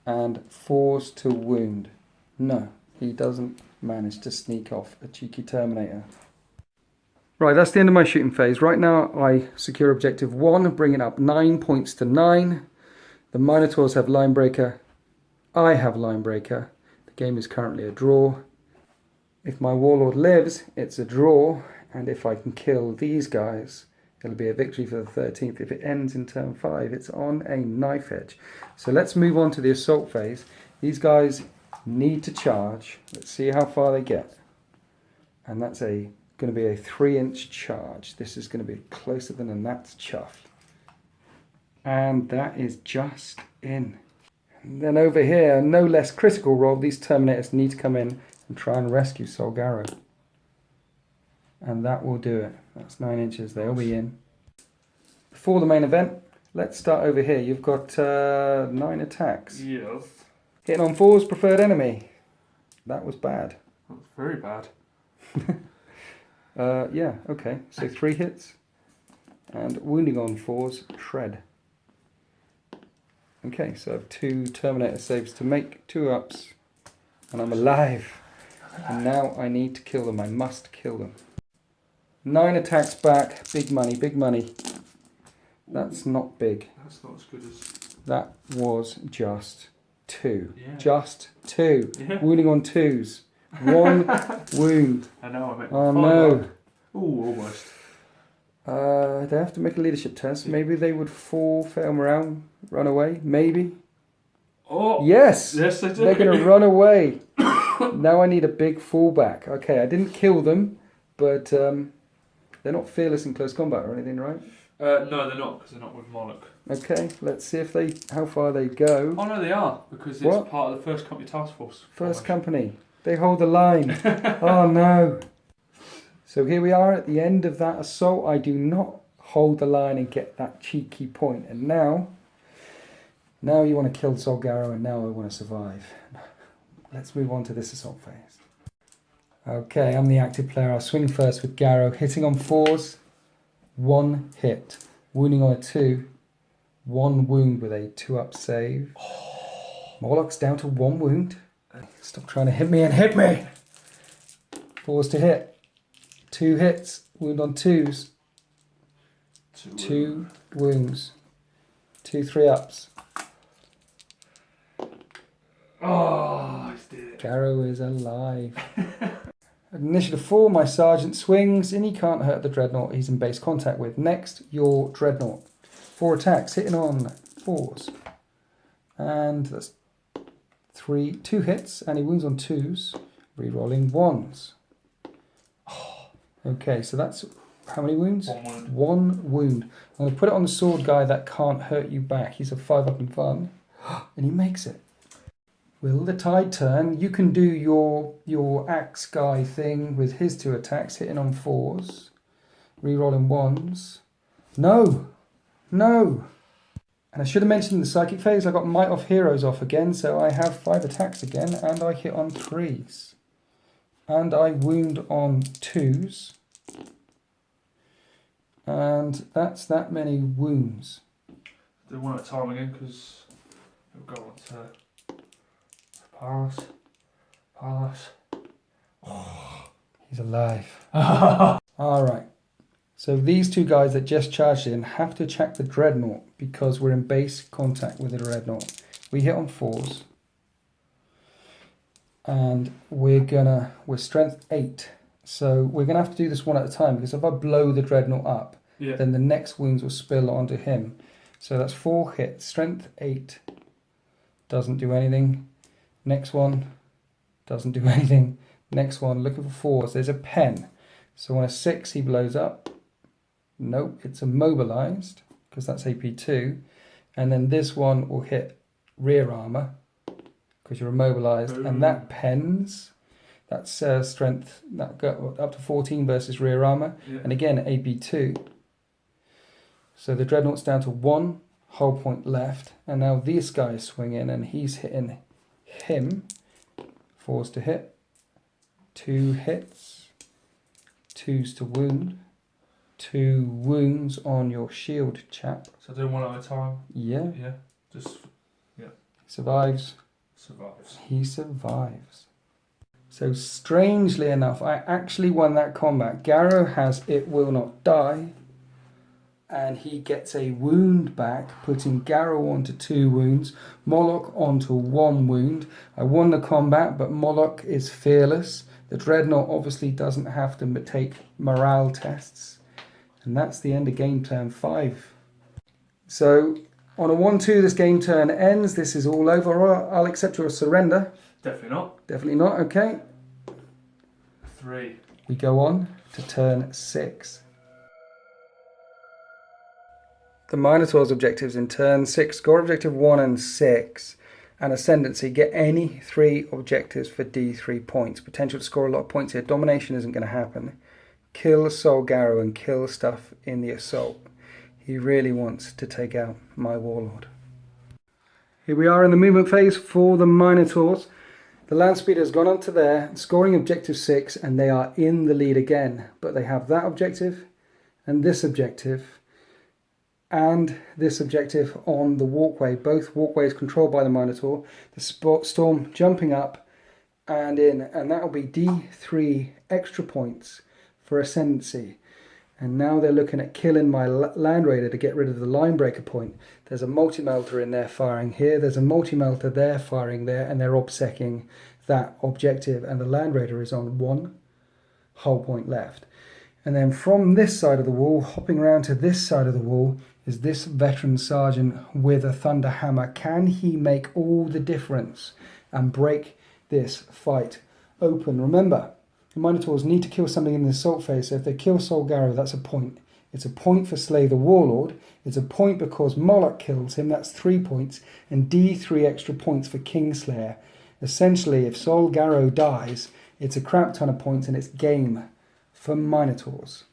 and 4s to wound. No, he doesn't manage to sneak off a cheeky Terminator. Right, that's the end of my shooting phase. Right now I secure objective 1, bring it up 9 points to 9. The Minotaurs have line breaker. I have line breaker. The game is currently a draw. If my Warlord lives, it's a draw. And if I can kill these guys, it'll be a victory for the 13th. If it ends in turn 5, it's on a knife edge. So let's move on to the assault phase. These guys need to charge. Let's see how far they get. And that's going to be a 3-inch charge. This is going to be closer than a gnat's chuff. And that is just in. And then over here, no less critical role, these Terminators need to come in and try and rescue Solgaro. And that will do it. That's 9 inches. They'll be in. Before the main event, let's start over here. You've got 9 attacks. Yes. Hitting on 4s, preferred enemy. That was bad. That's very bad. Yeah, okay. So 3 hits. And wounding on 4s, shred. Okay, so I have 2 Terminator saves to make, 2 ups. And I'm alive. And now I need to kill them. I must kill them. 9 attacks back. Big money, big money. That's not big. That's not as good as... That was just 2. Yeah. Just 2. Yeah. Wounding on 2s. 1 wound. I know, I meant... Oh no. Ooh, almost. They have to make a leadership test. Maybe they would fall, fail morale, run away. Maybe. Oh! Yes! Yes, they do. They're going to run away. Now I need a big fallback. Okay, I didn't kill them, but... they're not fearless in close combat or anything, right? No, they're not, because they're not with Monarch. Okay, let's see if how far they go. Oh no, they are, because it's What? part of the first company task force. First company. They hold the line. Oh no. So here we are at the end of that assault. I do not hold the line and get that cheeky point. And now you want to kill Solgaro, and now I want to survive. Let's move on to this assault phase. Okay, I'm the active player. I'll swing first with Garrow. Hitting on 4s, 1 hit. Wounding on a 2, 1 wound with a 2-up save. Morlock's down to 1 wound. Stop trying to hit me and hit me! 4s to hit. 2 hits. Wound on 2s. 2 wounds. 2 3-ups. Oh, I did it. Garrow is alive. Initiative 4, my sergeant swings, and he can't hurt the dreadnought he's in base contact with. Next, your dreadnought. 4 attacks, hitting on 4s. And that's 2 hits, and he wounds on 2s, re-rolling 1s. Okay, so that's how many wounds? 1 wound. 1 wound. I'm going to put it on the sword guy that can't hurt you back. He's a 5-up in fun, and he makes it. Will the tide turn? You can do your axe guy thing with his 2 attacks, hitting on 4s, re-rolling 1s. No! And I should have mentioned in the psychic phase, I got Might of Heroes off again, so I have 5 attacks again, and I hit on 3s. And I wound on 2s. And that's that many wounds. Do 1 at a time again, because it'll go on to... Pass. He's alive. Alright. So these two guys that just charged in have to check the Dreadnought because we're in base contact with the Dreadnought. We hit on 4s. And we're strength 8. So we're going to have to do this one at a time because if I blow the Dreadnought up, then the next wounds will spill onto him. So that's 4 hits. Strength 8 doesn't do anything. Next one doesn't do anything. Next one, looking for 4s. There's a pen. So on a 6 he blows up. Nope, it's immobilized because that's AP2. And then this one will hit rear armor because you're immobilized. Ooh. And that pens. That's strength that got up to 14 versus rear armor. Yeah. And again, AP2. So the Dreadnought's down to 1 hull point left. And now this guy is swinging and he's hitting him. 4s to hit. 2 hits. 2s to wound. 2 wounds on your shield, chap. So do one at a time? Yeah. Yeah. Just, yeah. Survives. Survives. He survives. So strangely enough, I actually won that combat. Garrow has It Will Not Die. And he gets a wound back, putting Garrow onto 2 wounds, Moloch onto 1 wound. I won the combat, but Moloch is fearless. The Dreadnought obviously doesn't have to take morale tests. And that's the end of game turn 5. So on a 1-2, this game turn ends. This is all over. I'll accept your surrender. Definitely not. Definitely not, okay. 3. We go on to turn 6. The Minotaurs' objectives in turn 6. Score objective 1 and 6. And Ascendancy. Get any 3 objectives for D3 points. Potential to score a lot of points here. Domination isn't going to happen. Kill Sol Garrow and kill stuff in the assault. He really wants to take out my Warlord. Here we are in the movement phase for the Minotaurs. The land speeder has gone on to there, scoring objective 6, and they are in the lead again. But they have that objective and this objective on the walkway. Both walkways controlled by the Minotaur. The storm jumping up and in, and that will be D3 extra points for Ascendancy. And now they're looking at killing my Land Raider to get rid of the line breaker point. There's a multi-melter in there firing here. There's a multi-melter there firing there. And they're obsecking that objective. And the Land Raider is on 1 hull point left. And then from this side of the wall, hopping around to this side of the wall, is this veteran sergeant with a thunder hammer. Can he make all the difference and break this fight open? Remember, the Minotaurs need to kill something in the assault phase, so if they kill Sol Garrow, that's a point. It's a point for Slay the Warlord. It's a point because Moloch kills him, that's 3 points, and D3 extra points for Kingslayer. Essentially, if Sol Garrow dies, it's a crap ton of points and it's game for Minotaurs.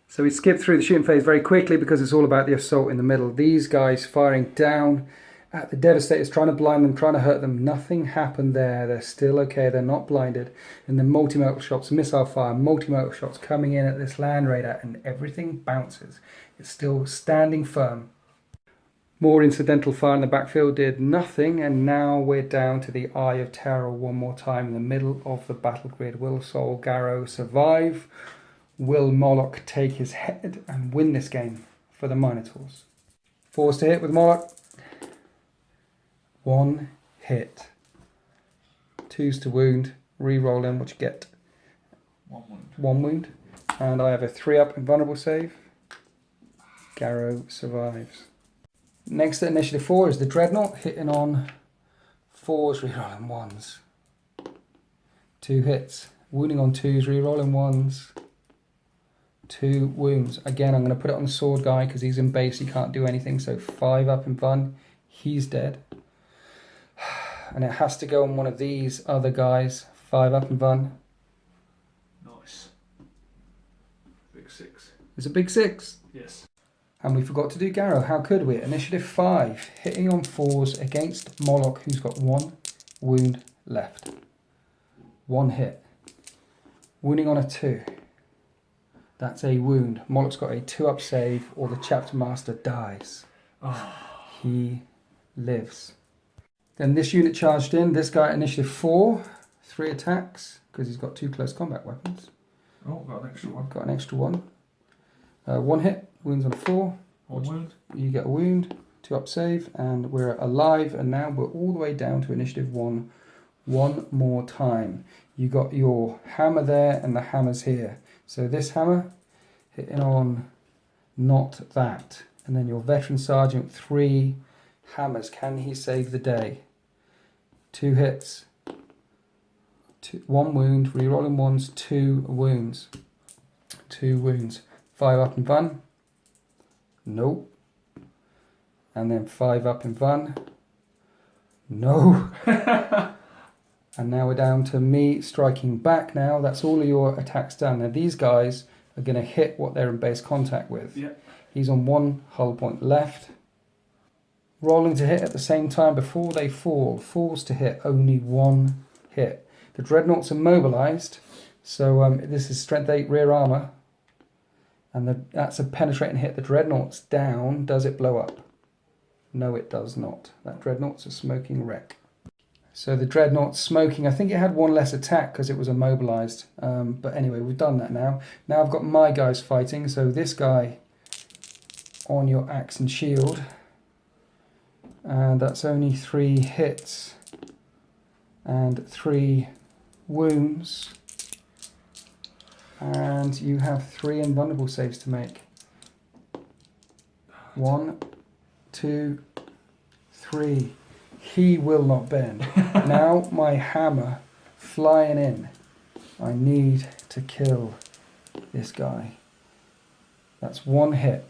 So we skip through the shooting phase very quickly because it's all about the assault in the middle. These guys firing down at the Devastators, trying to blind them, trying to hurt them. Nothing happened there. They're still okay. They're not blinded. And then multi-mortal shots, missile fire, multi-mortal shots coming in at this Land Raider, and everything bounces. It's still standing firm. More incidental fire in the backfield did nothing, and now we're down to the Eye of Terror one more time in the middle of the battle grid. Will Sol Garrow survive? Will Moloch take his head and win this game for the Minotaurs? 4s to hit with Moloch. 1 hit. 2s to wound. Reroll in what you get. 1 wound. 1 wound. And I have a 3-up invulnerable save. Garrow survives. Next at initiative 4 is the Dreadnought, hitting on 4s, rerolling 1s. 2 hits. Wounding on 2s, rerolling 1s. 2 wounds. Again, I'm going to put it on the sword guy because he's in base, he can't do anything. So 5 up in Vun. He's dead. And it has to go on one of these other guys. 5 up in Vun. Nice. Big 6. It's a big 6. Yes. And we forgot to do Garrow. How could we? Initiative 5. Hitting on 4s against Moloch, who's got 1 wound left. 1 hit. Wounding on a 2. That's a wound. Moloch's got a 2-up save, or the Chapter Master dies. Oh. He lives. Then this unit charged in. This guy at initiative 4. 3 attacks because he's got 2 close combat weapons. Oh, got an extra one. Got an extra one. 1 hit, wounds on a 4. 1 wound. You get a wound, 2 up save, and we're alive. And now we're all the way down to initiative 1. One more time. You got your hammer there, and the hammer's here. So this hammer hitting on not that, and then your veteran sergeant 3 hammers. Can he save the day? 2 hits. 1 wound, rerolling ones, 2 wounds. 2 wounds. 5 up in Van. Nope. And then 5 up in Van. No. And now we're down to me striking back now. That's all of your attacks done. Now these guys are going to hit what they're in base contact with. Yeah. He's on 1 hull point left. Rolling to hit at the same time before they fall. Falls to hit, only 1 hit. The dreadnoughts are mobilised, so this is strength 8 rear armour, and that's a penetrating hit. The dreadnought's down. Does it blow up? No, it does not. That dreadnought's a smoking wreck. So the dreadnought's smoking. I think it had 1 less attack because it was immobilised. But anyway, we've done that now. Now I've got my guys fighting. So this guy on your axe and shield, and that's only 3 hits and 3 wounds, and you have 3 invulnerable saves to make. 1, 2, 3. He will not bend. Now my hammer flying in. I need to kill this guy. That's 1 hit.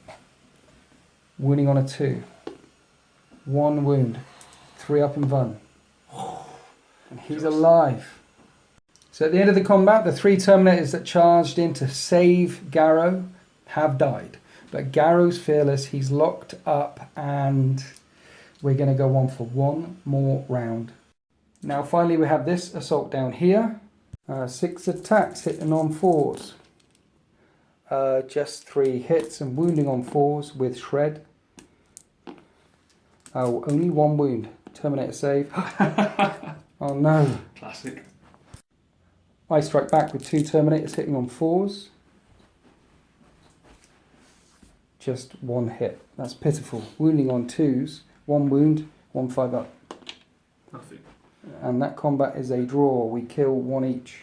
Wounding on a 2. 1 wound. 3 up in Van. And he's alive. So at the end of the combat, the 3 Terminators that charged in to save Garrow have died. But Garrow's fearless, he's locked up, and we're going to go on for 1 more round. Now finally we have this assault down here. 6 attacks hitting on 4s. Just 3 hits and wounding on 4s with shred. Oh, only 1 wound. Terminator save. Oh no. Classic. I strike back with 2 Terminators hitting on 4s. Just 1 hit. That's pitiful. Wounding on 2s. 1 wound, 1 5 up. Nothing. And that combat is a draw. We kill 1 each.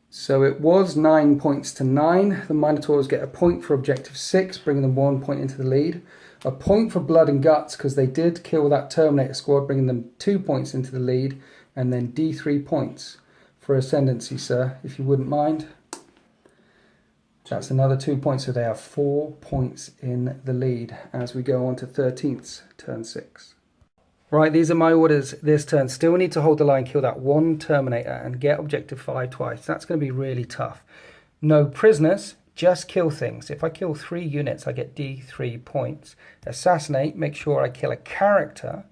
So it was 9 points to 9. The Minotaurs get a point for objective 6, bringing them 1 point into the lead. A point for blood and guts because they did kill that Terminator squad, bringing them 2 points into the lead. And then D3 points for ascendancy, sir, if you wouldn't mind. That's another 2 points, so they have 4 points in the lead as we go on to 13th, turn 6. Right, these are my orders this turn. Still need to hold the line, kill that 1 Terminator and get objective 5 twice. That's going to be really tough. No prisoners, just kill things. If I kill 3 units, I get D3 points. Assassinate, make sure I kill a character.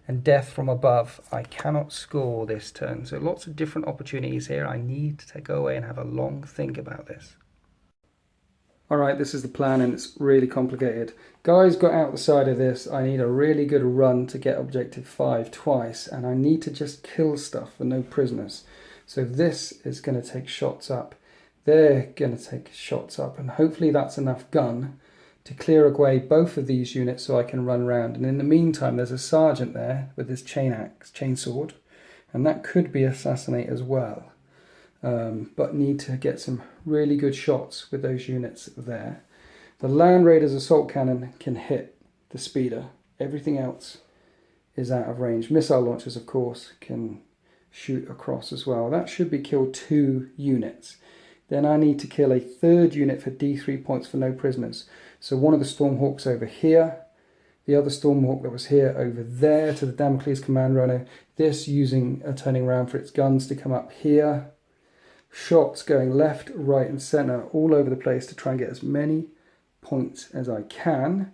And death from above, I cannot score this turn. So lots of different opportunities here. I need to go away and have a long think about this. Alright, this is the plan and it's really complicated. Guys got out the side of this. I need a really good run to get objective 5 twice, and I need to just kill stuff for no prisoners. So this is going to take shots up. They're going to take shots up, and hopefully that's enough gun to clear away both of these units so I can run around. And in the meantime, there's a sergeant there with his chainsword, and that could be assassinate as well. But need to get some really good shots with those units there. The Land Raiders assault cannon can hit the speeder. Everything else is out of range. Missile launchers, of course, can shoot across as well. That should be killed 2 units. Then I need to kill a 3rd unit for D3 points for no prisoners. So one of the Stormhawks over here, the other Stormhawk that was here over there to the Damocles command runner. This using a turning around for its guns to come up here. Shots going left, right and centre all over the place to try and get as many points as I can.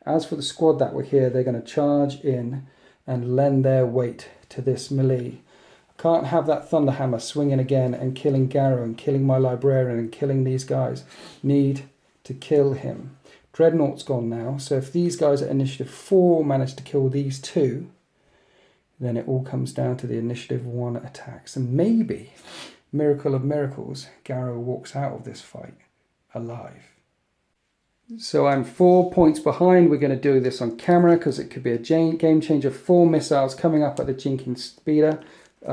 As for the squad that were here, they're going to charge in and lend their weight to this melee. I can't have that Thunderhammer swinging again and killing Garrow and killing my Librarian and killing these guys. Need to kill him. Dreadnought's gone now, so if these guys at initiative 4 manage to kill these 2, then it all comes down to the initiative 1 attacks. And maybe, miracle of miracles, Garrow walks out of this fight alive. So I'm 4 points behind. We're going to do this on camera because it could be a game changer. 4 missiles coming up at the Jinking Speeder,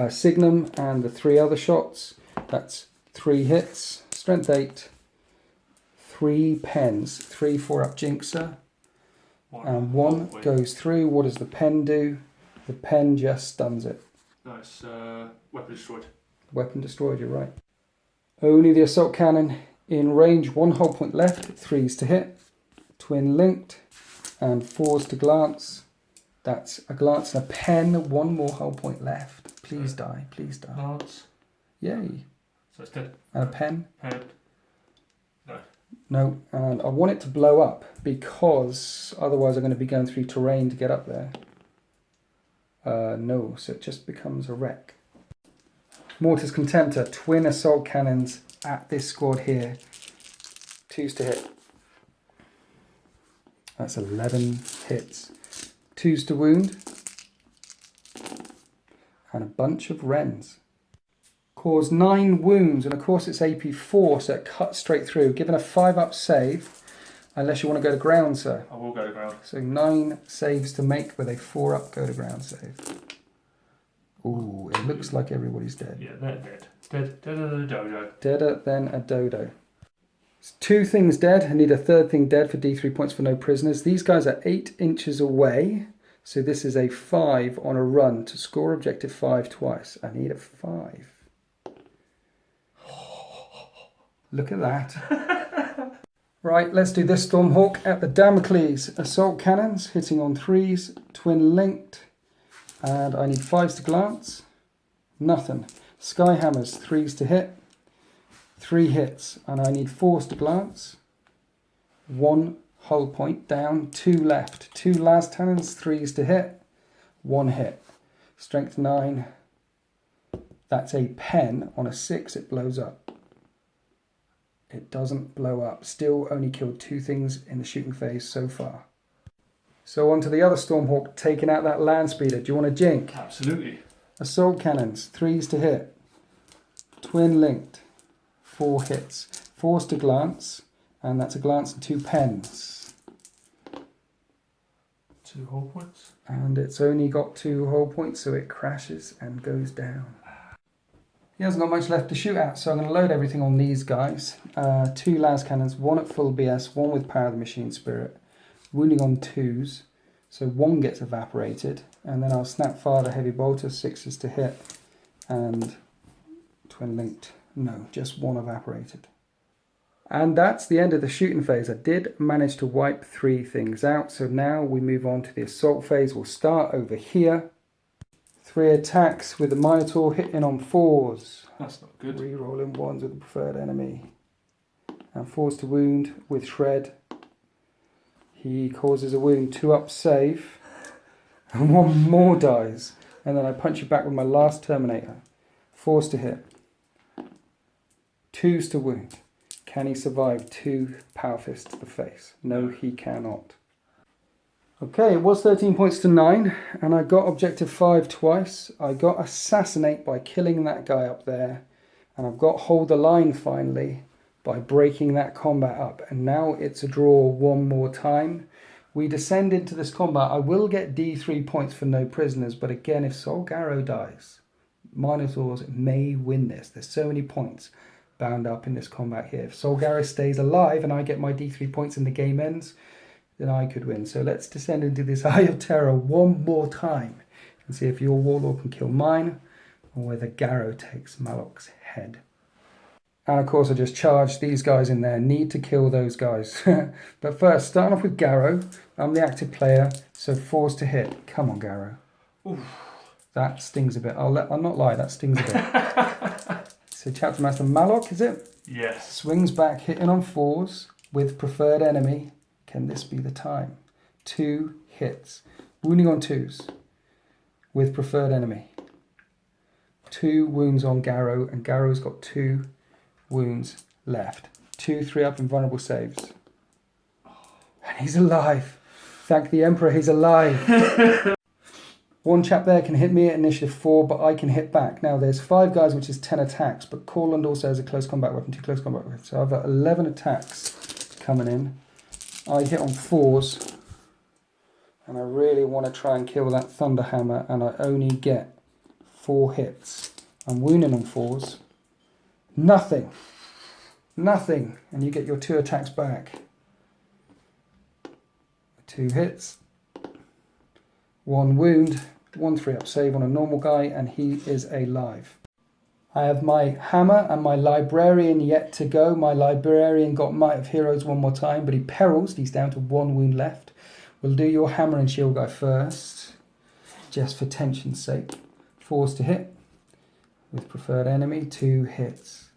Signum, and the 3 other shots. That's 3 hits, strength 8, 3 pens, 3 4-up Jinxer, and 1 goes through. What does the pen do? The pen just stuns it. Nice. Weapon destroyed. Weapon destroyed, you're right. Only the assault cannon in range, 1 hull point left, 3s to hit, twin linked, and 4s to glance. That's a glance and a pen, 1 more hull point left. Please die, please die. Glance. Yay. So it's dead. And a pen. Pen. No. No, and I want it to blow up because otherwise I'm going to be going through terrain to get up there. No, so it just becomes a wreck. Mortis Contemptor, twin assault cannons at this squad here. 2s to hit. That's 11 hits. 2s to wound. And a bunch of Wrens. Cause 9 wounds, and of course it's AP 4, so it cuts straight through. Given a 5-up save, unless you want to go to ground, sir. I will go to ground. So 9 saves to make with a 4-up go to ground save. Ooh, it looks like everybody's dead. Yeah, they're dead. Dead. Dead as a dodo. Deader than a dodo. It's 2 things dead. I need a 3rd thing dead for D3 points for no prisoners. These guys are 8 inches away. So this is a 5 on a run to score objective 5 twice. I need a 5. Look at that. Right, let's do this Stormhawk at the Damocles. Assault cannons hitting on 3s, twin linked. And I need 5s to glance. Nothing. Skyhammers, 3s to hit. 3 hits. And I need 4s to glance. 1 hull point down, 2 left. 2 las cannons, 3s to hit. 1 hit. Strength 9. That's a pen. On a 6 it blows up. It doesn't blow up. Still only killed 2 things in the shooting phase so far. So on to the other Stormhawk, taking out that land speeder. Do you want a jink? Absolutely. Assault cannons, 3s to hit. Twin linked, 4 hits. 4s to glance, and that's a glance and 2 pens. 2 hull points. And it's only got 2 hull points, so it crashes and goes down. He hasn't got much left to shoot at, so I'm going to load everything on these guys. 2 las cannons, 1 at full BS, 1 with Power of the Machine Spirit. Wounding on 2s, so 1 gets evaporated, and then I'll snap fire the heavy bolter, 6s to hit, and twin linked, no, just 1 evaporated. And that's the end of the shooting phase. I did manage to wipe 3 things out, so now we move on to the assault phase. We'll start over here. 3 attacks with the Minotaur hitting on 4s. That's not good. Rerolling 1s with the preferred enemy. And 4s to wound with Shred. He causes a wound, 2-up save, and 1 more dies. And then I punch it back with my last Terminator. 4s to hit. 2s to wound. Can he survive 2 power fists to the face? No, he cannot. Okay, it was 13 points to 9, and I got objective 5 twice. I got assassinate by killing that guy up there, and I've got hold the line finally by breaking that combat up, and now it's a draw 1 more time. We descend into this combat. I will get D3 points for no prisoners, but again, if Sol Garrow dies, Minotaurs may win this. There's so many points bound up in this combat here. If Sol Garrow stays alive and I get my D3 points and the game ends, then I could win. So let's descend into this High of Terror 1 more time and see if your Warlord can kill mine or whether Garrow takes Malok's head. And of course I just charged these guys in there. Need to kill those guys. But first, starting off with Garrow. I'm the active player, so 4s to hit. Come on, Garrow. Oof. That stings a bit. I'll not lie, that stings a bit. So Chapter Master Malok, is it? Yes. Swings back, hitting on 4s with preferred enemy. Can this be the time? 2 hits. Wounding on 2s with preferred enemy. 2 wounds on Garrow, and Garrow's got 2 wounds left. 2 3-up invulnerable saves. And he's alive. Thank the Emperor, he's alive. One chap there can hit me at initiative 4, but I can hit back. Now there's 5 guys, which is 10 attacks, but Corland also has a close combat weapon, 2 close combat weapons. So I've got 11 attacks coming in. I hit on 4s, and I really want to try and kill that Thunderhammer, and I only get 4 hits. I'm wounding on 4s. Nothing. Nothing. And you get your 2 attacks back. 2 hits. 1 wound. 1 3-up save on a normal guy, and he is alive. I have my hammer and my librarian yet to go. My librarian got Might of Heroes one more time, but he perils. He's down to 1 wound left. We'll do your hammer and shield guy first, just for tension's sake. 4s to hit with preferred enemy. 2 hits.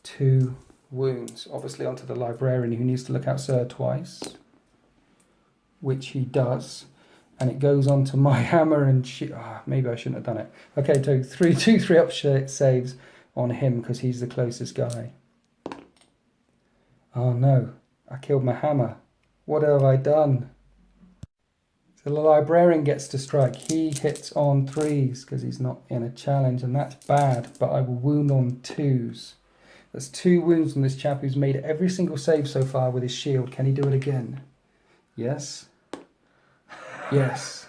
2 wounds. Obviously onto the librarian, who needs to look out Sir twice, which he does. And it goes on to my hammer and maybe I shouldn't have done it. Okay, so 2 3-up saves on him because he's the closest guy. Oh no, I killed my hammer. What have I done? So the librarian gets to strike. He hits on 3s because he's not in a challenge, and that's bad, but I will wound on 2s. That's 2 wounds on this chap who's made every single save so far with his shield. Can he do it again? Yes. Yes.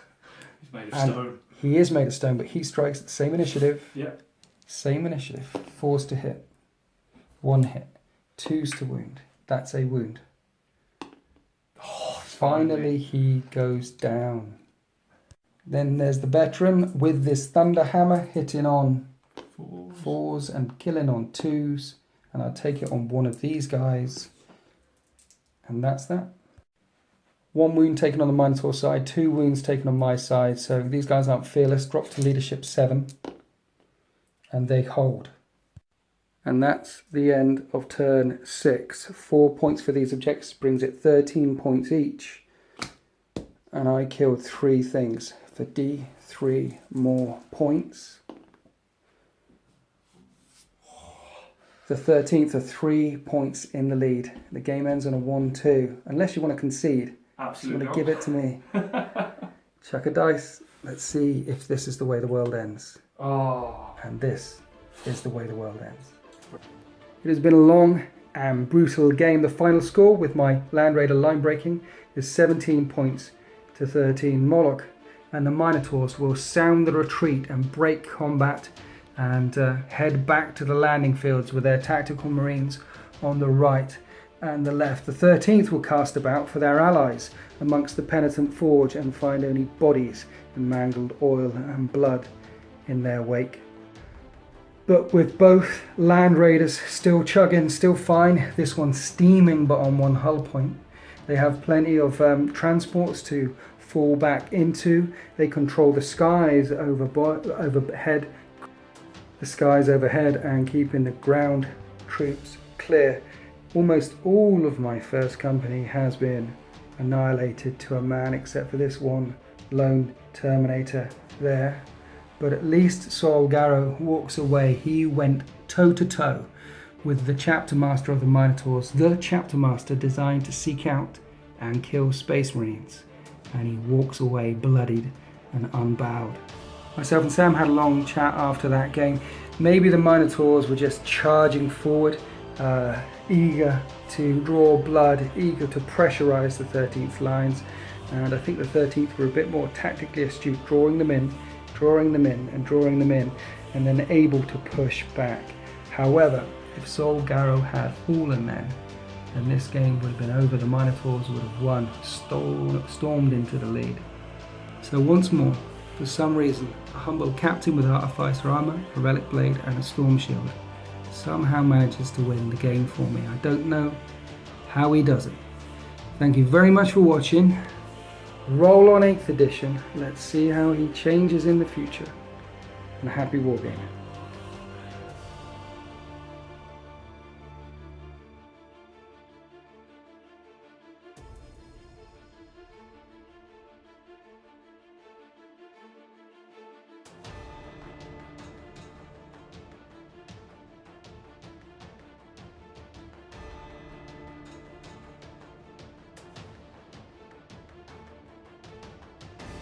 He's made of stone. He is made of stone, but he strikes at the same initiative. Yeah. Same initiative. 4s to hit. 1 hit. 2s to wound. That's a wound. Oh, finally he goes down. Then there's the veteran with this Thunderhammer hitting on 4s and killing on 2s. And I'll take it on one of these guys. And that's that. 1 wound taken on the Minotaur side, 2 wounds taken on my side. So these guys aren't fearless. Drop to leadership 7. And they hold. And that's the end of turn 6. 4 points for these objectives brings it 13 points each. And I killed 3 things for D3 more points. The 13th are 3 points in the lead. The game ends on a 1-2. Unless you want to concede. Absolutely. You want to give it to me. Chuck a dice. Let's see if this is the way the world ends. Oh. And this is the way the world ends. It has been a long and brutal game. The final score with my Land Raider line breaking is 17 points to 13. Moloch and the Minotaurs will sound the retreat and break combat and head back to the landing fields with their tactical marines on the right and the left. The 13th will cast about for their allies amongst the penitent forge and find only bodies and mangled oil and blood in their wake. But with both Land Raiders still chugging, still fine, this one's steaming but on 1 hull point. They have plenty of transports to fall back into. They control the skies overhead, and keeping the ground troops clear. Almost all of my first company has been annihilated to a man, except for this one lone Terminator there. But at least Saul Garrow walks away. He went toe to toe with the chapter master of the Minotaurs, the chapter master designed to seek out and kill Space Marines. And he walks away bloodied and unbowed. Myself and Sam had a long chat after that game. Maybe the Minotaurs were just charging forward, eager to draw blood, eager to pressurize the 13th lines, and I think the 13th were a bit more tactically astute, drawing them in, and then able to push back. However, if Saul Garrow had fallen then this game would have been over. The Minotaurs would have won, stormed into the lead. So once more, for some reason, a humble captain with artificer armor, a relic blade and a storm shield somehow manages to win the game for me. I don't know how he does it. Thank you very much for watching. Roll on 8th edition. Let's see how he changes in the future. And happy wargaming.